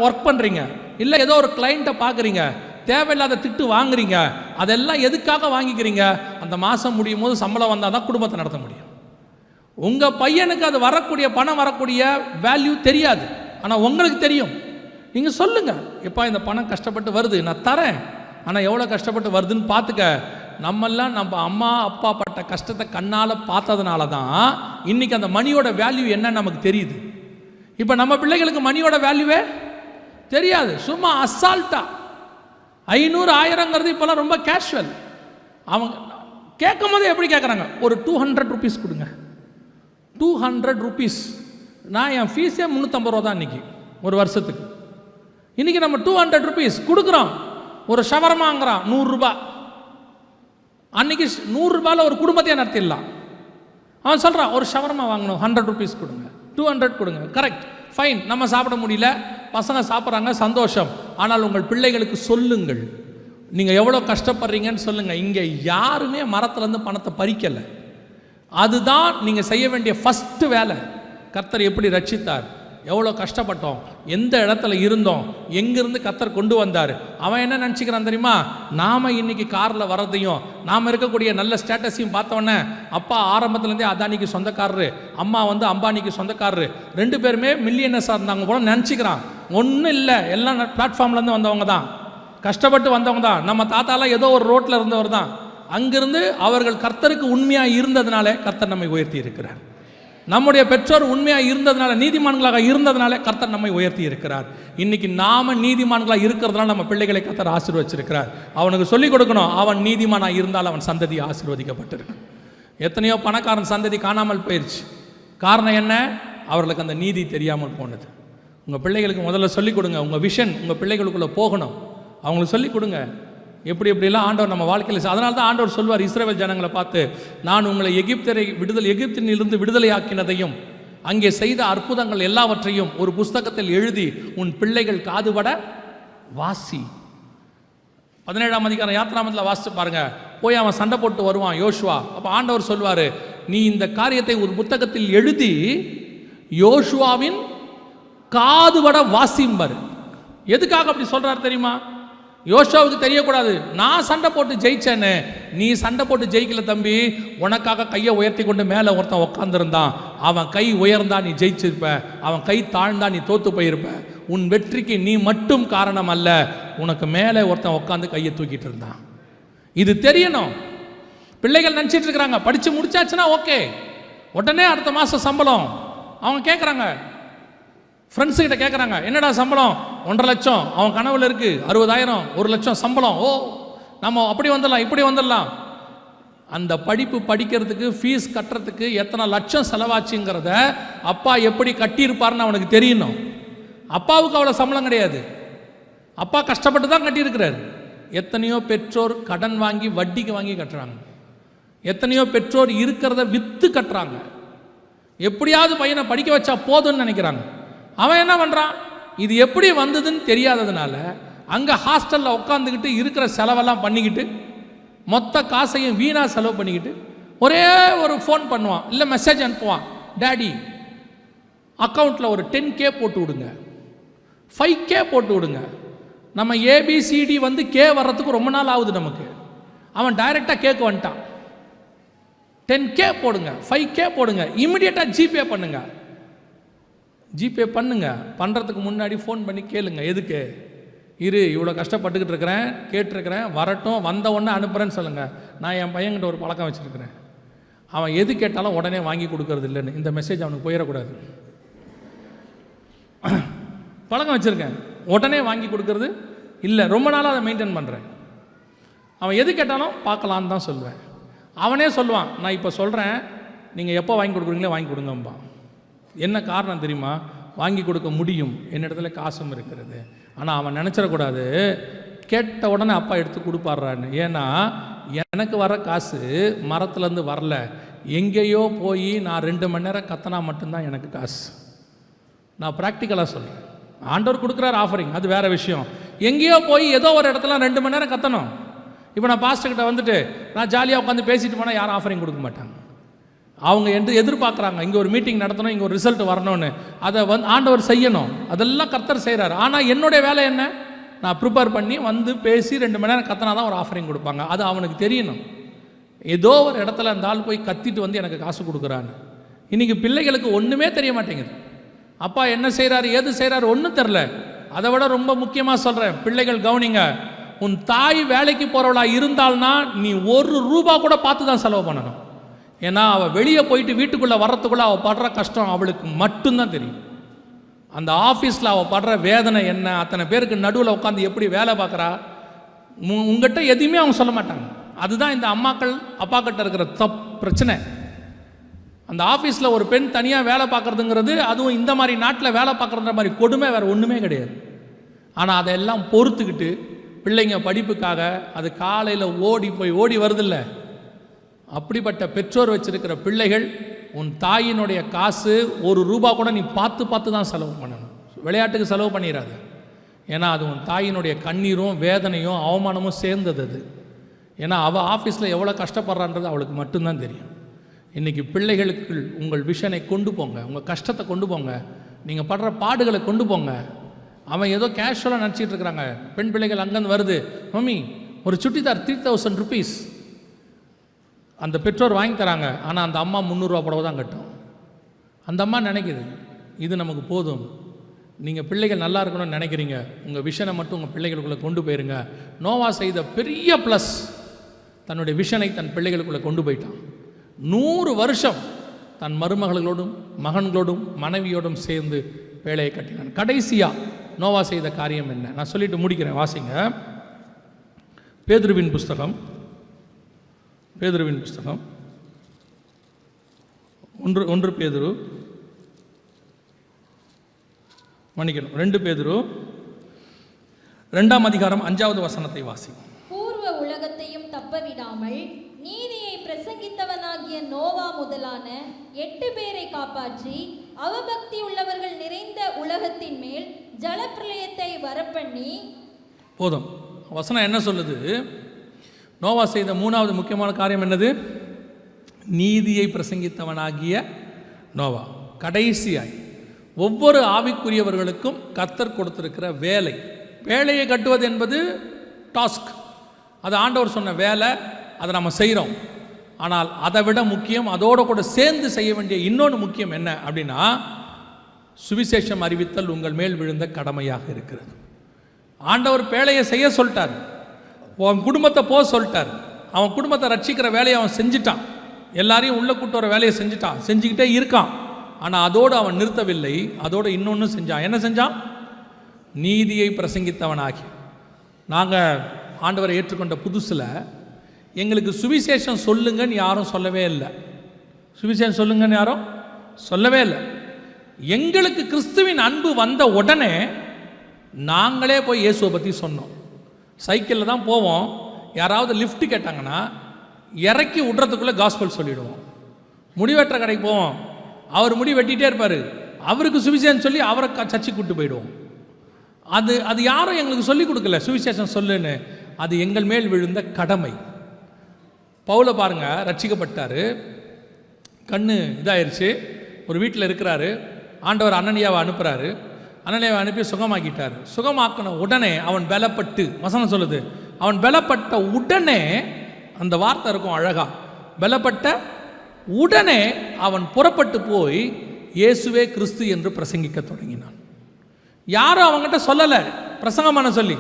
ஒர்க் பண்ணுறீங்க, இல்லை ஏதோ ஒரு கிளைண்ட்டை பார்க்குறீங்க, தேவையில்லாத திட்டு வாங்குறீங்க. அதெல்லாம் எதுக்காக வாங்கிக்கிறீங்க? அந்த மாதம் முடியும் போது சம்பளம் வந்தால் தான் குடும்பத்தை நடத்த முடியும். உங்கள் பையனுக்கு அது வரக்கூடிய பணம் வரக்கூடிய வேல்யூ தெரியாது, ஆனால் உங்களுக்கு தெரியும். நீங்கள் சொல்லுங்கள், எப்பா இந்த பணம் கஷ்டப்பட்டு வருது, நான் தரேன், ஆனால் எவ்வளோ கஷ்டப்பட்டு வருதுன்னு பார்த்துக்க. நம்மெல்லாம் நம்ம அம்மா அப்பா பட்ட கஷ்டத்தை கண்ணால் பார்த்ததுனால தான் இன்றைக்கி அந்த மணியோட வேல்யூ என்னன்னு நமக்கு தெரியுது. இப்போ நம்ம பிள்ளைகளுக்கு மணியோட வேல்யூவே தெரியாது. சும்மா அசால்ட்டா 500 1000ங்கிறது இப்போலாம் ரொம்ப கேஷுவல். அவங்க கேட்கும் போது எப்படி கேட்குறாங்க? ஒரு 200 ருபீஸ் கொடுங்க. 200 ருபீஸ். நான் என் ஃபீஸே 350 ரூபா தான் இன்றைக்கி ஒரு வருஷத்துக்கு. இன்றைக்கி நம்ம 200 ருபீஸ் கொடுக்குறோம். ஒரு ஷவர்மாங்கிறான் 100 ரூபா. அன்றைக்கி 100 ரூபாயில் ஒரு குடும்பத்தையே நடத்திடலாம். அவன் சொல்கிறான் ஒரு ஷவர்மா வாங்கணும், 100 ருபீஸ் கொடுங்க, 200 கொடுங்க. Correct, fine. நம்ம சாப்பிட முடியல, பசங்க சாப்பிட்றாங்க, சந்தோஷம். ஆனால் உங்கள் பிள்ளைகளுக்கு சொல்லுங்கள், நீங்கள் எவ்வளோ கஷ்டப்படுறீங்கன்னு சொல்லுங்கள். இங்கே யாருமே மரத்துலேருந்து பணத்தை பறிக்கலை. அதுதான் நீங்கள் செய்ய வேண்டிய ஃபஸ்ட்டு வேலை. கர்த்தர் எப்படி ரட்சித்தார், எவ்வளோ கஷ்டப்பட்டோம், எந்த இடத்துல இருந்தோம், எங்கேருந்து கர்த்தர் கொண்டு வந்தார். அவன் என்ன நினச்சிக்கிறான் தெரியுமா? நாம் இன்றைக்கி காரில் வர்றதையும் நாம் இருக்கக்கூடிய நல்ல ஸ்டேட்டஸையும் பார்த்தோன்னே, அப்பா ஆரம்பத்துலேருந்தே அதானிக்கு சொந்தக்காரரு, அம்மா அம்பானிக்கு சொந்தக்காரரு, 2 பேருமே மில்லியனர்ஸாக இருந்தாங்க போல நினச்சிக்கிறான். ஒன்றும் இல்லை, எல்லாம் பிளாட்ஃபார்ம்லேருந்து வந்தவங்க தான், கஷ்டப்பட்டு வந்தவங்க தான். நம்ம தாத்தாலாம் ஏதோ ஒரு ரோட்டில் இருந்தவர் தான். அங்கிருந்து அவர்கள் கர்த்தருக்கு உண்மையாக இருந்ததுனாலே கர்த்தர் நம்மை உயர்த்தி இருக்கிறார். நம்முடைய பெற்றோர் உண்மையாக இருந்ததுனால, நீதிமான்களாக இருந்ததுனால கர்த்தர் நம்மை உயர்த்தி இருக்கிறார். இன்னைக்கு நாம நீதிமான்களாக இருக்கிறதுனால நம்ம பிள்ளைகளை கர்த்தர் ஆசீர்வதிச்சிருக்கிறார். அவனுக்கு சொல்லிக் கொடுக்கணும், அவன் நீதிமானாக இருந்தால் அவன் சந்ததி ஆசீர்வதிக்கப்பட்டிருக்கு. எத்தனையோ பணக்காரன் சந்ததி காணாமல் போயிடுச்சு. காரணம் என்ன? அவர்களுக்கு அந்த நீதி தெரியாமல் போனது. உங்கள் பிள்ளைகளுக்கு முதல்ல சொல்லிக் கொடுங்க. உங்கள் விஷன் உங்கள் பிள்ளைகளுக்குள்ளே போகணும். அவங்களுக்கு சொல்லிக் கொடுங்க எப்படி எப்படிலாம் ஆண்டவர் நம்ம வாழ்க்கையில். அதனால தான் ஆண்டவர் சொல்வார் இஸ்ரவேல் ஜனங்களை பார்த்து, நான் உங்களை எகிப்தினிலிருந்து விடுதலை ஆக்கினதையும் அங்கே செய்த அற்புதங்கள் எல்லாவற்றையும் ஒரு புஸ்தகத்தில் எழுதி உன் பிள்ளைகள் காதுபட வாசி. 17ஆம் அதிகாரம் யாத்ராமத்தில் வாசித்து பாருங்க. போய் அவன் சண்டை போட்டு வருவான் யோசுவா. அப்போ ஆண்டவர் சொல்வார், நீ இந்த காரியத்தை ஒரு புத்தகத்தில் எழுதி யோசுவாவின் காதுபட வாசிம்பார். எதுக்காக அப்படி சொல்றார் தெரியுமா? யோசுவாவுக்கு தெரியக்கூடாது நான் சண்டை போட்டு ஜெயிச்சேன்னு. நீ சண்டை போட்டு ஜெயிக்கல தம்பி, உனக்காக கையை உயர்த்தி கொண்டு மேலே ஒருத்தன் உட்காந்துருந்தான். அவன் கை உயர்ந்தா நீ ஜெயிச்சிருப்ப, அவன் கை தாழ்ந்தா நீ தோத்து போயிருப்ப. உன் வெற்றிக்கு நீ மட்டும் காரணம் அல்ல, உனக்கு மேலே ஒருத்தன் உட்காந்து கையை தூக்கிட்டு இருந்தான். இது தெரியணும். பிள்ளைகள் நினச்சிட்டு இருக்கிறாங்க படித்து முடிச்சாச்சுன்னா ஓகே, உடனே அடுத்த மாதம் சம்பளம். அவங்க கேட்குறாங்க, ஃப்ரெண்ட்ஸுக்கிட்ட கேட்குறாங்க, என்னடா சம்பளம்? 1.5 லட்சம். அவன் கனவுல இருக்குது 60,000, 1 லட்சம் சம்பளம். ஓ, நம்ம அப்படி வந்துடலாம் இப்படி வந்துடலாம். அந்த படிப்பு படிக்கிறதுக்கு ஃபீஸ் கட்டுறதுக்கு எத்தனை லட்சம் செலவாச்சுங்கிறத அப்பா எப்படி கட்டியிருப்பார்னு அவனுக்கு தெரியணும். அப்பாவுக்கு அவ்வளோ சம்பளம் கிடையாது, அப்பா கஷ்டப்பட்டு தான் கட்டியிருக்கிறார். எத்தனையோ பெற்றோர் கடன் வாங்கி வட்டிக்கு வாங்கி கட்டுறாங்க. எத்தனையோ பெற்றோர் இருக்கிறத விற்று கட்டுறாங்க. எப்படியாவது பையனை படிக்க வச்சா போதும்னு நினைக்கிறாங்க. அவன் என்ன பண்ணுறான்? இது எப்படி வந்ததுன்னு தெரியாததுனால அங்கே ஹாஸ்டலில் உட்காந்துக்கிட்டு இருக்கிற செலவெல்லாம் பண்ணிக்கிட்டு மொத்த காசையும் வீணாக செலவு பண்ணிக்கிட்டு ஒரே ஒரு ஃபோன் பண்ணுவான், இல்லை மெசேஜ் அனுப்புவான், டேடி அக்கௌண்ட்டில் ஒரு 10K போட்டு விடுங்க, 5K போட்டு விடுங்க. நம்ம ஏபிசிடி வந்து கே வர்றதுக்கு ரொம்ப நாள் ஆகுது நமக்கு. அவன் டைரெக்டாக கேட்க வந்துட்டான், 10K போடுங்க, 5K போடுங்க, இமிடியேட்டாக ஜிபே பண்ணுங்க. ஜிபே பண்ணுங்க, பண்ணுறதுக்கு முன்னாடி ஃபோன் பண்ணி கேளுங்க, எதுக்கு இரு இவ்வளோ கஷ்டப்பட்டுக்கிட்டு இருக்கிறேன், கேட்டிருக்கிறேன், வரட்டும், வந்த உடனே அனுப்புகிறேன்னு சொல்லுங்கள். நான் என் பையன்கிட்ட ஒரு பழக்கம் வச்சுருக்கிறேன், அவன் எது கேட்டாலும் உடனே வாங்கி கொடுக்கறது இல்லைன்னு. இந்த மெசேஜ் அவனுக்கு போயிடக்கூடாது. பழக்கம் வச்சுருக்கேன், உடனே வாங்கி கொடுக்கறது இல்லை, ரொம்ப நாளாக அதை மெயின்டைன் பண்ணுறேன். அவன் எது கேட்டாலும் பார்க்கலான்னு தான் சொல்லுவேன். அவனே சொல்லுவான், நான் இப்போ சொல்கிறேன், நீங்கள் எப்போ வாங்கி கொடுக்குறீங்களோ வாங்கி கொடுங்கம்பா. என்ன காரணம் தெரியுமா? வாங்கி கொடுக்க முடியும், என்னிடத்துல காசும் இருக்கிறது. ஆனால் அவன் நினச்சிடக்கூடாது கேட்ட உடனே அப்பா எடுத்து கொடுப்பாடுறான்னு. ஏன்னா எனக்கு வர காசு மரத்துலேருந்து வரல, எங்கேயோ போய் நான் 2 மணி நேரம் கத்தனா மட்டும்தான் எனக்கு காசு. நான் ப்ராக்டிக்கலாக சொல்கிறேன். ஆண்டவர் கொடுக்குறாரு ஆஃபரிங், அது வேறு விஷயம். எங்கேயோ போய் ஏதோ ஒரு இடத்துல 2 மணி நேரம் கத்தணும். இப்போ நான் பாஸ்டர்கிட்ட வந்துட்டு நான் ஜாலியாக உட்காந்து பேசிட்டு போனால் யாரும் ஆஃபரிங் கொடுக்க மாட்டாங்க. அவங்க எதிர்பார்க்குறாங்க, இங்கே ஒரு மீட்டிங் நடத்தணும், இங்கே ஒரு ரிசல்ட் வரணும்னு. அதை ஆண்டவர் செய்யணும், அதெல்லாம் கர்த்தர் செய்கிறார். ஆனால் என்னுடைய வேலை என்ன? நான் ப்ரிப்பேர் பண்ணி வந்து பேசி 2 மணி நேரம் கத்தினா தான் ஒரு ஆஃபரிங் கொடுப்பாங்க. அது அவனுக்கு தெரியணும். ஏதோ ஒரு இடத்துல அந்த ஆள் போய் கத்திட்டு வந்து எனக்கு காசு கொடுக்குறான்னு. இன்றைக்கி பிள்ளைகளுக்கு ஒன்றுமே தெரிய மாட்டேங்குது. அப்பா என்ன செய்கிறாரு, ஏது செய்கிறாரு ஒன்றும் தெரில. அதை விட ரொம்ப முக்கியமாக சொல்கிறேன், பிள்ளைகள் கவனிங்க. உன் தாய் வேலைக்கு போகிறவளா இருந்தால்னா நீ 1 ரூபா கூட பார்த்து தான் செலவு பண்ணணும். ஏன்னா அவள் வெளியே போயிட்டு வீட்டுக்குள்ளே வர்றதுக்குள்ளே அவள் படுற கஷ்டம் அவளுக்கு மட்டும்தான் தெரியும். அந்த ஆஃபீஸில் அவள் படுற வேதனை என்ன, அத்தனை பேருக்கு நடுவில் உட்காந்து எப்படி வேலை பார்க்குறா, உங்கள்கிட்ட எதையுமே அவங்க சொல்ல மாட்டாங்க. அதுதான் இந்த அம்மாக்கள் அப்பாக்கிட்ட இருக்கிற பிரச்சனை. அந்த ஆஃபீஸில் ஒரு பெண் தனியாக வேலை பார்க்குறதுங்கிறது, அதுவும் இந்த மாதிரி நாட்டில் வேலை பார்க்குற மாதிரி கொடுமை வேறு ஒன்றுமே கிடையாது. ஆனால் அதையெல்லாம் பொறுத்துக்கிட்டு பிள்ளைங்க படிப்புக்காக அது காலையில் ஓடி வருதில்ல, அப்படிப்பட்ட பெற்றோர் வச்சிருக்கிற பிள்ளைகள், உன் தாயினுடைய காசு 1 ரூபா கூட நீ பார்த்து தான் செலவு பண்ணணும். விளையாட்டுக்கு செலவு பண்ணிடாது. ஏன்னா அது உன் தாயினுடைய கண்ணீரும் வேதனையும் அவமானமும் சேர்ந்தது அது. ஏன்னா அவள் ஆஃபீஸில் எவ்வளோ கஷ்டப்படுறான்றது அவளுக்கு மட்டும்தான் தெரியும். இன்றைக்கி பிள்ளைகளுக்கு உங்கள் விஷனை கொண்டு போங்க, உங்கள் கஷ்டத்தை கொண்டு போங்க, நீங்கள் படுற பாடுகளை கொண்டு போங்க. அவன் ஏதோ கேஷுவலாக நினச்சிட்டு இருக்கிறாங்க. பெண் பிள்ளைகள் அங்கேருந்து வருது, மம்மி ஒரு சுட்டிதார் 3000 rupees அந்த பெற்றோர் வாங்கி தராங்க. ஆனால் அந்த அம்மா 300 ரூபா புடவை தான் கட்டும். அந்த அம்மா நினைக்குது இது நமக்கு போதும். நீங்கள் பிள்ளைகள் நல்லா இருக்கணும்னு நினைக்கிறீங்க, உங்கள் விஷனை மட்டும் உங்கள் பிள்ளைகளுக்குள்ளே கொண்டு போயிருங்க. நோவா செய்த பெரிய ப்ளஸ், தன்னுடைய விஷனை தன் பிள்ளைகளுக்குள்ளே கொண்டு போயிட்டான். 100 வருஷம் தன் மருமகளோடும் மகன்களோடும் மனைவியோடும் சேர்ந்து வேலையை கட்டினான். கடைசியாக நோவா செய்த காரியம் என்ன? நான் சொல்லிட்டு முடிக்கிறேன், வாசிங்க. பேதுருவின் புஸ்தகம் 1 பேதுரு 2 பேதுரு 2ஆம் அதிகாரம் 5வது வசனத்தை வாசி. பூர்வ உலகத்தையும் தப்பவிடாமல் நீதியை பிரசங்கித்தவனாகிய நோவா முதலான 8 பேரை காப்பாற்றி அவபக்தி உள்ளவர்கள் நிறைந்த உலகத்தின் மேல் ஜலப்பிரளயத்தை வரப்பண்ணி. போதும், வசனம் என்ன சொல்லுது? நோவா செய்த 3வது முக்கியமான காரியம் என்னது? நீதியை பிரசங்கித்தவனாகிய நோவா. கடைசியாய் ஒவ்வொரு ஆவிக்குரியவர்களுக்கும் கர்த்தர் கொடுத்திருக்கிற வேலையை கட்டுவது என்பது டாஸ்க். அது ஆண்டவர் சொன்ன வேலை, அதை நம்ம செய்கிறோம். ஆனால் அதை விட முக்கியம், அதோடு கூட சேர்ந்து செய்ய வேண்டிய இன்னொன்று முக்கியம் என்ன அப்படின்னா, சுவிசேஷம் அறிவித்தல் உங்கள் மேல் விழுந்த கடமையாக இருக்கிறது. ஆண்டவர் வேலையை செய்ய சொல்லிட்டார், அவன் குடும்பத்தை போக சொல்லிட்டார். அவன் குடும்பத்தை ரட்சிக்கிற வேலையை அவன் செஞ்சுட்டான், எல்லாரையும் உள்ள கூட்டு வர வேலையை செஞ்சுக்கிட்டே இருக்கான். ஆனால் அதோடு அவன் நிறுத்தவில்லை, அதோடு இன்னொன்று செஞ்சான். என்ன செஞ்சான்? நீதியை பிரசங்கித்தவனாகி. நாங்கள் ஆண்டவரை ஏற்றுக்கொண்ட புதுசில் எங்களுக்கு சுவிசேஷம் சொல்லுங்கன்னு யாரும் சொல்லவே இல்லை. சுவிசேஷம் சொல்லுங்கன்னு யாரும் சொல்லவே இல்லை. எங்களுக்கு கிறிஸ்துவின் அன்பு வந்த உடனே நாங்களே போய் இயேசுவை பற்றி சொன்னோம். சைக்கிளில் தான் போவோம், யாராவது லிஃப்ட் கேட்டாங்கன்னா இறக்கி விட்றதுக்குள்ளே காஸ்பல் சொல்லிவிடுவோம். முடிவெட்டுற கடைக்கு போவோம், அவர் முடி வெட்டிகிட்டே இருப்பார், அவருக்கு சுவிசேஷம் சொல்லி அவரை சர்ச்சைக்கு கூப்பிட்டு போயிடுவோம். அது யாரும் எங்களுக்கு சொல்லிக் கொடுக்கல சுவிசேஷம் சொல்லுன்னு. அது எங்கள் மேல் விழுந்த கடமை. பவுலை பாருங்க, ரட்சிக்கப்பட்டார், கண்ணு இதாயிருச்சு, ஒரு வீட்டில் இருக்கிறாரு. ஆண்டவர் அனனியாவை அனுப்புகிறாரு. அனனியாவை அனுப்பி சுகமாக்கிட்டார். சுகமாக்கின உடனே அவன் பலப்பட்டு, வசனம் சொல்லுது, அவன் பலப்பட்ட உடனே, அந்த வார்த்தை இருக்கும் அழகா, பலப்பட்ட உடனே அவன் புறப்பட்டு போய் இயேசுவே கிறிஸ்து என்று பிரசங்கிக்க தொடங்கினான். யாரும் அவங்ககிட்ட சொல்லலை பிரசங்கம் பண்ண சொல்லி,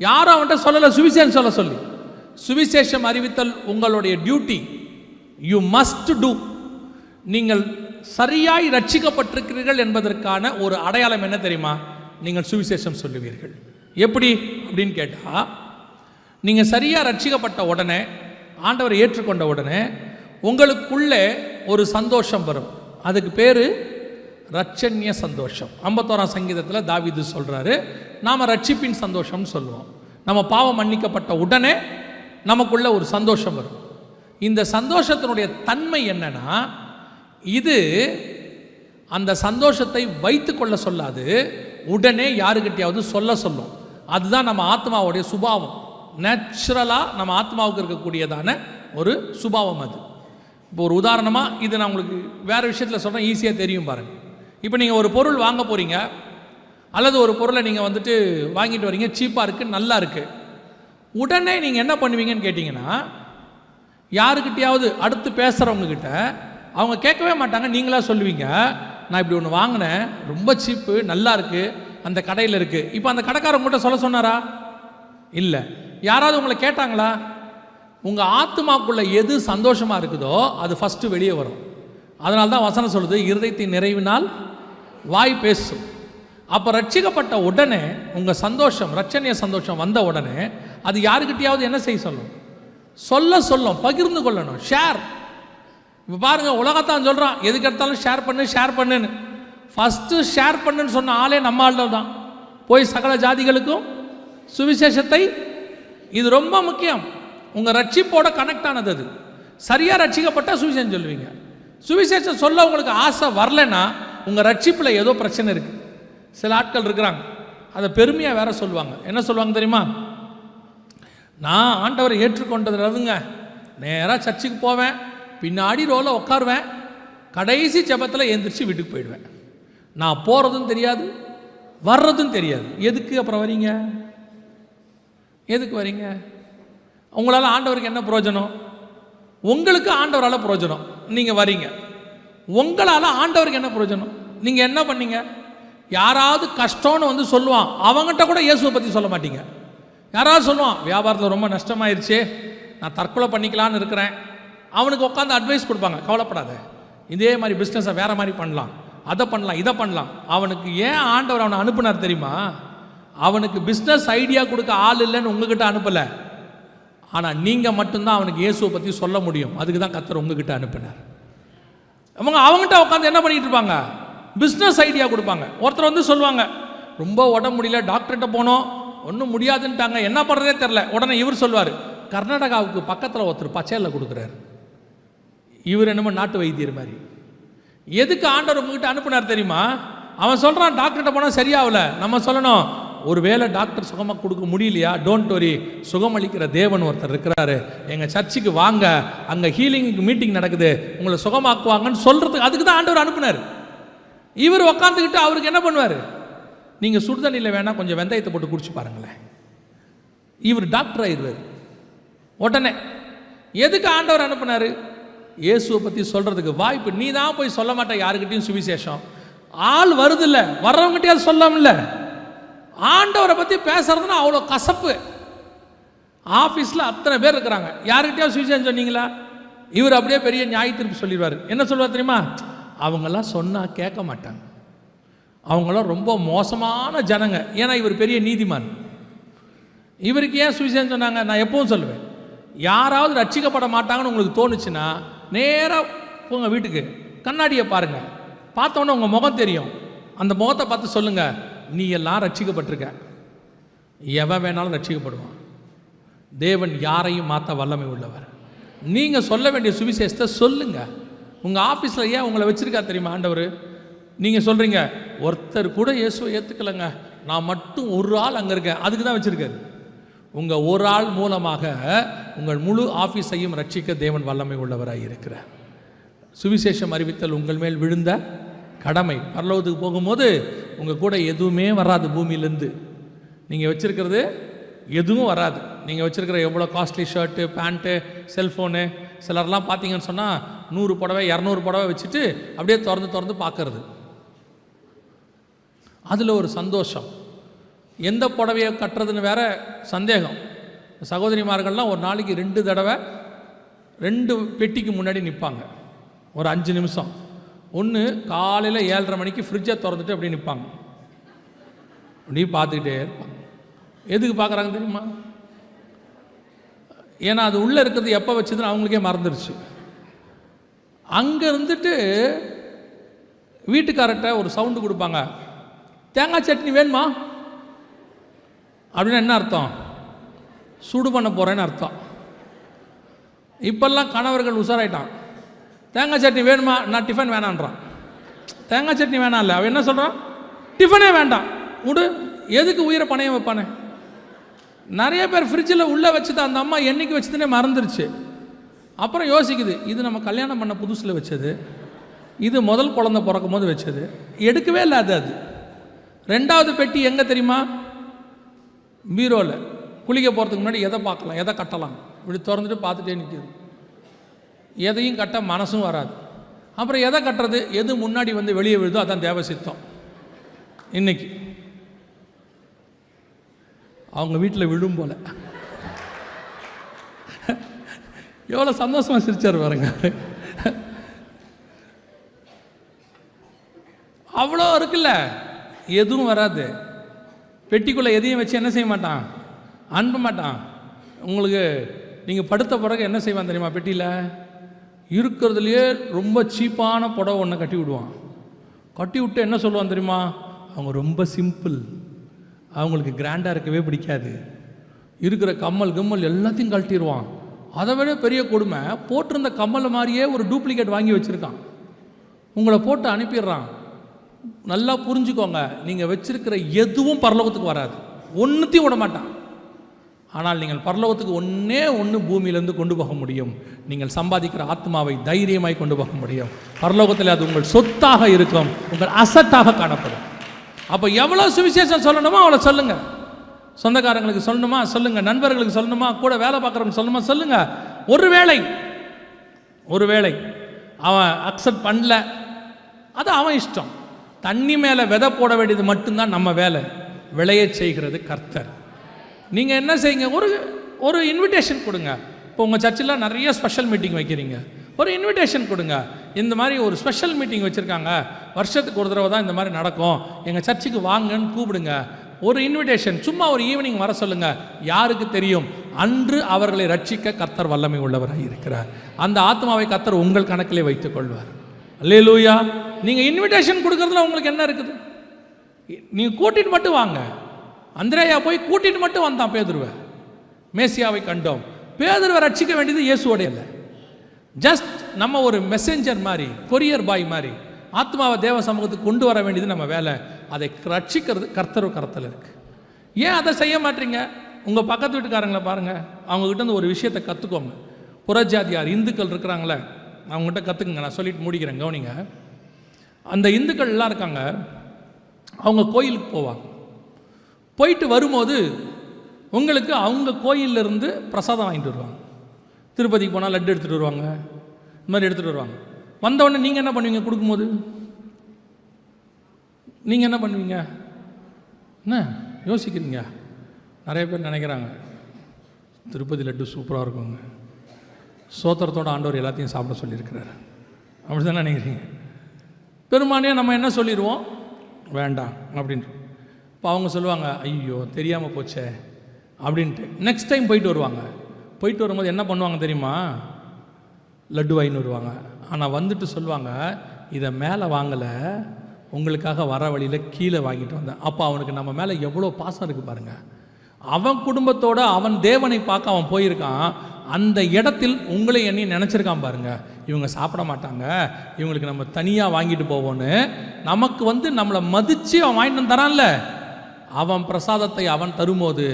யாரும் அவன்கிட்ட சொல்லலை சுவிசேஷம் சொல்ல சொல்லி. சுவிசேஷம் அறிவித்தல் உங்களுடைய டியூட்டி, யூ மஸ்ட் டூ. நீங்கள் சரியாய் ரட்சிக்கப்பட்டிருக்கிறீர்கள் என்பதற்கான ஒரு அடையாளம் என்ன தெரியுமா? நீங்கள் சுவிசேஷம் சொல்லுவீர்கள். எப்படி அப்படின்னு கேட்டால், நீங்கள் சரியாக ரட்சிக்கப்பட்ட உடனே, ஆண்டவரை ஏற்றுக்கொண்ட உடனே உங்களுக்குள்ளே ஒரு சந்தோஷம் வரும். அதுக்கு பேர் ரட்சண்ய சந்தோஷம். 51ஆம் சங்கீதத்தில் தாவீது சொல்கிறாரு, நாம் ரட்சிப்பின் சந்தோஷம்னு சொல்லுவோம். நம்ம பாவம் மன்னிக்கப்பட்ட உடனே நமக்குள்ள ஒரு சந்தோஷம் வரும். இந்த சந்தோஷத்தினுடைய தன்மை என்னன்னா, இது அந்த சந்தோஷத்தை வைத்து கொள்ள சொல்லாது, உடனே யாருக்கிட்டையாவது சொல்லும். அதுதான் நம்ம ஆத்மாவுடைய சுபாவம். நேச்சுரலாக நம்ம ஆத்மாவுக்கு இருக்கக்கூடியதான ஒரு சுபாவம் அது. இப்போ ஒரு உதாரணமாக இது நான் உங்களுக்கு வேறு விஷயத்தில் சொல்கிறேன், ஈஸியாக தெரியும் பாருங்கள். இப்போ நீங்கள் ஒரு பொருள் வாங்க போகிறீங்க, அல்லது ஒரு பொருளை நீங்கள் வந்துட்டு வாங்கிட்டு வரீங்க, சீப்பாக இருக்குது, நல்லா இருக்குது. உடனே நீங்கள் என்ன பண்ணுவீங்கன்னு கேட்டிங்கன்னா, யாருக்கிட்டையாவது அடுத்து பேசுகிறவங்கக்கிட்ட அவங்க கேட்கவே மாட்டாங்க, நீங்களாக சொல்லுவீங்க, நான் இப்படி ஒன்று வாங்கினேன், ரொம்ப சீப்பு, நல்லா இருக்குது, அந்த கடையில் இருக்குது. இப்போ அந்த கடைக்காரவங்ககிட்ட சொல்ல சொன்னாரா? இல்லை. யாராவது உங்களை கேட்டாங்களா? உங்கள் ஆத்மாக்குள்ளே எது சந்தோஷமாக இருக்குதோ அது ஃபஸ்ட்டு வெளியே வரும். அதனால தான் வசனம் சொல்லுது, இருதயத்தின் நிறைவினால் வாய் பேசும். அப்போ ரட்சிக்கப்பட்ட உடனே உங்கள் சந்தோஷம், ரட்சணிய சந்தோஷம் வந்த உடனே அது யாருக்கிட்டையாவது என்ன செய்ய சொல்லும், பகிர்ந்து கொள்ளணும், ஷேர். இப்போ பாருங்கள், உலகத்தான் சொல்கிறான், எதுக்கு எடுத்தாலும் ஷேர் பண்ணுன்னு. ஃபஸ்ட்டு ஷேர் பண்ணுன்னு சொன்ன ஆளே நம்ம ஆள் தான். போய் சகல ஜாதிகளுக்கும் சுவிசேஷத்தை, இது ரொம்ப முக்கியம். உங்கள் ரட்சிப்போட கனெக்ட் ஆனது அது. சரியாக ரட்சிக்கப்பட்டால் சுவிசேஷம் சொல்லுவீங்க. சுவிசேஷம் சொல்ல உங்களுக்கு ஆசை வரலன்னா உங்கள் ரட்சிப்பில் ஏதோ பிரச்சனை இருக்குது. சில ஆட்கள் இருக்கிறாங்க, அதை பெருமையாக வேற சொல்லுவாங்க. என்ன சொல்லுவாங்க தெரியுமா? நான் ஆண்டவரை ஏற்றுக்கொண்டதுலதுங்க, நேராக சர்ச்சுக்கு போவேன், பின்னாடி ரோவில் உட்காருவேன், கடைசி ஜெபத்தில் எழுந்திரிச்சு வீட்டுக்கு போயிடுவேன். நான் போகிறதும் தெரியாது, வர்றதும் தெரியாது. எதுக்கு அப்புறம் வரீங்க? எதுக்கு வரீங்க? உங்களால் ஆண்டவருக்கு என்ன பிரயோஜனம்? உங்களுக்கு ஆண்டவரால் பிரயோஜனம். நீங்கள் வரீங்க, உங்களால் ஆண்டவருக்கு என்ன பிரயோஜனம்? நீங்கள் என்ன பண்ணீங்க? யாராவது கஷ்டம்னு வந்து சொல்லுவான், அவங்ககிட்ட கூட இயேசுவை பற்றி சொல்ல மாட்டீங்க. யாராவது சொல்லுவான், வியாபாரத்தில் ரொம்ப நஷ்டமாயிருச்சு, நான் தற்கொலை பண்ணிக்கலான்னு இருக்கிறேன், அவனுக்கு உட்காந்து அட்வைஸ் கொடுப்பாங்க, கவலைப்படாத, இதே மாதிரி பிஸ்னஸை வேறு மாதிரி பண்ணலாம், அதை பண்ணலாம், இதை பண்ணலாம். அவனுக்கு ஏன் ஆண்டவர் அவனை அனுப்புனார் தெரியுமா? அவனுக்கு பிஸ்னஸ் ஐடியா கொடுக்க ஆள் இல்லைன்னு உங்ககிட்ட அனுப்பலை, ஆனால் நீங்கள் மட்டும்தான் அவனுக்கு இயேசுவை பற்றி சொல்ல முடியும். அதுக்கு தான் கர்த்தர் உங்ககிட்ட அனுப்பினார். அவங்ககிட்ட உட்காந்து என்ன பண்ணிட்டு இருப்பாங்க? பிஸ்னஸ் ஐடியா கொடுப்பாங்க. ஒருத்தர் வந்து சொல்லுவாங்க, ரொம்ப உடம்பு முடியல, டாக்டர்கிட்ட போனோம், ஒன்றும் முடியாதுன்ட்டாங்க, என்ன பண்ணுறதே தெரில. உடனே இவர் சொல்வார், கர்நாடகாவுக்கு பக்கத்தில் ஒருத்தர் பச்சையில் கொடுக்குறாரு. இவர் என்னமோ நாட்டு வைத்தியர் மாதிரி. எதுக்கு ஆண்டவர் உங்ககிட்ட அனுப்புனார் தெரியுமா? அவன் சொல்கிறான், டாக்டர்கிட்ட போனால் சரியாகல. நம்ம சொல்லணும், ஒரு வேளை டாக்டர் சுகமாக கொடுக்க முடியலையா, டோன்ட் வரி, சுகமளிக்கிற தேவன் ஒருத்தர் இருக்கிறாரு, எங்கள் சர்ச்சுக்கு வாங்க, அங்கே ஹீலிங்க்கு மீட்டிங் நடக்குது, உங்களை சுகமாக்குவாங்கன்னு சொல்கிறதுக்கு, அதுக்கு தான் ஆண்டவர் அனுப்புனார். இவர் உக்காந்துக்கிட்டு அவருக்கு என்ன பண்ணுவார்? நீங்கள் சுடுதண்ணியில் வேணால் கொஞ்சம் வெந்தயத்தை போட்டு குடிச்சு பாருங்களேன், இவர் டாக்டர் ஆயிடுவார் உடனே. எதுக்கு ஆண்டவர் அனுப்புனார்? இயேசுவை பற்றி சொல்கிறதுக்கு. வாய்ப்பு நீ தான் போய் சொல்ல மாட்டேன் யாருக்கிட்டையும் சுவிசேஷம். ஆள் வருது இல்லை, வர்றவங்ககிட்டயாவது சொல்லாமல்ல. ஆண்டவரை பற்றி பேசுறதுன்னா அவ்வளோ கசப்பு. ஆஃபீஸில் அத்தனை பேர் இருக்கிறாங்க, யாருக்கிட்டையாவது சுவிசேஷம் சொன்னீங்களா? இவர் அப்படியே பெரிய நியாய தீர்ப்பு சொல்லிடுவார். என்ன சொல்லுவார் தெரியுமா? அவங்கெல்லாம் சொன்னால் கேட்க மாட்டாங்க, அவங்களாம் ரொம்ப மோசமான ஜனங்க. ஏன்னா இவர் பெரிய நீதிமான். இவருக்கு ஏன் சுவிசேஷம் சொன்னாங்க? நான் எப்பவும் சொல்லுவேன், யாராவது ரட்சிக்கப்பட மாட்டாங்கன்னு உங்களுக்கு தோணுச்சுன்னா நேராக போங்க வீட்டுக்கு, கண்ணாடியை பாருங்கள், பார்த்தோன்னே உங்கள் முகம் தெரியும், அந்த முகத்தை பார்த்து சொல்லுங்கள், நீ எல்லாம் ரட்சிக்கப்பட்டிருக்க. எவன் வேணாலும் ரட்சிக்கப்படுவான். தேவன் யாரையும் மாற்ற வல்லமை உள்ளவர். நீங்கள் சொல்ல வேண்டிய சுவிசேஷத்தை சொல்லுங்கள். உங்கள் ஆஃபீஸில் ஏன் உங்களை வச்சுருக்கா தெரியுமா ஆண்டவர்? நீங்கள் சொல்கிறீங்க ஒருத்தர் கூட இயேசுவை ஏற்றுக்கலைங்க, நான் மட்டும் ஒரு ஆள் அங்கே இருக்கேன், அதுக்கு தான் வச்சுருக்காரு. உங்கள் ஒரு ஆள் மூலமாக உங்கள் முழு ஆஃபீஸையும் ரட்சிக்க தேவன் வல்லமை உள்ளவராக இருக்கிறார். சுவிசேஷம் அறிவித்தல் உங்கள் மேல் விழுந்த கடமை. பரலோகத்துக்கு போகும்போது உங்கள் கூட எதுவுமே வராது, பூமியிலேருந்து நீங்கள் வச்சுருக்கிறது எதுவும் வராது. நீங்கள் வச்சுருக்கிற எவ்வளோ காஸ்ட்லி ஷர்ட்டு, பேண்ட்டு, செல்ஃபோனு, சிலர்லாம் பார்த்தீங்கன்னு சொன்னால் 100 புடவை 200 புடவை வச்சுட்டு அப்படியே திறந்து பார்க்கறது, அதில் ஒரு சந்தோஷம். எந்த புடவையை கட்டுறதுன்னு வேற சந்தேகம். சகோதரிமார்கள்லாம் ஒரு நாளைக்கு 2 தடவை 2 பெட்டிக்கு முன்னாடி நிற்பாங்க, ஒரு 5 நிமிஷம். ஒன்று காலையில் 7:30 மணிக்கு ஃப்ரிட்ஜை திறந்துட்டு அப்படியே நிற்பாங்க, அப்படியே பார்த்துக்கிட்டே இருப்பாங்க. எதுக்கு பார்க்குறாங்க தெரியுமா? ஏன்னா அது உள்ளே இருக்கிறது எப்போ வச்சதுன்னு அவங்களுக்கே மறந்துடுச்சு. அங்கே இருந்துட்டு வீட்டுக்காரர்கிட்ட ஒரு சவுண்டு கொடுப்பாங்க, தேங்காய் சட்னி வேணுமா அப்படின்னு. என்ன அர்த்தம்? சூடு பண்ண போகிறேன்னு அர்த்தம். இப்போல்லாம் கணவர்கள் உஷாராயிட்டான். தேங்காய் சட்னி வேணுமா, நான் டிஃபன் வேணான்றான். தேங்காய் சட்னி வேணாம் இல்லை, அவன் என்ன சொல்கிறான்? டிஃபனே வேண்டாம் விடு. எதுக்கு உயிரை பணையம் வைப்பானே? நிறைய பேர் ஃப்ரிட்ஜில் உள்ளே வச்சுதான் அந்த அம்மா என்னைக்கு வச்சதுன்னே மறந்துருச்சு. அப்புறம் யோசிக்குது, இது நம்ம கல்யாணம் பண்ண புதுசில் வச்சது, இது முதல் குழந்தை பிறக்கும் போது வச்சது, எடுக்கவே இல்லை. அது 2வது பெட்டி எங்கே தெரியுமா? பீரோவில். குளிக்க போகிறதுக்கு முன்னாடி எதை பார்க்கலாம், எதை கட்டலாம், இப்படி திறந்துட்டு பார்த்துட்டே நிற்கிது. எதையும் கட்ட மனசும் வராது. அப்புறம் எதை கட்டுறது, எது முன்னாடி வந்து வெளியே விழுதோ அதான் தேவசித்தம். இன்னைக்கு அவங்க வீட்டில் விழும் போல எவ்வளோ சந்தோஷமாக சிரிச்சார் பாருங்க. அவ்வளோ இருக்குல்ல, எதுவும் வராது. பெட்டிக்குள்ளே எதையும் வச்சு என்ன செய்ய மாட்டான், அனுப்ப மாட்டான். உங்களுக்கு நீங்கள் படுத்த பிறகு என்ன செய்வான் தெரியுமா? பெட்டியில் இருக்கிறதுலையே ரொம்ப சீப்பான புடவை ஒன்று கட்டி விடுவான். கட்டி விட்டு என்ன சொல்லுவான் தெரியுமா? அவங்க ரொம்ப சிம்பிள், அவங்களுக்கு கிராண்டாக இருக்கவே பிடிக்காது. இருக்கிற கம்மல் கம்மல் எல்லாத்தையும் கழட்டிடுவான். அதை விட பெரிய கொடுமை, போட்டிருந்த கம்மல் மாதிரியே ஒரு டூப்ளிகேட் வாங்கி வச்சுருக்கான், உங்களை போட்டு அனுப்பிடுறான். நல்லா புரிஞ்சுக்கோங்க, நீங்கள் வச்சிருக்கிற எதுவும் பரலோகத்துக்கு வராது, ஒன்றுத்தையும் விட மாட்டான். ஆனால் நீங்கள் பரலோகத்துக்கு ஒன்று பூமியிலேருந்து கொண்டு போக முடியும். நீங்கள் சம்பாதிக்கிற ஆத்மாவை தைரியமாய் கொண்டு போக முடியும். பரலோகத்தில் அது உங்கள் சொத்தாக இருக்கும், உங்கள் அசட்டாக காணப்படும். அப்போ எவ்வளோ சுவிசேஷம் சொல்லணுமோ அவ்வளோ சொல்லுங்கள். சொந்தக்காரங்களுக்கு சொல்லணுமா சொல்லுங்கள், நண்பர்களுக்கு சொல்லணுமா, கூட வேலை பார்க்குறவங்க சொல்லணுமா சொல்லுங்கள். ஒருவேளை அவன் அக்செப்ட் பண்ணல, அது அவன் இஷ்டம். தண்ணி மேலே விதை போட வேண்டியது மட்டும்தான் நம்ம வேலை, விளைய செய்கிறது கர்த்தர். நீங்கள் என்ன செய்யுங்க, ஒரு இன்விடேஷன் கொடுங்க. இப்போ உங்கள் சர்ச்சில் நிறைய ஸ்பெஷல் மீட்டிங் வைக்கிறீங்க, ஒரு இன்விடேஷன் கொடுங்க. இந்த மாதிரி ஒரு ஸ்பெஷல் மீட்டிங் வச்சுருக்காங்க, வருஷத்துக்கு ஒரு தடவை தான் இந்த மாதிரி நடக்கும், எங்கள் சர்ச்சுக்கு வாங்கன்னு கூப்பிடுங்க. ஒரு இன்விடேஷன், சும்மா ஒரு ஈவினிங் வர சொல்லுங்கள். யாருக்கு தெரியும், அன்று அவர்களை ரட்சிக்க கர்த்தர் வல்லமை உள்ளவராக இருக்கிறார். அந்த ஆத்மாவை கர்த்தர் உங்கள் கணக்கிலே வைத்துக் கொள்வார். அல்லேலூயா. நீங்கள் இன்விடேஷன் கொடுக்கறதுல உங்களுக்கு என்ன இருக்குது? நீங்கள் கூட்டிட்டு மட்டும் வாங்க. அந்திரேயா போய் கூட்டிட்டு மட்டும் வந்தான் பேதுருவை. மேசியாவை கண்டோம். பேதுருவை ரட்சிக்க வேண்டியது இயேசுவோட இல்லை, ஜஸ்ட் நம்ம ஒரு மெசேஞ்சர் மாதிரி, கொரியர் பாய் மாதிரி ஆத்மாவை தேவ சமூகத்துக்கு கொண்டு வர வேண்டியது நம்ம வேலை. அதை ரட்சிக்கிறது கர்த்தர் கரத்தில் இருக்குது. ஏன் அதை செய்ய மாட்டீங்க? உங்கள் பக்கத்து வீட்டுக்காரங்களை பாருங்கள், அவங்ககிட்ட இருந்து ஒரு விஷயத்தை கற்றுக்கோங்க. புறஜாதியார் இந்துக்கள் இருக்கிறாங்களே, அவங்ககிட்ட கற்றுக்குங்க. நான் சொல்லிட்டு முடிக்கிறேன், கவனிங்க. அந்த இந்துக்கள் எல்லாம் இருக்காங்க, அவங்க கோயிலுக்கு போவாங்க. போயிட்டு வரும்போது உங்களுக்கு அவங்க கோயிலிருந்து பிரசாதம் வாங்கிட்டு வருவாங்க. திருப்பதிக்கு போனால் லட்டு எடுத்துகிட்டு வருவாங்க, இந்த மாதிரி எடுத்துகிட்டு வருவாங்க. வந்தவுடனே நீங்கள் என்ன பண்ணுவீங்க? கொடுக்கும்போது நீங்கள் என்ன பண்ணுவீங்க? என்ன யோசிக்கிறீங்க? நிறைய பேர் நினைக்கிறாங்க திருப்பதி லட்டு சூப்பராக இருக்குங்க, சோத்திரத்தோட ஆண்டவர் எல்லாத்தையும் சாப்பிட சொல்லியிருக்கிறாரு, அப்படி தானே நினைக்கிறீங்க? பெரும்பான்மையாக நம்ம என்ன சொல்லிடுவோம்? வேண்டாம் அப்படின்ட்டு. இப்போ அவங்க சொல்லுவாங்க, ஐயோ தெரியாமல் போச்சே அப்படின்ட்டு. நெக்ஸ்ட் டைம் போயிட்டு வருவாங்க. போயிட்டு வரும்போது என்ன பண்ணுவாங்க தெரியுமா? லட்டு வாங்கின்னு வருவாங்க. ஆனால் வந்துட்டு சொல்லுவாங்க, இதை மேலே வாங்கலை, உங்களுக்காக வர வழியில் கீழே வாங்கிட்டு வந்தேன். அப்போ அவனுக்கு நம்ம மேலே எவ்வளோ பாசம் இருக்குது பாருங்கள். அவன் குடும்பத்தோடு அவன் தேவனை பார்க்க அவன் போயிருக்கான். அந்த இடத்தில் உங்களை என்னையும் நினச்சிருக்கான் பாருங்கள். இவங்க சாப்பிட மாட்டாங்க, இவங்களுக்கு நம்ம தனியாக வாங்கிட்டு போவோன்னு நமக்கு நம்மளை மதித்து அவன் வாங்கிட்டு வந்து தரான்ல, அவன் பிரசாதத்தை அவன் தரும்போது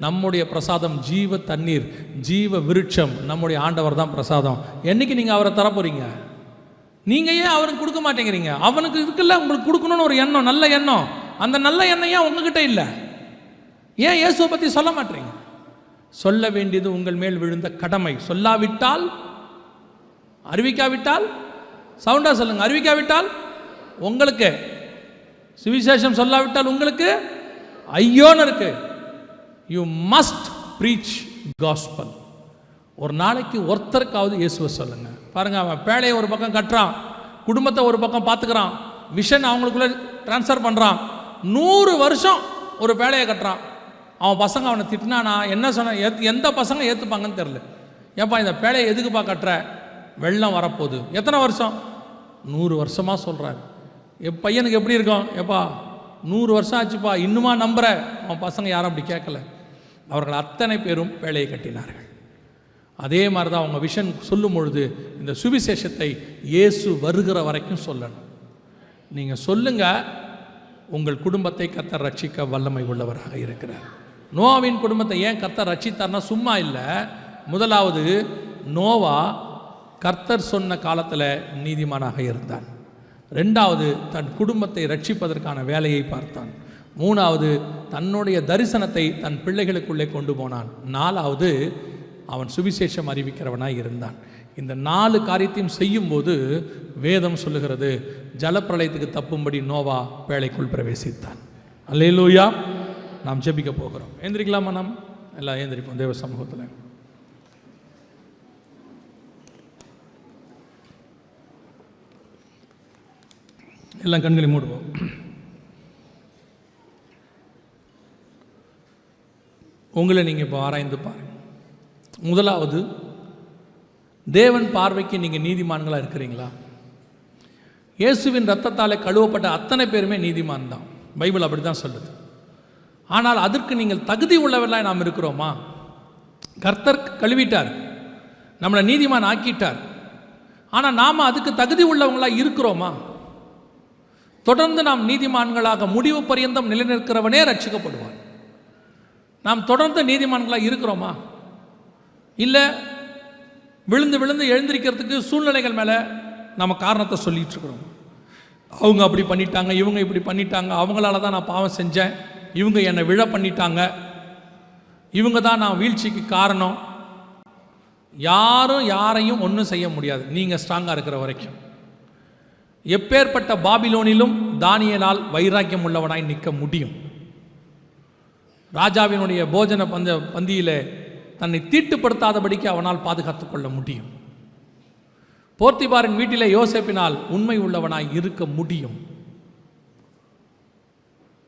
நம்முடைய பிரசாதம் ஜீவ தண்ணீர், ஜீவ விருட்சம், நம்முடைய ஆண்டவர் தான் பிரசாதம். என்னைக்கு நீங்கள் அவரை தரப்போறீங்க? நீங்கள் ஏன் அவருக்கு கொடுக்க மாட்டேங்கிறீங்க? அவனுக்கு இருக்குல்ல உங்களுக்கு கொடுக்கணும்னு ஒரு எண்ணம், நல்ல எண்ணம். அந்த நல்ல எண்ணம் ஏன் உங்ககிட்ட இல்லை? ஏன் இயேசுவை பற்றி சொல்ல மாட்டீங்க? சொல்ல வேண்டியது உங்கள் மேல் விழுந்த கடமை. சொல்லாவிட்டால், அறிவிக்காவிட்டால், சவுண்டா சொல்லுங்க, அறிவிக்காவிட்டால் உங்களுக்கு, சுவிசேஷம் சொல்லாவிட்டால் உங்களுக்கு ஐயோன்னு இருக்கு. You must preach gospel. ஒரு நாளைக்கு ஒருத்தருக்காவது இயேசுவை சொல்லுங்க. பாருங்க, அவன் பேழையை ஒரு பக்கம் கட்டுறான், குடும்பத்தை ஒரு பக்கம் பார்த்துக்கிறான், விஷன் அவங்களுக்குள்ள ட்ரான்ஸ்ஃபர் பண்ணுறான். 100 வருஷம் ஒரு பேழையை கட்டுறான். அவன் பசங்க அவனை திட்டினானா என்ன சொன்ன? எந்த பசங்க ஏற்றுப்பாங்கன்னு தெரில. ஏப்பா இந்த பேழையை எதுக்குப்பா கட்டுற? வெள்ளம் வரப்போகுது. எத்தனை வருஷம்? 100 வருஷமாக சொல்கிறார். என் பையனுக்கு எப்படி இருக்கும்? எப்பா 100 வருஷம் ஆச்சுப்பா, இன்னுமா நம்புற? அவன் பசங்க யாரும் அப்படி கேட்கல. அவர்கள் அத்தனை பேரும் பேழையை கட்டினார்கள். அதே மாதிரி தான் அவங்க விஷன் சொல்லும் பொழுது இந்த சுவிசேஷத்தை இயேசு வருகிற வரைக்கும் சொல்லணும். நீங்கள் சொல்லுங்கள், உங்கள் குடும்பத்தை கர்த்தர் ரட்சிக்க வல்லமை உள்ளவராக இருக்கிறார். நோவாவின் குடும்பத்தை ஏன் கர்த்தர் ரட்சித்தார்னா சும்மா இல்லை. முதலாவது, நோவா கர்த்தர் சொன்ன காலத்தில் நீதிமானாக இருந்தான். 2வது, தன் குடும்பத்தை ரட்சிப்பதற்கான வேலையை பார்த்தான். 3வது, தன்னுடைய தரிசனத்தை தன் பிள்ளைகளுக்குள்ளே கொண்டு போனான். 4வது, அவன் சுவிசேஷம் அறிவிக்கிறவனாய் இருந்தான். இந்த 4 காரியத்தையும் செய்யும்போது வேதம் சொல்லுகிறது, ஜலப்பிரளயத்துக்கு தப்பும்படி நோவா பேழைக்குள் பிரவேசித்தான். அல்லேலூயா. நாம் ஜெபிக்க போகிறோம். ஏந்திரிக்கலாமா? நாம் எல்லாம் ஏந்திரிப்போம் தேவ சமூகத்தில். எல்லாம் கண்களை மூடுவோம். உங்களை நீங்கள் இப்போ ஆராய்ந்து பாருங்கள். முதலாவது, தேவன் பார்வைக்கு நீங்கள் நீதிமான்களாக இருக்கிறீங்களா? இயேசுவின் இரத்தத்தாலே கழுவப்பட்ட அத்தனை பேருமே நீதிமான் தான், பைபிள் அப்படி தான் சொல்லுது. ஆனால் அதற்கு நீங்கள் தகுதி உள்ளவர்களாக நாம் இருக்கிறோமா? கர்த்தர் கழுவிட்டார், நம்மளை நீதிமான் ஆக்கிட்டார். ஆனால் நாம் அதுக்கு தகுதி உள்ளவங்களாக இருக்கிறோமா? தொடர்ந்து நாம் நீதிமான்களாக முடிவு பரியந்தம் நிலைநிற்கிறவனே ரட்சிக்கப்படுவான். நாம் தொடர்ந்து நீதிமான்களாக இருக்கிறோமா? இல்லை விழுந்து விழுந்து எழுந்திருக்கிறதுக்கு சூழ்நிலைகள் மேலே நம்ம காரணத்தை சொல்லிகிட்டு இருக்கிறோம். அவங்க அப்படி பண்ணிட்டாங்க, இவங்க இப்படி பண்ணிட்டாங்க, அவங்களால தான் நான் பாவம் செஞ்சேன், இவங்க என்னை விழ பண்ணிட்டாங்க, இவங்க தான் நான் வீழ்ச்சிக்கு காரணம். யாரும் யாரையும் ஒன்றும் செய்ய முடியாது நீங்கள் ஸ்ட்ராங்காக இருக்கிற வரைக்கும். எப்பேற்பட்ட பாபிலோனிலும் தானியேலால் வைராக்கியம் உள்ளவனாய் நிற்க முடியும். ராஜாவினுடைய போஜன பந்தியிலே தன்னை தீட்டுப்படுத்தாதபடிக்கு அவனால் பாதுகாத்து கொள்ள முடியும். போர்த்திபாரின் வீட்டிலே யோசேப்பினால் உண்மை உள்ளவனாய் இருக்க முடியும்.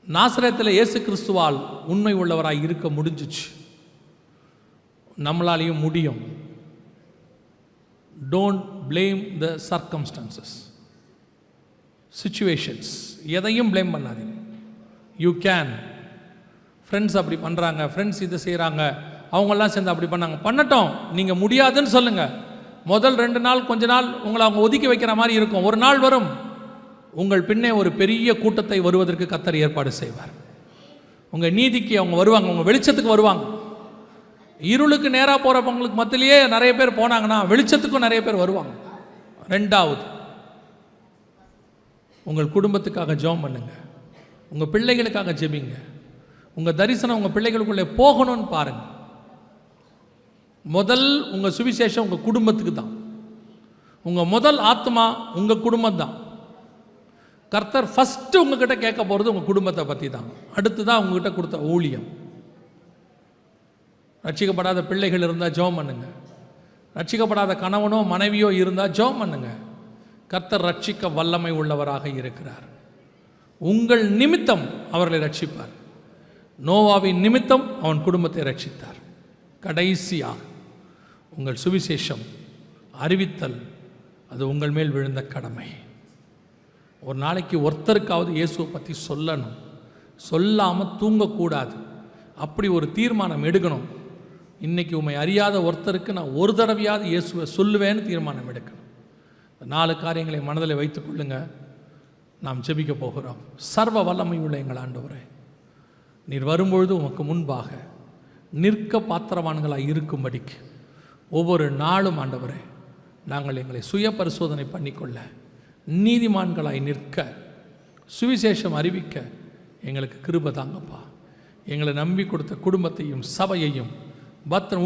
நாசரேத்தில் இயேசு கிறிஸ்துவால் உண்மை உள்ளவராய் இருக்க முடிஞ்சிச்சு. நம்மளாலையும் முடியும். Don't blame the circumstances, situations. எதையும் பிளேம் பண்ணாதீங்க. You can. ஃப்ரெண்ட்ஸ் அப்படி பண்ணுறாங்க, ஃப்ரெண்ட்ஸ் இதை செய்கிறாங்க, அவங்கெல்லாம் சேர்ந்து அப்படி பண்ணாங்க, பண்ணட்டும். நீங்கள் முடியாதுன்னு சொல்லுங்கள். முதல் 2 நாள் கொஞ்ச நாள் உங்களை அவங்க ஒதுக்கி வைக்கிற மாதிரி இருக்கும். ஒரு நாள் வரும், உங்கள் பின்னே ஒரு பெரிய கூட்டத்தை வருவதற்கு கர்த்தர் ஏற்பாடு செய்வார். உங்கள் நீதிக்கு அவங்க வருவாங்க, உங்கள் வெளிச்சத்துக்கு வருவாங்க. இருளுக்கு நேராக போகிறவங்களுக்கு மத்தியிலேயே நிறைய பேர் போனாங்கன்னா வெளிச்சத்துக்கும் நிறைய பேர் வருவாங்க. 2வது, உங்கள் குடும்பத்துக்காக ஜெபம் பண்ணுங்க, உங்கள் பிள்ளைகளுக்காக ஜெபிங்க. உங்கள் தரிசனம் உங்கள் பிள்ளைகளுக்குள்ளே போகணும்னு பாருங்கள். முதல் உங்கள் சுவிசேஷம் உங்கள் குடும்பத்துக்கு தான். உங்கள் முதல் ஆத்மா உங்கள் குடும்பம் தான். கர்த்தர் ஃபஸ்ட்டு உங்ககிட்ட கேட்க போகிறது உங்கள் குடும்பத்தை பற்றி தான். அடுத்து தான் உங்ககிட்ட கொடுத்த ஊழியம். ரட்சிக்கப்படாத பிள்ளைகள் இருந்தால் ஜெபம் பண்ணுங்க. ரட்சிக்கப்படாத கணவனோ மனைவியோ இருந்தால் ஜெபம் பண்ணுங்க. கர்த்தர் ரட்சிக்க வல்லமை உள்ளவராக இருக்கிறார். உங்கள் நிமித்தம் அவர்களை ரட்சிப்பார். நோவாவின் நிமித்தம் அவன் குடும்பத்தை ரட்சித்தார். கடைசியாக உங்கள் சுவிசேஷம் அறிவித்தல், அது உங்கள் மேல் விழுந்த கடமை. ஒரு நாளைக்கு ஒருத்தருக்காவது இயேசுவை பற்றி சொல்லணும். சொல்லாமல் தூங்கக்கூடாது. அப்படி ஒரு தீர்மானம் எடுக்கணும். இன்றைக்கி உண்மை அறியாத ஒருத்தருக்கு நான் ஒரு தடவையாவது இயேசுவை சொல்லுவேன்னு தீர்மானம் எடுக்கணும். 4 காரியங்களை மனதில் வைத்துக் கொள்ளுங்க. நாம் ஜெபிக்க போகிறோம். சர்வ வல்லமை உள்ள எங்கள் ஆண்டவரே, நீர் வரும்பொழுது உமக்கு முன்பாக நிற்க பாத்திரவான்களாக இருக்கும்படிக்கு ஒவ்வொரு நாளும் ஆண்டவரே நாங்கள் எங்களை சுய பரிசோதனை பண்ணிக்கொள்ள, நீதிமான்களாய் நிற்க, சுவிசேஷம் அறிவிக்க எங்களுக்கு கிருபை தாங்கப்பா. எங்களை நம்பி கொடுத்த குடும்பத்தையும் சபையையும்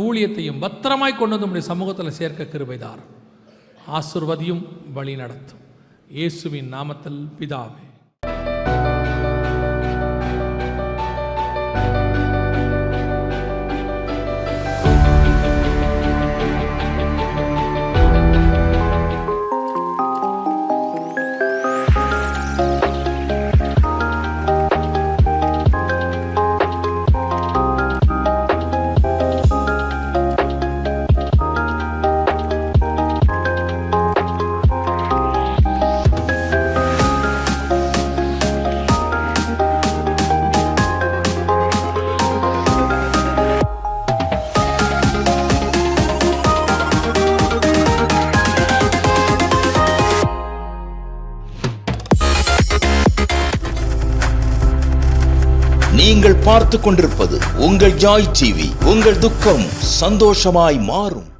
ஊழியத்தையும் பத்திரமாய் கொண்டு வந்து உம்முடைய சமூகத்தில் சேர்க்க கிருபை தாரும். ஆசீர்வதியும் வழி நடத்தும். இயேசுவின் நாமத்தில் பிதாவே. நீங்கள் பார்த்துக் கொண்டிருப்பது உங்கள் ஜாய் டிவி. உங்கள் துக்கம் சந்தோஷமாய் மாறும்.